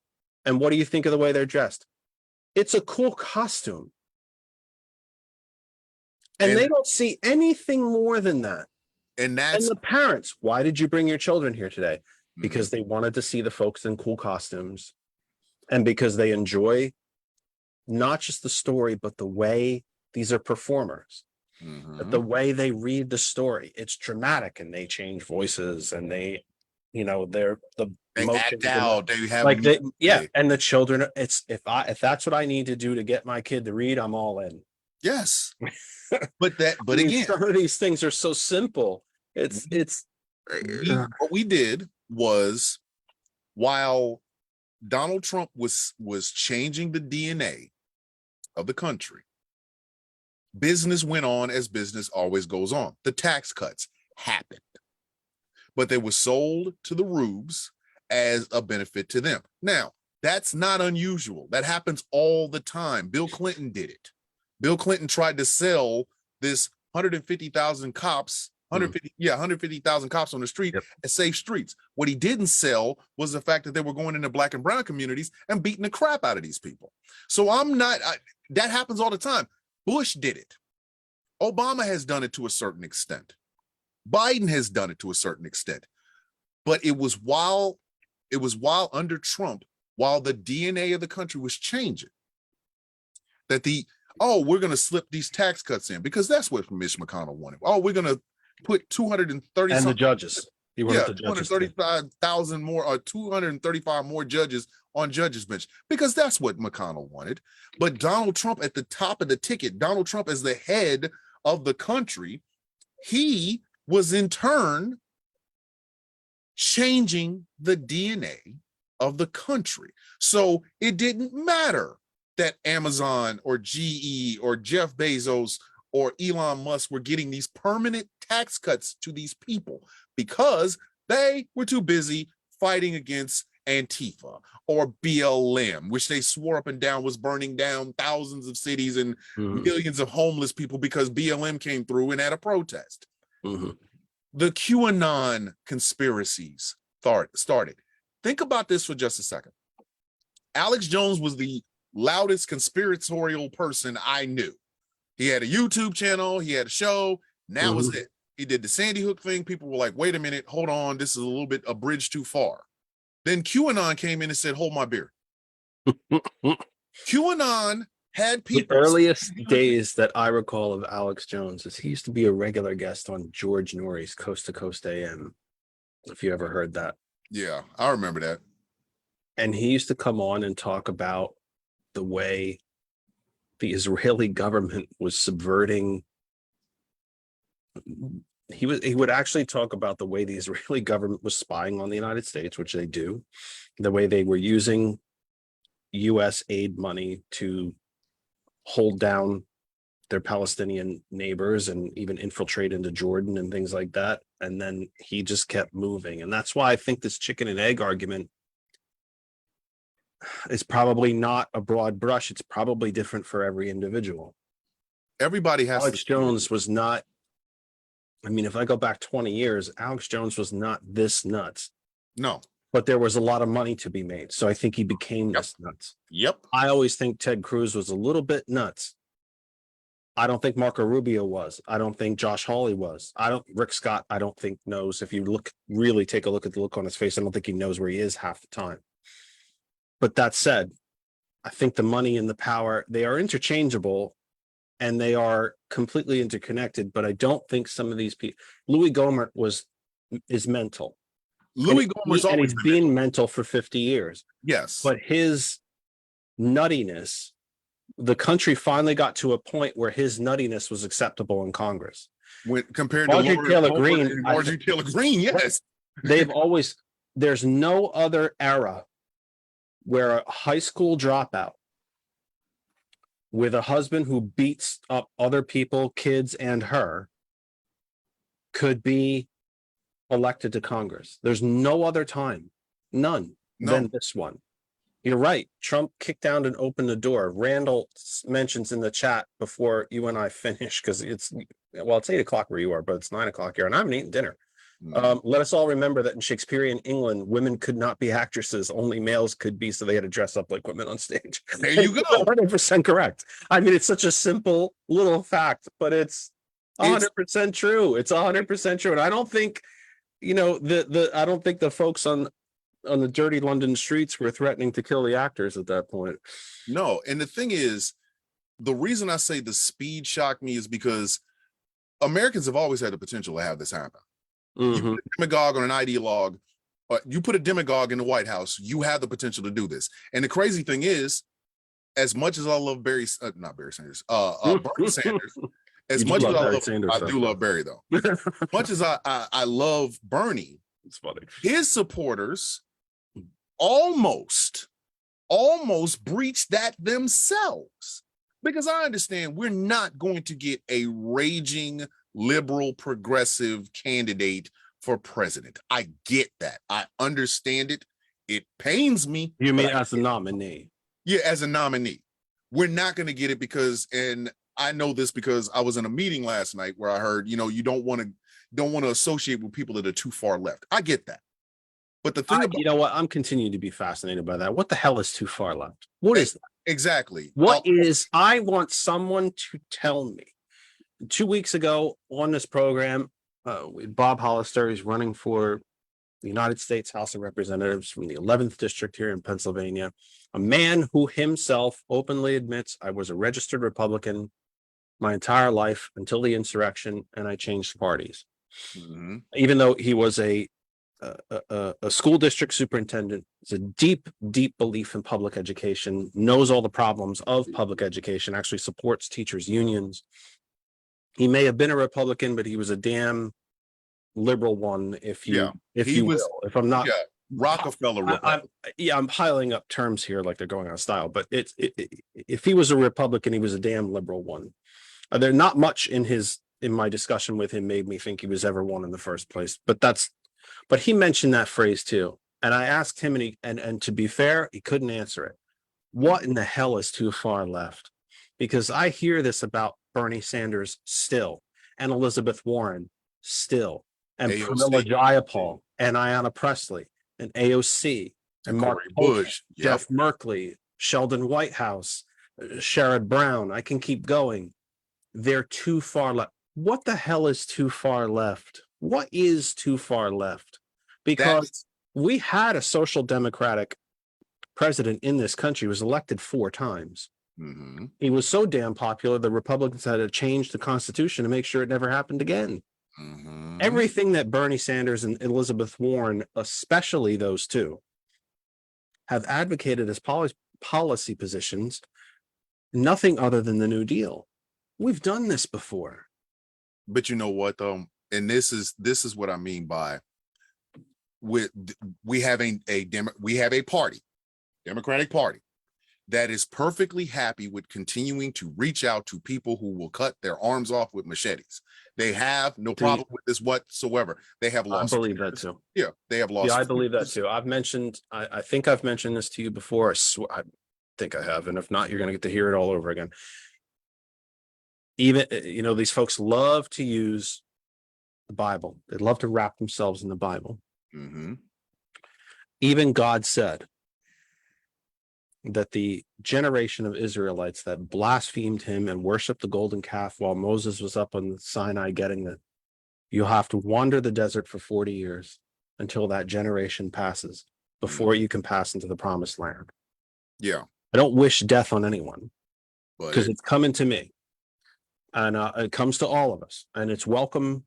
And what do you think of the way they're dressed? It's a cool costume. And they don't see anything more than that. And the parents, why did you bring your children here today? because they wanted to see the folks in cool costumes and because they enjoy not just the story, but the way these are performers, but the way they read the story, it's dramatic and they change voices and they, they're the They motions act and out. They have like they, yeah. music. And the children, it's if that's what I need to do to get my kid to read, I'm all in. Yes. But I mean, again, some of these things are so simple. It's what we did was, while Donald Trump was changing the DNA of the country, business went on as business always goes on. The tax cuts happened, but they were sold to the rubes as a benefit to them. Now, that's not unusual. That happens all the time. Bill Clinton did it. Bill Clinton tried to sell this 150,000 cops, 150,000 cops on the street as safe streets. What he didn't sell was the fact that they were going into black and brown communities and beating the crap out of these people. So that happens all the time. Bush did it. Obama has done it to a certain extent. Biden has done it to a certain extent. But it was while under Trump, while the DNA of the country was changing, that we're going to slip these tax cuts in, because that's what Mitch McConnell wanted. We're going to put 230 and the judges. He wanted the judges 235,000 more, or 235 more judges on judges' bench, because that's what McConnell wanted. But Donald Trump at the top of the ticket, Donald Trump as the head of the country, he was in turn changing the DNA of the country. So it didn't matter that Amazon or GE or Jeff Bezos or Elon Musk were getting these permanent tax cuts to these people, because they were too busy fighting against Antifa or BLM, which they swore up and down was burning down thousands of cities and millions of homeless people because BLM came through and had a protest. The QAnon conspiracies started. Think about this for just a second. Alex Jones was the loudest conspiratorial person I knew. He had a YouTube channel, he had a show, and that was it. He did the Sandy Hook thing. People were like, wait a minute, hold on, this is a little bit a bridge too far. Then QAnon came in and said, hold my beer. QAnon had people. The earliest days that I recall of Alex Jones is he used to be a regular guest on George Norrie's Coast to Coast AM, if you ever heard that. Yeah, I remember that. And he used to come on and talk about the way the Israeli government was subverting. He would actually talk about the way the Israeli government was spying on the United States, which they do, the way they were using US aid money to hold down their Palestinian neighbors and even infiltrate into Jordan and things like that. And then he just kept moving. And that's why I think this chicken and egg argument is probably not a broad brush. It's probably different for every individual. Everybody has. Alex Jones was not, I mean, if I go back 20 years, Alex Jones was not this nuts. No. But there was a lot of money to be made. So I think he became this nuts. Yep. I always think Ted Cruz was a little bit nuts. I don't think Marco Rubio was. I don't think Josh Hawley was. Rick Scott, I don't think knows. If you really take a look at the look on his face, I don't think he knows where he is half the time. But that said, I think the money and the power, they are interchangeable and they are completely interconnected. But I don't think some of these people, Louis Gohmert is mental. Louis Gohmert's and always he's been mental for 50 years. Yes. But his nuttiness, the country finally got to a point where his nuttiness was acceptable in Congress. When compared Marjorie to Taylor Greene, Marjorie Taylor Greene, yes. There's no other era where a high school dropout with a husband who beats up other people, kids, and her could be elected to Congress. There's no other time, none than this one. You're right. Trump kicked down and opened the door. Randall mentions in the chat before you and I finish, because it's 8:00 where you are, but it's 9:00 here, and I haven't eaten dinner. Let us all remember that in Shakespearean England, women could not be actresses, only males could be, so they had to dress up like women on stage. There you go. 100% correct. I mean, it's such a simple little fact, but it's 100% true. It's 100% true. And I don't think you know, I don't think the folks on the dirty London streets were threatening to kill the actors at that point. No, and the thing is, the reason I say the speed shocked me is because Americans have always had the potential to have this happen. You Mhm. put a demagogue on an ideologue, you put a demagogue in the White House, you have the potential to do this. And the crazy thing is, as much as I love Bernie Sanders, Bernie Sanders, as You do much as love I Barry love, Sanders, I though. do love Barry though. As much as I love Bernie, It's funny. his supporters almost breached that themselves. Because I understand we're not going to get a raging liberal progressive candidate for president. I get that. I understand it. It pains me. You mean but as a nominee? yeah, as a nominee. We're not going to get it because, and I know this because I was in a meeting last night where I heard, you know, you don't want to associate with people that are too far left. I get that. But the thing about You know what? I'm continuing to be fascinated by that. What the hell is too far left? What is that? exactly What is, I want someone to tell me. 2 weeks ago on this program, Bob Hollister is running for the United States House of Representatives from the 11th district here in Pennsylvania, a man who himself openly admits, I was a registered Republican my entire life until the insurrection, and I changed parties. Mhm. Even though he was a school district superintendent, has a deep belief in public education, knows all the problems of public education, actually supports teachers' unions. He may have been a Republican, but he was a damn liberal one, if you he was will. If I'm not, Rockefeller Republican. I'm piling up terms here like they're going out of style, but if he was a Republican, he was a damn liberal one. There not much in my discussion with him made me think he was ever one in the first place, but he mentioned that phrase too. And I asked him, and to be fair, he couldn't answer it. What in the hell is too far left? Because I hear this about Bernie Sanders still, and Elizabeth Warren still, and AOC. Pramila Jayapal, and Ayanna Pressley, and AOC, and Mark Cory Bush, Bush. Jeff Merkley, Sheldon Whitehouse, Sherrod Brown. I can keep going. They're too far left. What the hell is too far left? What is too far left? Because we had a social democratic president in this country, was elected 4 times. Mhm. He was so damn popular, the Republicans had to change the Constitution to make sure it never happened again. Mhm. Everything that Bernie Sanders and Elizabeth Warren, especially those two, have advocated as policy positions, nothing other than the New Deal. We've done this before. But you know what though, and this is what I mean by we have a party, Democratic Party, that is perfectly happy with continuing to reach out to people who will cut their arms off with machetes. They have no problem with this whatsoever. They have lost. I believe that too. Yeah, they have lost. Yeah, I believe that too. I think I've mentioned this to you before. I think I have, and if not, you're going to get to hear it all over again. Even, these folks love to use the Bible. They love to wrap themselves in the Bible. Mhm. Even God said that the generation of Israelites that blasphemed him and worshiped the golden calf while Moses was up on the Sinai getting it, you'll have to wander the desert for 40 years until that generation passes before you can pass into the promised land. Yeah, I don't wish death on anyone but because it's coming to me, and it comes to all of us, and it's welcome.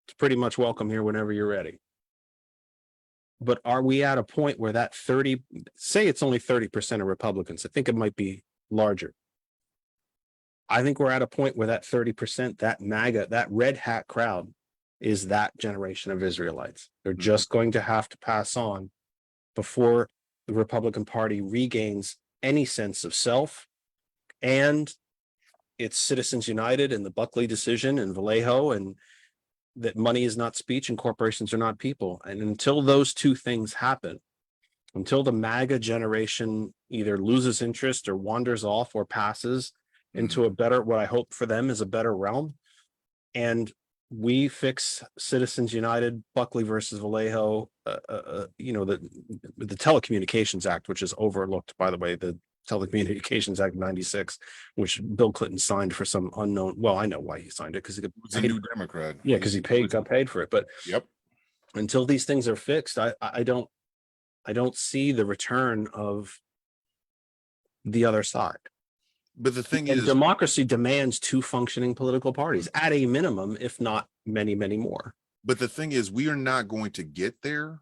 It's pretty much welcome here whenever you're ready. But are we at a point where that say it's only 30% of Republicans? I think it might be larger. I think we're at a point where that 30%, that MAGA, that red hat crowd is that generation of Israelites. They're just going to have to pass on before the Republican Party regains any sense of self, and it's Citizens United and the Buckley decision and Vallejo, and that money is not speech and corporations are not people. And until those two things happen, until the MAGA generation either loses interest or wanders off or passes into a better, what I hope for them is a better realm, and we fix Citizens United, Buckley versus Vallejo, the Telecommunications Act, which is overlooked, by the way, the Telecommunications Act of 96, which Bill Clinton signed for some unknown. Well, I know why he signed it, because he he was a new Democrat. got paid for it. But Yep. until these things are fixed, I don't see the return of the other side. But the thing And is, democracy demands two functioning political parties at a minimum, if not many, many more. we are not going to get there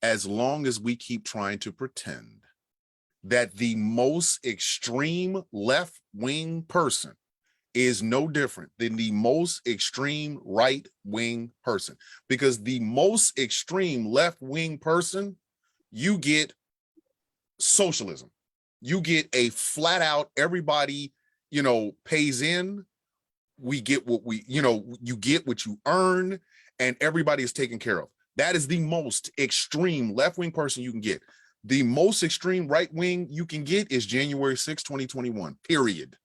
as long as we keep trying to pretend that the most extreme left-wing person is no different than the most extreme right-wing person. Because the most extreme left-wing person, you get socialism. You get a flat out, everybody, pays in. We get what you get what you earn, and everybody is taken care of. That is the most extreme left-wing person you can get. The most extreme right-wing you can get is January 6, 2021, period.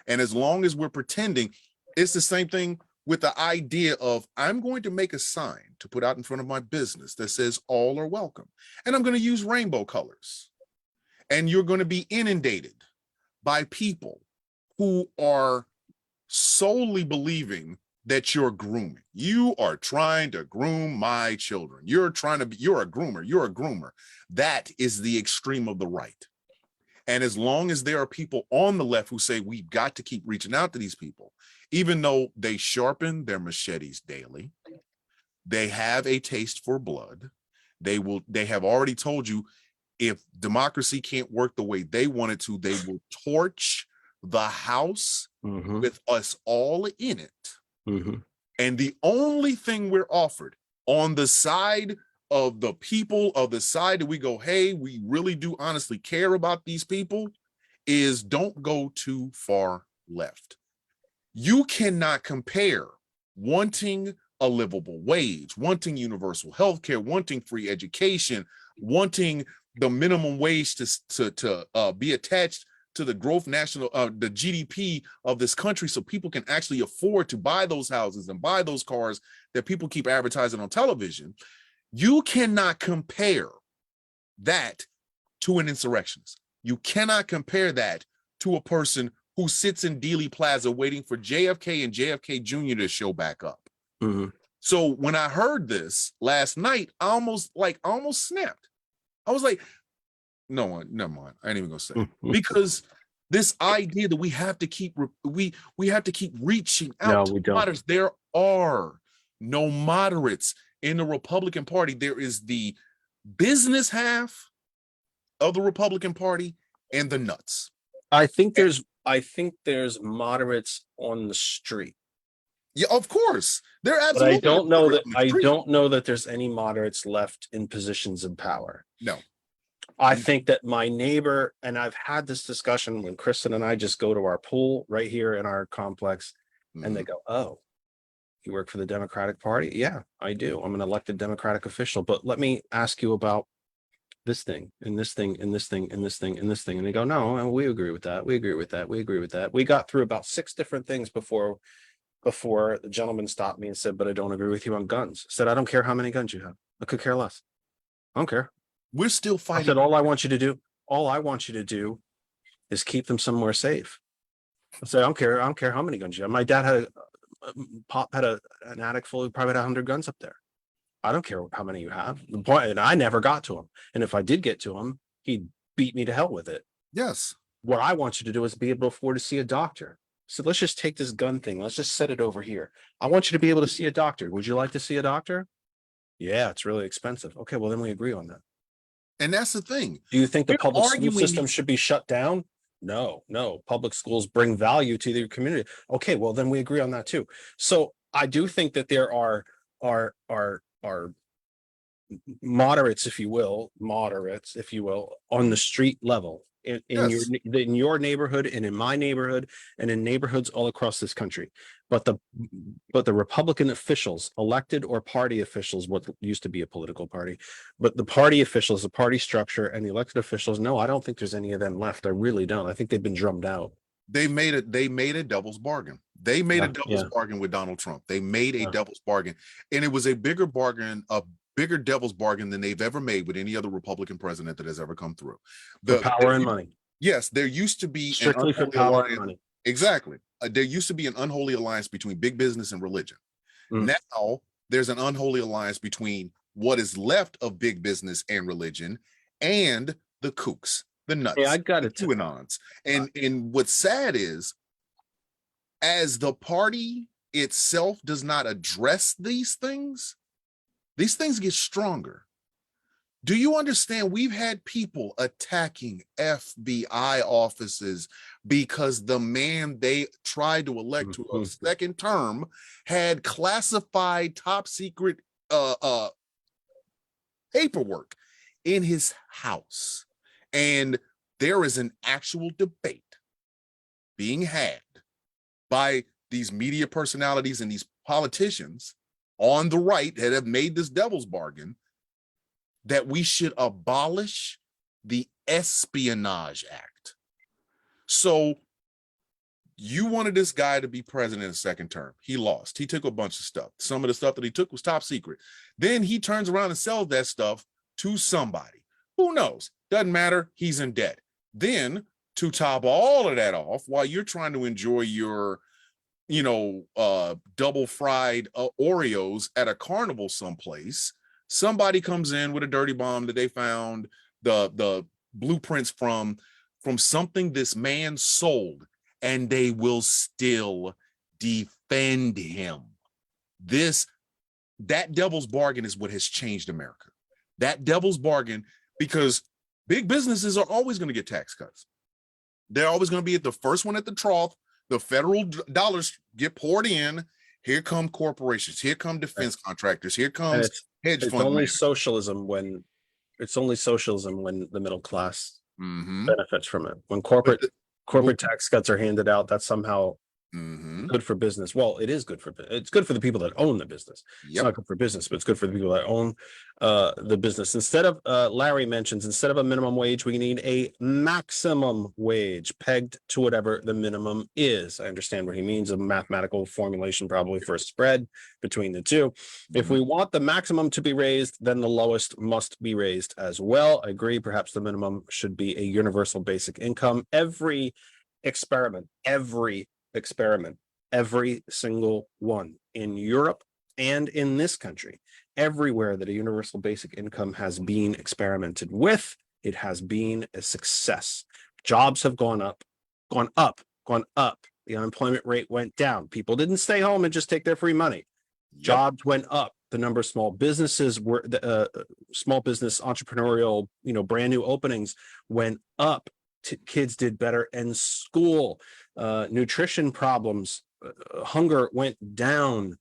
And as long as we're pretending, it's the same thing with the idea of, I'm going to make a sign to put out in front of my business that says all are welcome. And I'm going to use rainbow colors. And you're going to be inundated by people who are solely believing that you're grooming. You are trying to groom my children. You're a groomer. You're a groomer. That is the extreme of the right. And as long as there are people on the left who say we've got to keep reaching out to these people, even though they sharpen their machetes daily, they have a taste for blood. They have already told you, if democracy can't work the way they want it to, they will torch the House with us all in it. And the only thing we're offered on the side of the people, of the side that we go, hey, we really do honestly care about these people, is don't go too far left. You cannot compare wanting a livable wage, wanting universal health care, wanting free education, wanting the minimum wage to be attached to the the GDP of this country, so people can actually afford to buy those houses and buy those cars that people keep advertising on television. You cannot compare that to an insurrectionist. You cannot compare that to a person who sits in Dealey Plaza waiting for JFK and JFK Jr. to show back up. So when I heard this last night, I almost snapped. I was like, no, never mind. I ain't even gonna say, because this idea that we have to keep reaching out to moderates. There are no moderates in the Republican Party. There is the business half of the Republican Party and the nuts. I think there's moderates on the street. Yeah, of course. They're But I absolutely. don't know that there's any moderates left in positions of power. No. I think that my neighbor, and I've had this discussion when Kristen and I just go to our pool right here in our complex, and they go, "Oh, you work for the Democratic Party?" Yeah, I do. I'm an elected Democratic official. But let me ask you about this thing and this thing and this thing and this thing and this thing. And they go, "No, we agree with that. We agree with that. We agree with that." We got through about 6 different things before the gentleman stopped me and said, "But I don't agree with you on guns." I said, "I don't care how many guns you have. I could care less. I don't care." We're still I fighting. said, all I want you to do is keep them somewhere safe. I said, I don't care how many guns you have. My dad had an attic full of probably 100 guns up there. I don't care how many you have. The point, and I never got to him. And if I did get to him, he'd beat me to hell with it. Yes. What I want you to do is be able to afford to see a doctor. So let's just take this gun thing. Let's just set it over here. I want you to be able to see a doctor. Would you like to see a doctor? Yeah, it's really expensive. Okay, well then we agree on that. And that's the thing. Do you think the We're public school arguing system these- should be shut down? No. Public schools bring value to the community. Okay, well then we agree on that too. So I do think that there are moderates, if you will, on the street level in Yes. your neighborhood and in my neighborhood and in neighborhoods all across this country. But the Republican officials, elected or party officials, what used to be a political party, but the party officials, the party structure, and the elected officials, no, I don't think there's any of them left. I really don't. I think they've been drummed out. They made a devil's bargain. They made a devil's bargain with Donald Trump. They made a devil's bargain, and it was a bigger devil's bargain than they've ever made with any other Republican president that has ever come through. For power and money. Yes, there used to be Strictly for power and money. Exactly. There used to be an unholy alliance between big business and religion. Now there's an unholy alliance between what is left of big business and religion, and the kooks, the nuts, Hey, I got the it. QAnons. And what's sad is, as the party itself does not address these things get stronger. Do you understand? We've had people attacking FBI offices because the man they tried to elect to a second term had classified top secret paperwork in his house. And there is an actual debate being had by these media personalities and these politicians on the right that have made this devil's bargain that we should abolish the Espionage Act. So you wanted this guy to be president in a second term. He lost. He took a bunch of stuff. Some of the stuff that he took was top secret. Then he turns around and sells that stuff to somebody. Who knows? Doesn't matter. He's in debt. Then to top all of that off, while you're trying to enjoy your, double fried Oreos at a carnival someplace, somebody comes in with a dirty bomb that they found the blueprints from something this man sold, and they will still defend him. That devil's bargain is what has changed America. That devil's bargain, because big businesses are always going to get tax cuts. They're always going to be at the first one at the trough. The federal dollars get poured in. Here come corporations. Here come defense contractors. Here comes hedge It's fund only managers. socialism when the middle class Mhm. benefits from it. When corporate tax cuts are handed out, that's somehow Mhm. good for business. Well, it is good for it's good for the people that own the business. It's Yep. not good for business, but it's good for the people that own the business. Instead of Larry mentions, instead of a minimum wage, we need a maximum wage pegged to whatever the minimum is. I understand what he means, a mathematical formulation probably for a spread between the two. If we want the maximum to be raised, then the lowest must be raised as well. I agree. Perhaps the minimum should be a universal basic income. Every experiment, every single one in Europe and in this country, everywhere that a universal basic income has been experimented with, it has been a success. Jobs have gone up. The unemployment rate went down. People didn't stay home and just take their free money. Yep. Jobs went up. The number of small businesses were small business entrepreneurial, brand new openings went up. Kids did better in school. Nutrition problems, hunger went down.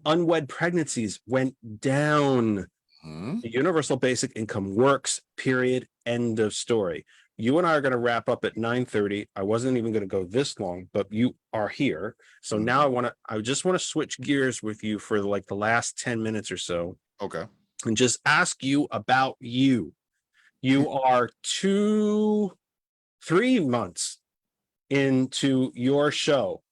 Unwed pregnancies went down. Mhm. The universal basic income works, period, end of story. You and I are going to wrap up at 9:30. I wasn't even going to go this long, but you are here. So now I just want to switch gears with you for like the last 10 minutes or so Okay. and just ask you about you. You are 3 months into your show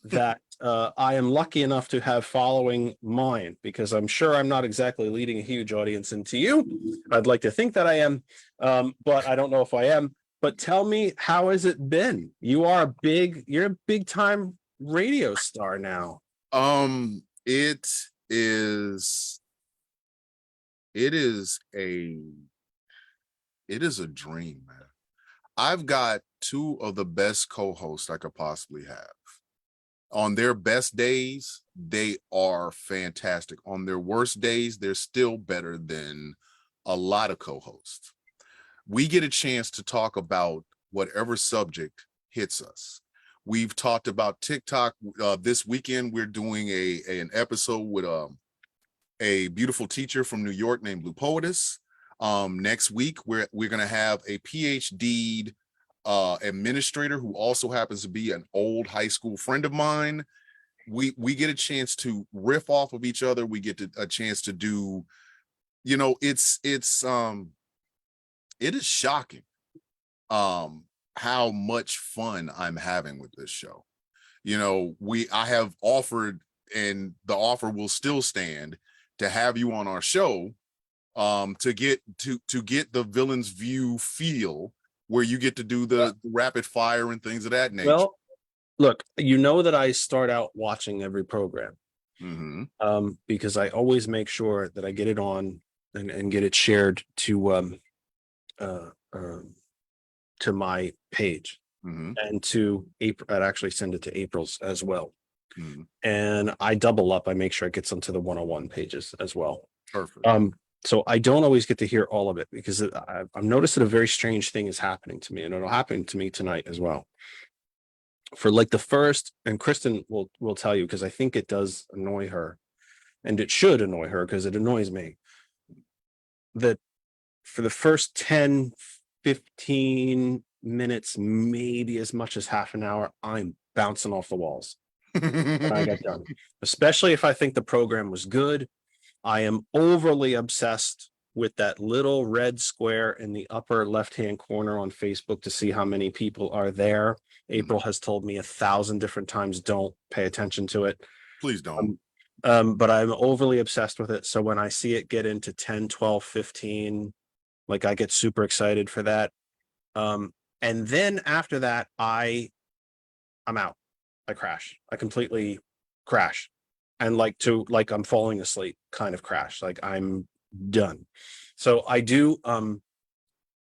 that I am lucky enough to have following mine, because I'm sure I'm not exactly leading a huge audience into you. I'd like to think that I am, but I don't know if I am. But tell me, how has it been? You're a big time radio star now. It is a dream, man. I've got two of the best co-hosts I could possibly have. On their best days, they are fantastic. On their worst days, they're still better than a lot of co-hosts. We get a chance to talk about whatever subject hits us. We've talked about TikTok. This weekend, we're doing an episode with a beautiful teacher from New York named Blue Poetess. Next week, we're going to have a PhD administrator who also happens to be an old high school friend of mine. We get a chance to riff off of each other. We get a chance to do, it is shocking how much fun I'm having with this show. I have offered, and the offer will still stand, to have you on our show to get the Villain's View feel, where you get to do the rapid fire and things of that nature. Well, look, you know that I start out watching every program. Because I always make sure that I get it on and get it shared uh, um, to my page and to April. I'd actually send it to April's as well. And I double up. I make sure it gets onto the 101 pages as well. Perfect. So I don't always get to hear all of it because I've noticed that a very strange thing is happening to me, and it'll happen to me tonight as well. For like the first, and Kristen will tell you, because I think it does annoy her, and it should annoy her because it annoys me, that for the first 10, 15 minutes, maybe as much as half an hour, I'm bouncing off the walls when I get done, especially if I think the program was good. I am overly obsessed with that little red square in the upper left-hand corner on Facebook to see how many people are there. April has told me 1,000 different times, don't pay attention to it. Please don't. But I'm overly obsessed with it. So when I see it get into 10, 12, 15, like I get super excited for that. And then after that, I'm out. I crash. I completely crash. And like I'm falling asleep kind of crash. Like I'm done. So I do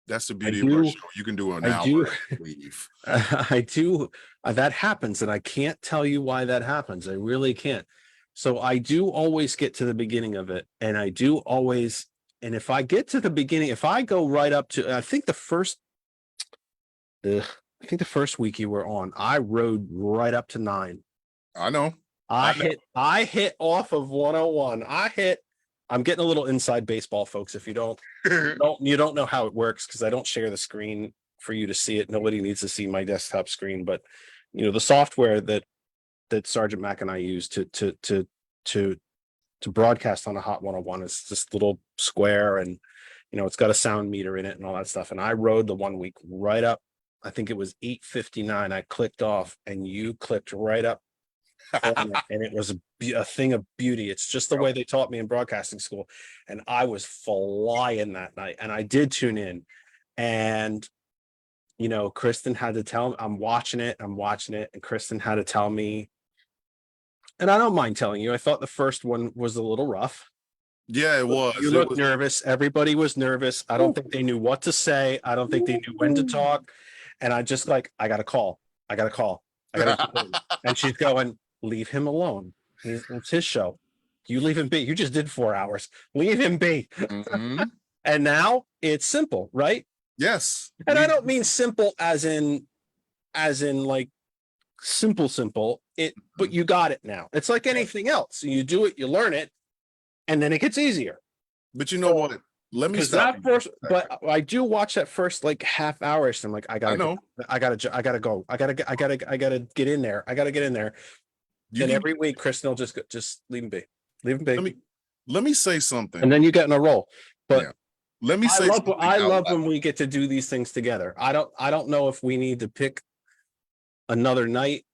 That's the beauty of our show. You can do an hour and leave. I do that happens, and I can't tell you why that happens. I really can't. So I do always get to the beginning of it, and I do always, and if I get to the beginning, if I go right up to, I think the first week you were on, I rode right up to 9. I know. I hit off of 101. I'm getting a little inside baseball, folks. If you don't know how it works, because I don't share the screen for you to see it. Nobody needs to see my desktop screen, but the software that Sergeant Mac and I use to broadcast on a Hot 101 is this little square, and it's got a sound meter in it and all that stuff. And I rode the 1 week right up. I think it was 8:59. I clicked off, and you clicked right up. And it was a thing of beauty. It's just the way they taught me in broadcasting school, and I was flying that night. And I did tune in, and Kristen had to tell me, I'm watching it, and Kristen had to tell me, and I don't mind telling you, I thought the first one was a little rough. Yeah, it was. You looked nervous. Everybody was nervous. I don't think they knew what to say. I don't think they knew when to talk. And I just I got a call. And she's going, leave him alone. It's his show. You leave him be. You just did 4 hours. Leave him be. And now it's simple, right? Yes. And I don't mean simple as in like simple. But you got it now. It's like anything else. You do it, you learn it, and then it gets easier. But you know what? Let me stop. But I do watch that first half hour. So I'm like, I gotta go. I gotta get in there. And every week, Kristen will just leave him be. Leave him be. Let me say something. And then you get in a roll. But let me say I love when we get to do these things together. I don't know if we need to pick another night,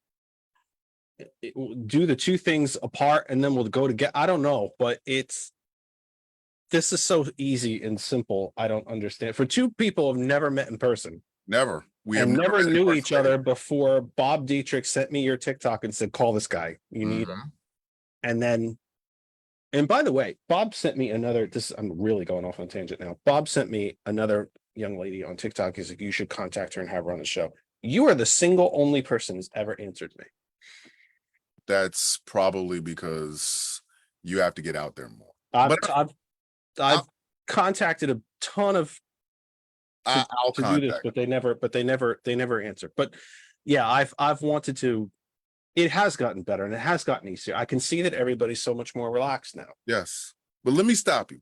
do the two things apart, and then we'll go together. I don't know, but this is so easy and simple. I don't understand. For two people who've never met in person. Never. We have never knew each other before. Bob Dietrich sent me your TikTok and said, call this guy. You need him. And then, and by the way, Bob sent me I'm really going off on a tangent now. Bob sent me another young lady on TikTok. He's like, you should contact her and have her on the show. You are the single only person who's ever answered me. That's probably because you have to get out there more. I've contacted a ton of I'll to do this, but they never answer. But yeah, I've wanted to. It has gotten better and it has gotten easier. I can see that everybody's so much more relaxed now. Yes, but let me stop you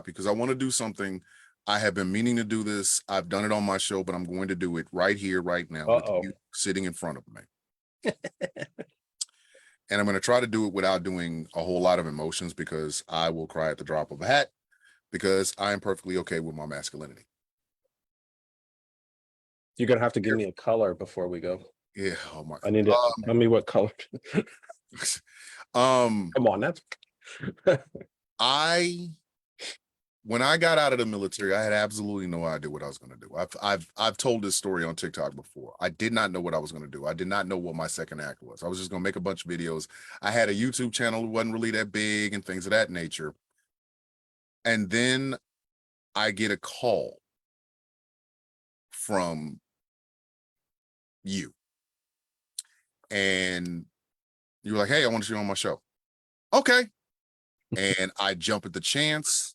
because I want to do something. I have been meaning to do this. I've done it on my show, but I'm going to do it right here, right now, with you sitting in front of me. And I'm going to try to do it without doing a whole lot of emotions, because I will cry at the drop of a hat, because I am perfectly okay with my masculinity. You're going to have to give me a color before we go. Yeah. Oh my. I need to tell me what color. Come on, that's. when I got out of the military, I had absolutely no idea what I was going to do. I've told this story on TikTok before. I did not know what I was going to do. I did not know what my second act was. I was just going to make a bunch of videos. I had a YouTube channel that wasn't really that big and things of that nature. And then I get a call from you. And you were like, hey, I want you on my show. Okay. And I jump at the chance.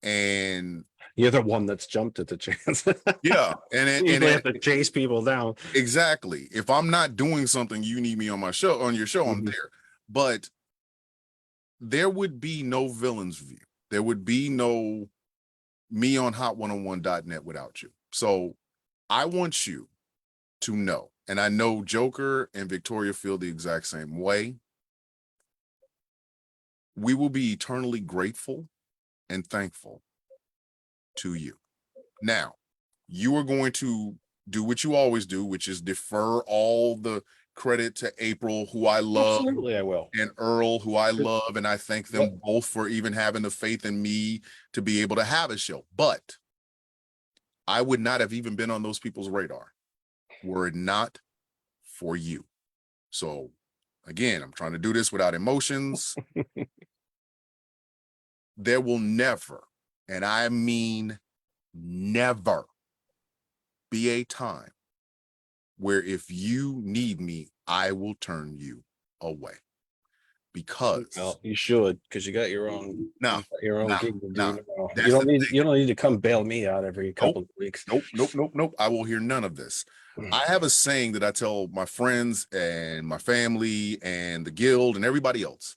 And You're the one that's jumped at the chance. yeah. And You it, usually have to chase people down. exactly. If I'm not doing something, you need me on my show, on your show, I'm Mhm. there. But there would be no Villains View. There would be no me on hot101.net without you. So I want you to know, and I know Joker and Victoria feel the exact same way. We will be eternally grateful and thankful to you. Now, you are going to do what you always do, which is defer all the credit to April, who I love, Absolutely, I will. and Earl, who I love, and I thank them Yep. both for even having the faith in me to be able to have a show. But I would not have even been on those people's radar were it not for you. So again, I'm trying to do this without emotions. There will never, and I mean never, be a time where if you need me, I will turn you away. Because Well, you should, because you got your own, No, you got your own no, gig to do no. now. That's You don't the need, thing. you don't need to come bail me out every couple of weeks. Nope. I will hear none of this. I have a saying that I tell my friends and my family and the guild and everybody else.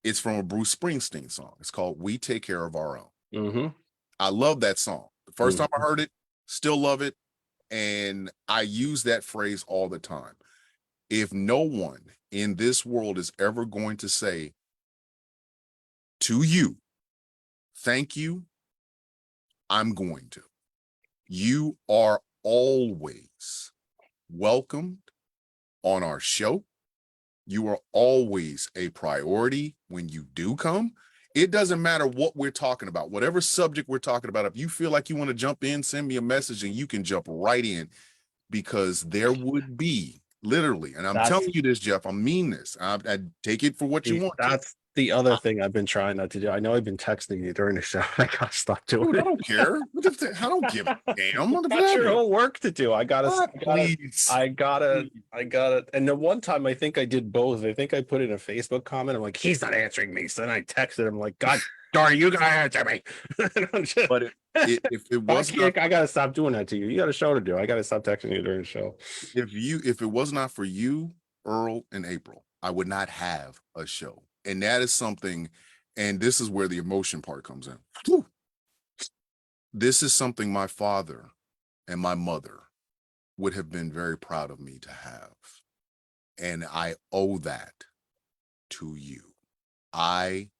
It's from a Bruce Springsteen song. It's called We Take Care of Our Own. Mm-hmm. I love that song. The first time I heard it, still love it. And I use that phrase all the time. If no one in this world is ever going to say to you, thank you, I'm going to. You are always welcomed on our show. You are always a priority when you do come. It doesn't matter what we're talking about, whatever subject we're talking about. If you feel like you want to jump in, send me a message and you can jump right in, because there would be literally, and I'm telling you this, Jeff, I mean this. I take it for what you want. That's the other thing I've been trying not to do. I know I've been texting you during the show. I gotta stop doing Dude, I it. don't care. I don't give a damn. What Got your happened? own work to do. I gotta, Please. I gotta. And the one time I think I did both. I think I put in a Facebook comment. I'm like, he's not answering me. So then I texted him like, God darn, you gotta answer me. And I'm just, But if it was not, I gotta stop doing that to you. You got a show to do. I gotta stop texting you during the show. if it was not for you, Earl and April, I would not have a show. And that is something, and this is where the emotion part comes in. Whew. This is something my father and my mother would have been very proud of me to have. And I owe that to you. I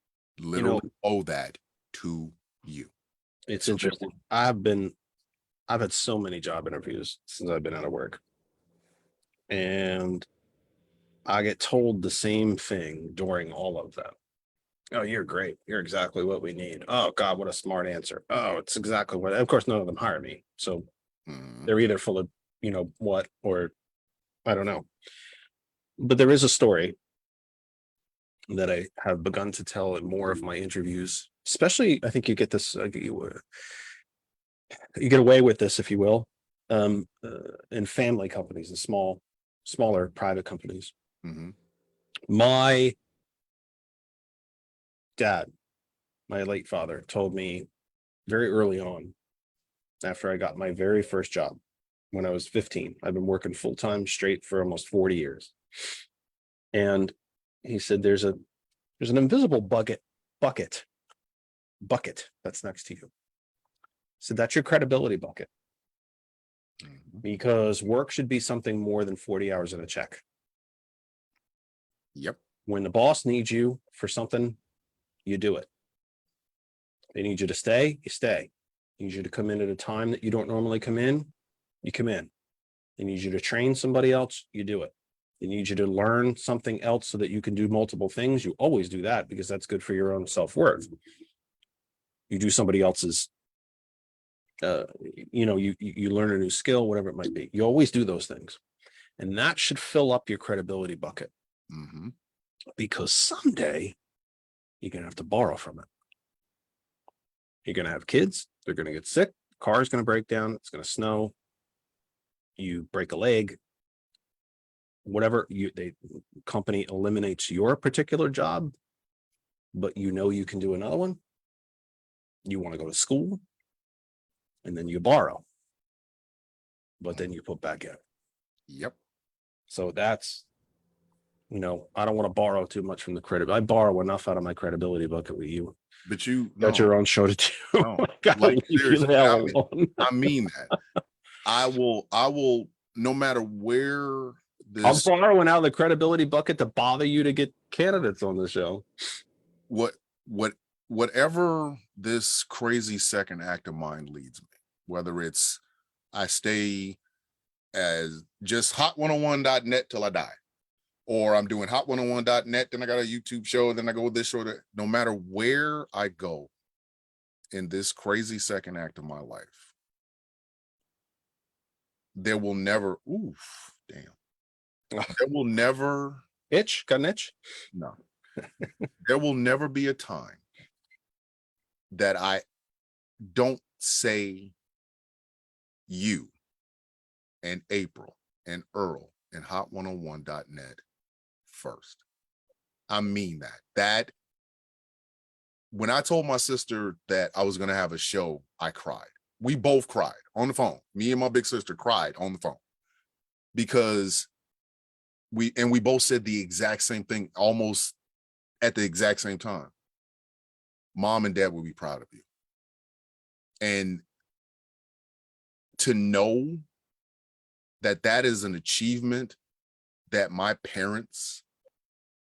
literally owe that to you. It's interesting. I've had so many job interviews since I've been out of work. And I get told the same thing during all of them. Oh, you're great. You're exactly what we need. Oh God, what a smart answer. Oh, it's exactly what. Of course, none of them hire me, so they're either full of what, or I don't know. But there is a story that I have begun to tell in more of my interviews. Especially, I think you get this. You get away with this, if you will, in family companies and smaller private companies. My dad, my late father, told me very early on, after I got my very first job when I was 15. I've been working full time straight for almost 40 years. And he said, there's an invisible bucket that's next to you. So that's your credibility bucket, because work should be something more than 40 hours in a check. Yep. When the boss needs you for something, you do it. They need you to stay, you stay. They need you to come in at a time that you don't normally come in, you come in. They need you to train somebody else, you do it. They need you to learn something else so that you can do multiple things. You always do that because that's good for your own self-worth. you do somebody else's, you learn a new skill, whatever it might be. You always do those things. And that should fill up your credibility bucket, Mm-hmm. because someday you're going to have to borrow from it. You're going to have kids. They're going to get sick. Car's going to break down. It's going to snow. You break a leg. Whatever the company eliminates your particular job, but you can do another one. You want to go to school, and then you borrow, but then you put back in. Yep. So that's, I don't want to borrow too much from the credit. I borrow enough out of my credibility bucket with you. But you Got your own show to do. no, Gotta like, leave you seriously, the hell alone. I mean that. I will, no matter where I'm this, borrowing out of the credibility bucket to bother you to get candidates on the show. whatever this crazy second act of mine leads me, whether it's I stay as just hot101.net till I die, or I'm doing hot101.net, then I got a YouTube show, then I go with this show, that no matter where I go in this crazy second act of my life, there will never, there will never, Got an itch? no, there will never be a time that I don't say you and April and Earl and hot101.net first. I mean that when I told my sister that I was going to have a show, I cried. We both cried on the phone. Me and my big sister cried on the phone, because we both said the exact same thing almost at the exact same time. Mom and Dad will be proud of you. And to know that that is an achievement that my parents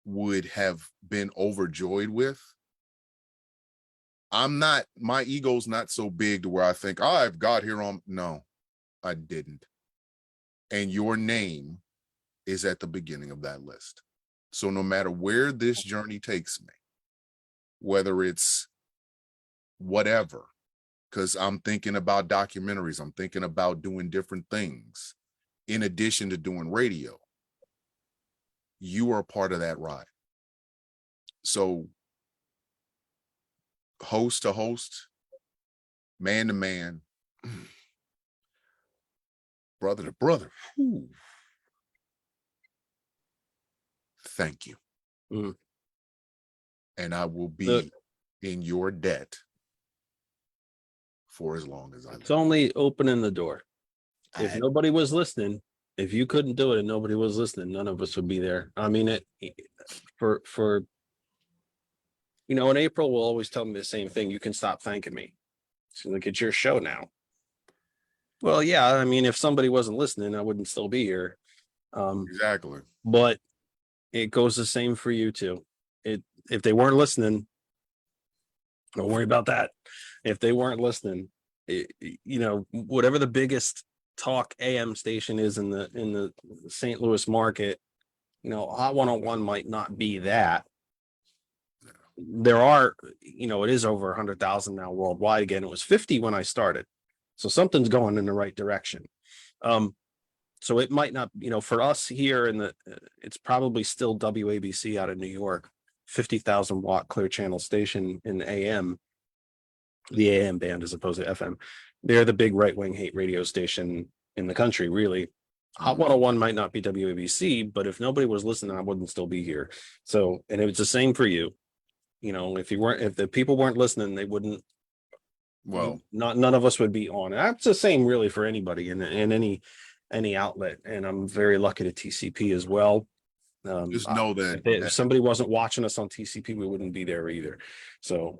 would have been overjoyed with. My ego's not so big to where I think, I've got here on. No, I didn't. And your name is at the beginning of that list. So no matter where this journey takes me, whether it's whatever, because I'm thinking about documentaries, I'm thinking about doing different things in addition to doing radio, you are a part of that ride. So host to host, man to man, brother to brother, thank you. Mm. And I will be in your debt for as long as I live. It's only opening the door. If I- nobody was listening, if you couldn't do it and nobody was listening, none of us would be there. I mean, and April will always tell me the same thing. You can stop thanking me. She's like, it's your show now. Well, yeah, I mean, if somebody wasn't listening, I wouldn't still be here. Exactly. But it goes the same for you too. If they weren't listening, don't worry about that. If they weren't listening, whatever the biggest talk AM station is in the St. Louis market, Hot 101 might not be that. There are, it is over 100,000 now worldwide. Again, it was 50 when I started, so something's going in the right direction. So it might not, for us here it's probably still WABC out of New York, 50,000 watt clear channel station in AM, the AM band as opposed to FM. They're the big right wing hate radio station in the country, really. Hot 101 might not be WABC, but if nobody was listening, I wouldn't still be here. So, and it was the same for you. If the people weren't listening, they wouldn't. Well, none of us would be on. That's the same really for anybody in any outlet. And I'm very lucky to TCP as well. just know that If somebody wasn't watching us on TCP, we wouldn't be there either. So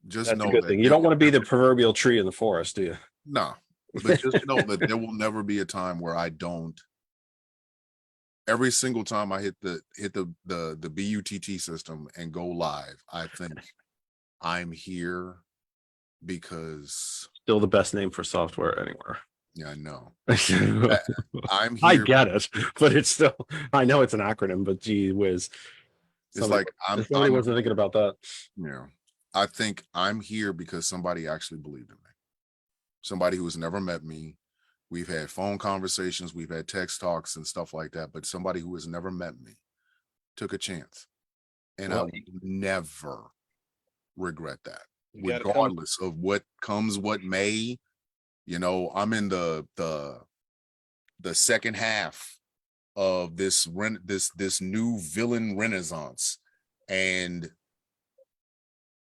just that's know a good that thing. You don't want to be the proverbial tree in the forest, do you? No, but just know that there will never be a time where I don't. Every single time I hit the BUTT system and go live, I think I'm here because Still the best name for software anywhere. yeah, I know. I I'm here. get it, but it's still, I know it's an acronym, but gee whiz. It's like somebody wasn't thinking about that. Yeah. I think I'm here because somebody actually believed in me. Somebody who has never met me. We've had phone conversations, we've had text talks and stuff like that, but somebody who has never met me took a chance. And I Well, would never regret that, you gotta come. regardless of what comes, what may. You know, I'm in the second half of this new villain renaissance, and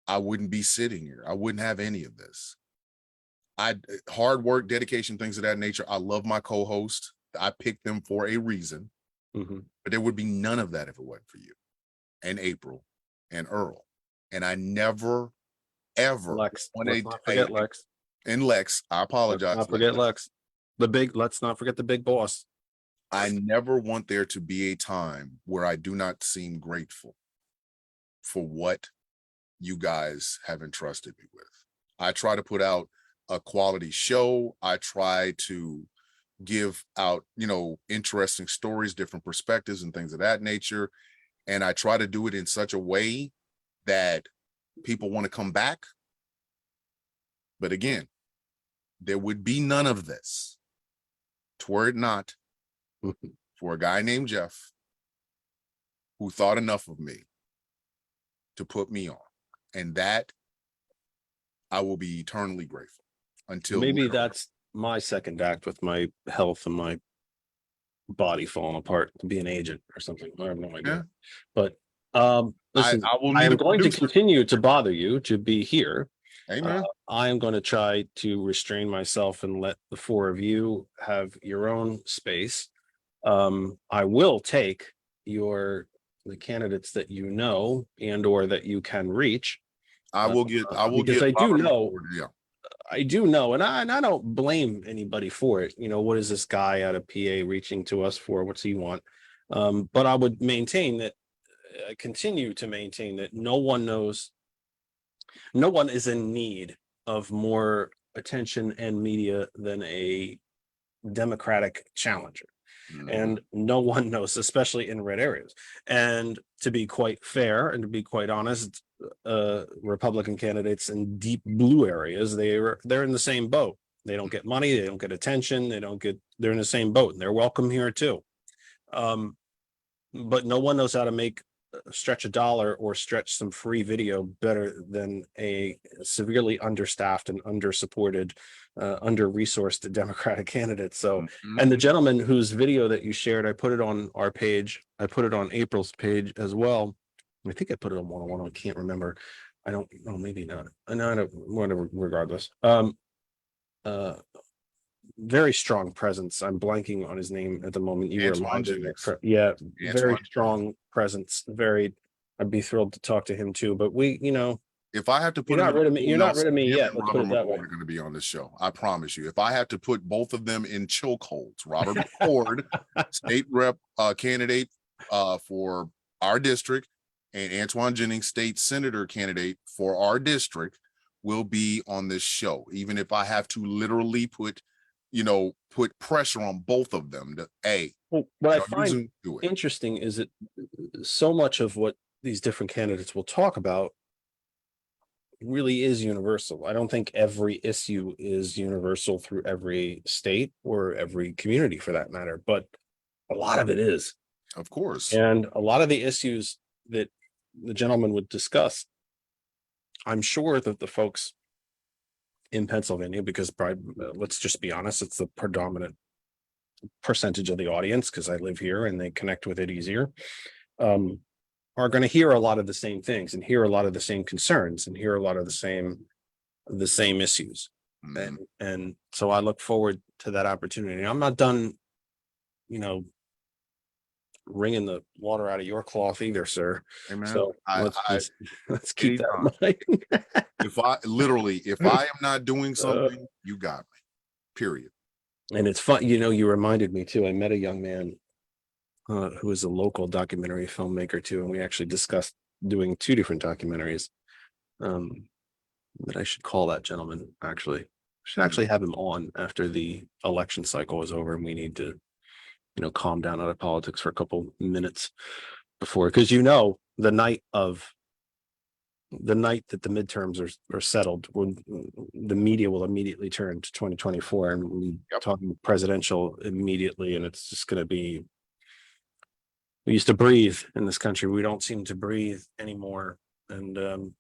I wouldn't be sitting here. I wouldn't have any of this. Hard work, dedication, things of that nature. I love my co-host. I picked them for a reason, Mhm. but there would be none of that if it wasn't for you and April and Earl. And I never, ever Lex, want let's not forget Lex. and Lex. I Let's apologize. not forget Lex. Let's not forget the big boss. I never want there to be a time where I do not seem grateful for what you guys have entrusted me with. I try to put out a quality show. I try to give out, interesting stories, different perspectives and things of that nature. And I try to do it in such a way that people want to come back. But again, there would be none of this were it not for a guy named Jeff who thought enough of me to put me on. And that I will be eternally grateful until Maybe literally- that's my second act with my health and my body falling apart to be an agent or something. I have no idea. Yeah. But listen, I will I need am a going to producer. continue to bother you to be here. Amen. I am going to try to restrain myself and let the four of you have your own space. I will take the candidates that you know and or that you can reach. I will because get I do Robert know- Ford, yeah. I do know, and I don't blame anybody for it. What is this guy out of PA reaching to us for? What's he want? But I would maintain that, continue to maintain that no one is in need of more attention and media than a Democratic challenger. Mhm. And no one knows, especially in red areas. And to be quite fair and to be quite honest, Republican candidates in deep blue areas, they're in the same boat. They don't get money, they don't get attention, they're in the same boat, and they're welcome here too. But no one knows how to stretch a dollar or stretch some free video better than a severely understaffed and under-supported, under-resourced Democratic candidate. So, and the gentleman whose video that you shared, I put it on our page. I put it on April's page as well. I think I put it on 101. I can't remember. I don't know, maybe not. No, I don't, whatever, regardless. Very strong presence. I'm blanking on his name at the moment. You were Antoine live in Jennings. there. Yeah, very Antoine. strong presence. I'd be thrilled to talk to him too. But If I have to put You're not rid of me- who you're not else- rid of me him yet, and let's put Robert it that way. McFord are going to be on this show. I promise you. If I have to put both of them in chokeholds, Robert McFord, state rep candidate for our district, and Antoine Jennings, state senator candidate for our district, will be on this show. Even if I have to literally put pressure on both of them to what I find do it. interesting is that so much of what these different candidates will talk about really is universal. I don't think every issue is universal through every state or every community for that matter, but a lot of it is. Of course. And a lot of the issues that the gentleman would discuss, I'm sure that the folks in Pennsylvania, because let's just be honest, it's the predominant percentage of the audience because I live here and they connect with it easier, are going to hear a lot of the same things and hear a lot of the same concerns and hear a lot of the same issues. Mhm. And so I look forward to that opportunity. I'm not done, wringing the water out of your cloth either, sir. Amen. So let's keep that in mind. if I am not doing something, you got me. Period. And it's fun, you reminded me too. I met a young man who is a local documentary filmmaker too, and we actually discussed doing two different documentaries. That I should call that gentleman. Actually, should actually have him on after the election cycle is over, and we need to, calm down out of politics for a couple minutes before, because the night of the night that the midterms are settled, when the media will immediately turn to 2024 and we Yep. talking presidential immediately, and it's just going to be. We used to breathe in this country. We don't seem to breathe anymore, and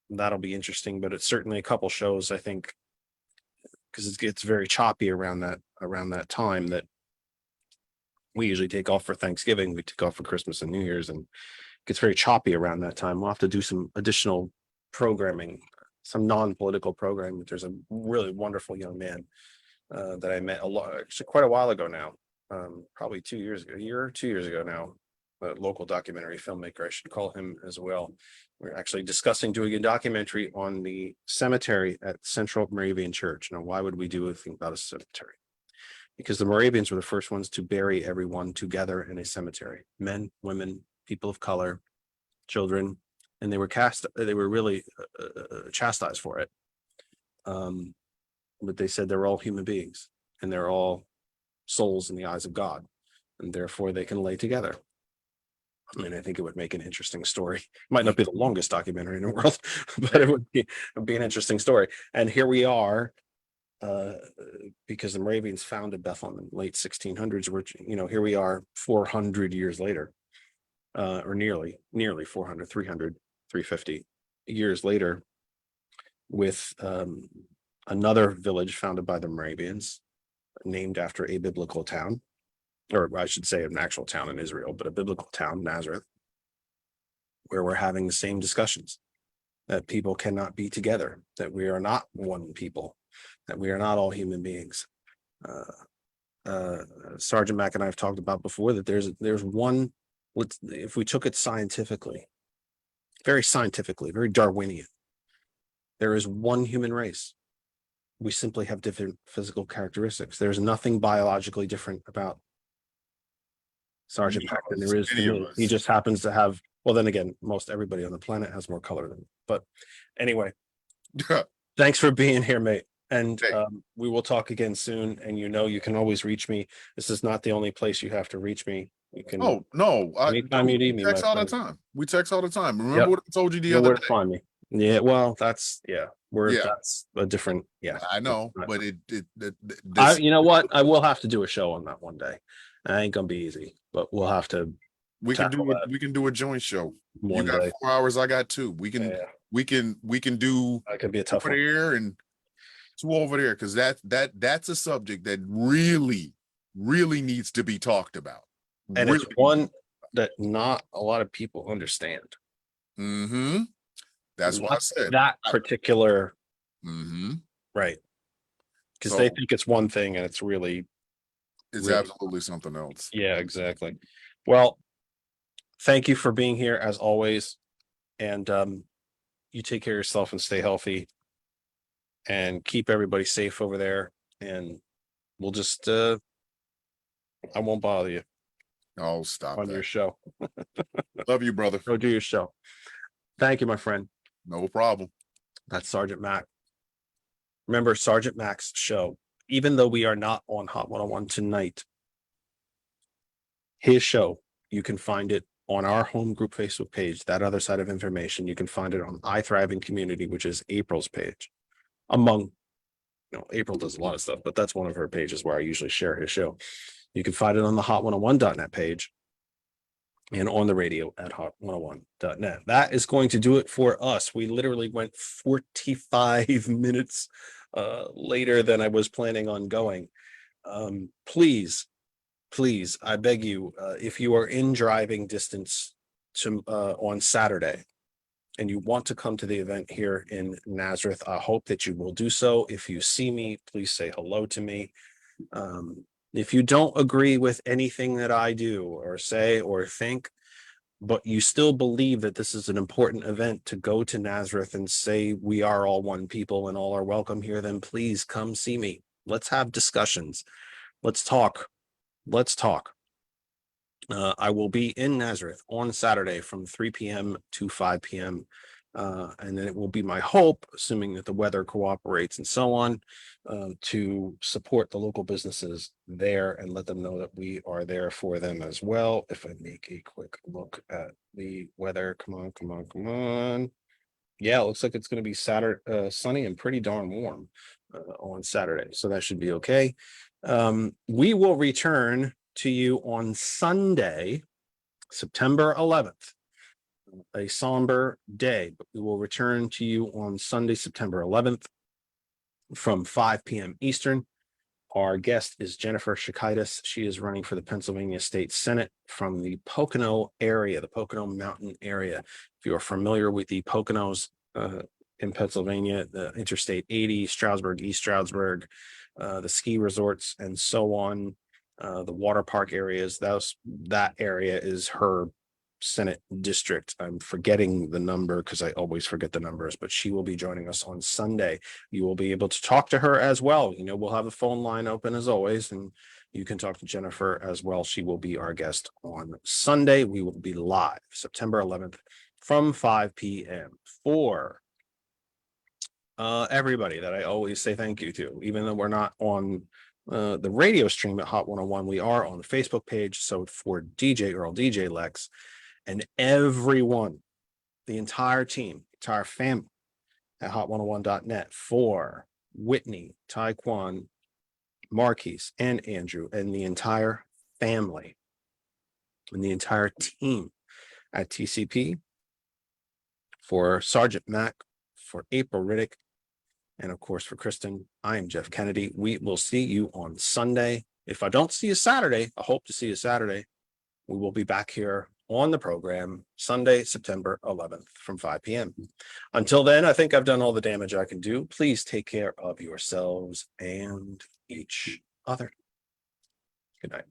that'll be interesting. But it's certainly a couple shows, I think, because it gets very choppy around that time. That we usually take off for Thanksgiving, we take off for Christmas and New Year's, and it gets very choppy around that time. We'll have to do some additional programming, some non-political programming. There's a really wonderful young man that I met actually quite a while ago now, probably 2 years ago, a year or 2 years ago now. A local documentary filmmaker, I should call him as well. We're actually discussing doing a documentary on the cemetery at Central Moravian Church. Now, why would we do a thing about a cemetery? Because the Moravians were the first ones to bury everyone together in a cemetery: men, women, people of color, children, and they were really chastised for it. But they said they're all human beings and they're all souls in the eyes of God, and therefore they can lay together. I mean, I think it would make an interesting story. Might not be the longest documentary in the world, but it would be an interesting story. And here we are, because the Moravians founded Bethlehem in late 1600s. Here we are 400 years later, or nearly 400, 300, 350 years later, with another village founded by the Moravians, named after a biblical town, or I should say an actual town in Israel, but a biblical town, Nazareth, where we're having the same discussions, that people cannot be together, that we are not one people, that we are not all human beings. Sergeant Mack and I have talked about before that there's one, if we took it scientifically, very Darwinian, there is one human race. We simply have different physical characteristics. There's nothing biologically different about Sergeant Mack than there is to me. He just happens to have, well, then again, most everybody on the planet has more color than me. But anyway, thanks for being here, mate. And we will talk again soon. And you can always reach me. This is not the only place you have to reach me. You can. Oh no! Anytime you need me, text my all the friend. time. We text all the time. Remember what I told you the You know other where day? to find me. Yeah, well, that's Yeah. that's a different. Yeah, I know, but you know what? I will have to do a show on that one day. It ain't gonna be easy, but we'll have to. we can do tackle it. that We can do a joint show. You one got day. 4 hours. I got 2. We can do That could be a tough over one. there and 2 over there, because that's a subject that really needs to be talked about. And it's one that not a lot of people understand. Mm-hmm. That's why I said that particular. Mm-hmm. Right. Because So they think it's one thing and it's really. it's really absolutely something else. Yeah, exactly. Well, thank you for being here as always. And you take care of yourself and stay healthy. And keep everybody safe over there. And we'll just I won't bother you Oh, stop on your that. show. Love you, brother. Go do your show. Thank you, my friend. No problem. That's Sergeant Mack. Remember, Sergeant Mack's show, even though we are not on Hot 101 tonight, his show, you can find it on our home group Facebook page. That other side of information, you can find it on iThriving Community, which is April's page. April does a lot of stuff, but that's one of her pages where I usually share his show. You can find it on the hot101.net page and on the radio at hot101.net. That is going to do it for us. We literally went 45 minutes later than I was planning on going. Please, I beg you, if you are in driving distance to on Saturday and you want to come to the event here in Nazareth, I hope that you will do so. If you see me, please say hello to me. If you don't agree with anything that I do or say or think, but you still believe that this is an important event to go to Nazareth and say we are all one people and all are welcome here, then please come see me. Let's have discussions. Let's talk. I will be in Nazareth on Saturday from 3 p.m. to 5 p.m. And then it will be my hope, assuming that the weather cooperates and so on, to support the local businesses there and let them know that we are there for them as well. If I make a quick look at the weather, come on. Yeah, it looks like it's going to be Saturday, sunny and pretty darn warm on Saturday, so that should be okay. We will return to you on Sunday, September 11th, a somber day, but we will return to you on Sunday, September 11th from 5 p.m. Eastern. Our guest is Jennifer Shakaitis. She is running for the Pennsylvania State Senate from the Pocono area, the Pocono Mountain area. If you are familiar with the Poconos in Pennsylvania, the Interstate 80, Stroudsburg, East Stroudsburg, the ski resorts, and so on, the water park areas, that area is her Senate district. I'm forgetting the number because I always forget the numbers, but she will be joining us on Sunday. You will be able to talk to her as well. You know, we'll have the phone line open as always, and you can talk to Jennifer as well. She will be our guest on Sunday. We will be live September 11th from 5 p.m. for everybody that I always say thank you to, even though we're not on the radio stream at Hot 101, we are on the Facebook page. So for DJ Earl, DJ Lex, and everyone, the entire team, entire family at hot101.net, for Whitney, Taekwon, Marquise, and Andrew, and the entire family and the entire team at TCP, for Sergeant Mac, for April Riddick, and of course for Kristen. I am Jeff Kennedy. We will see you on Sunday. If I don't see you Saturday, I hope to see you Saturday. We will be back here on the program Sunday, September 11th from 5 p.m. Until then, I think I've done all the damage I can do. Please take care of yourselves and each other. Good night.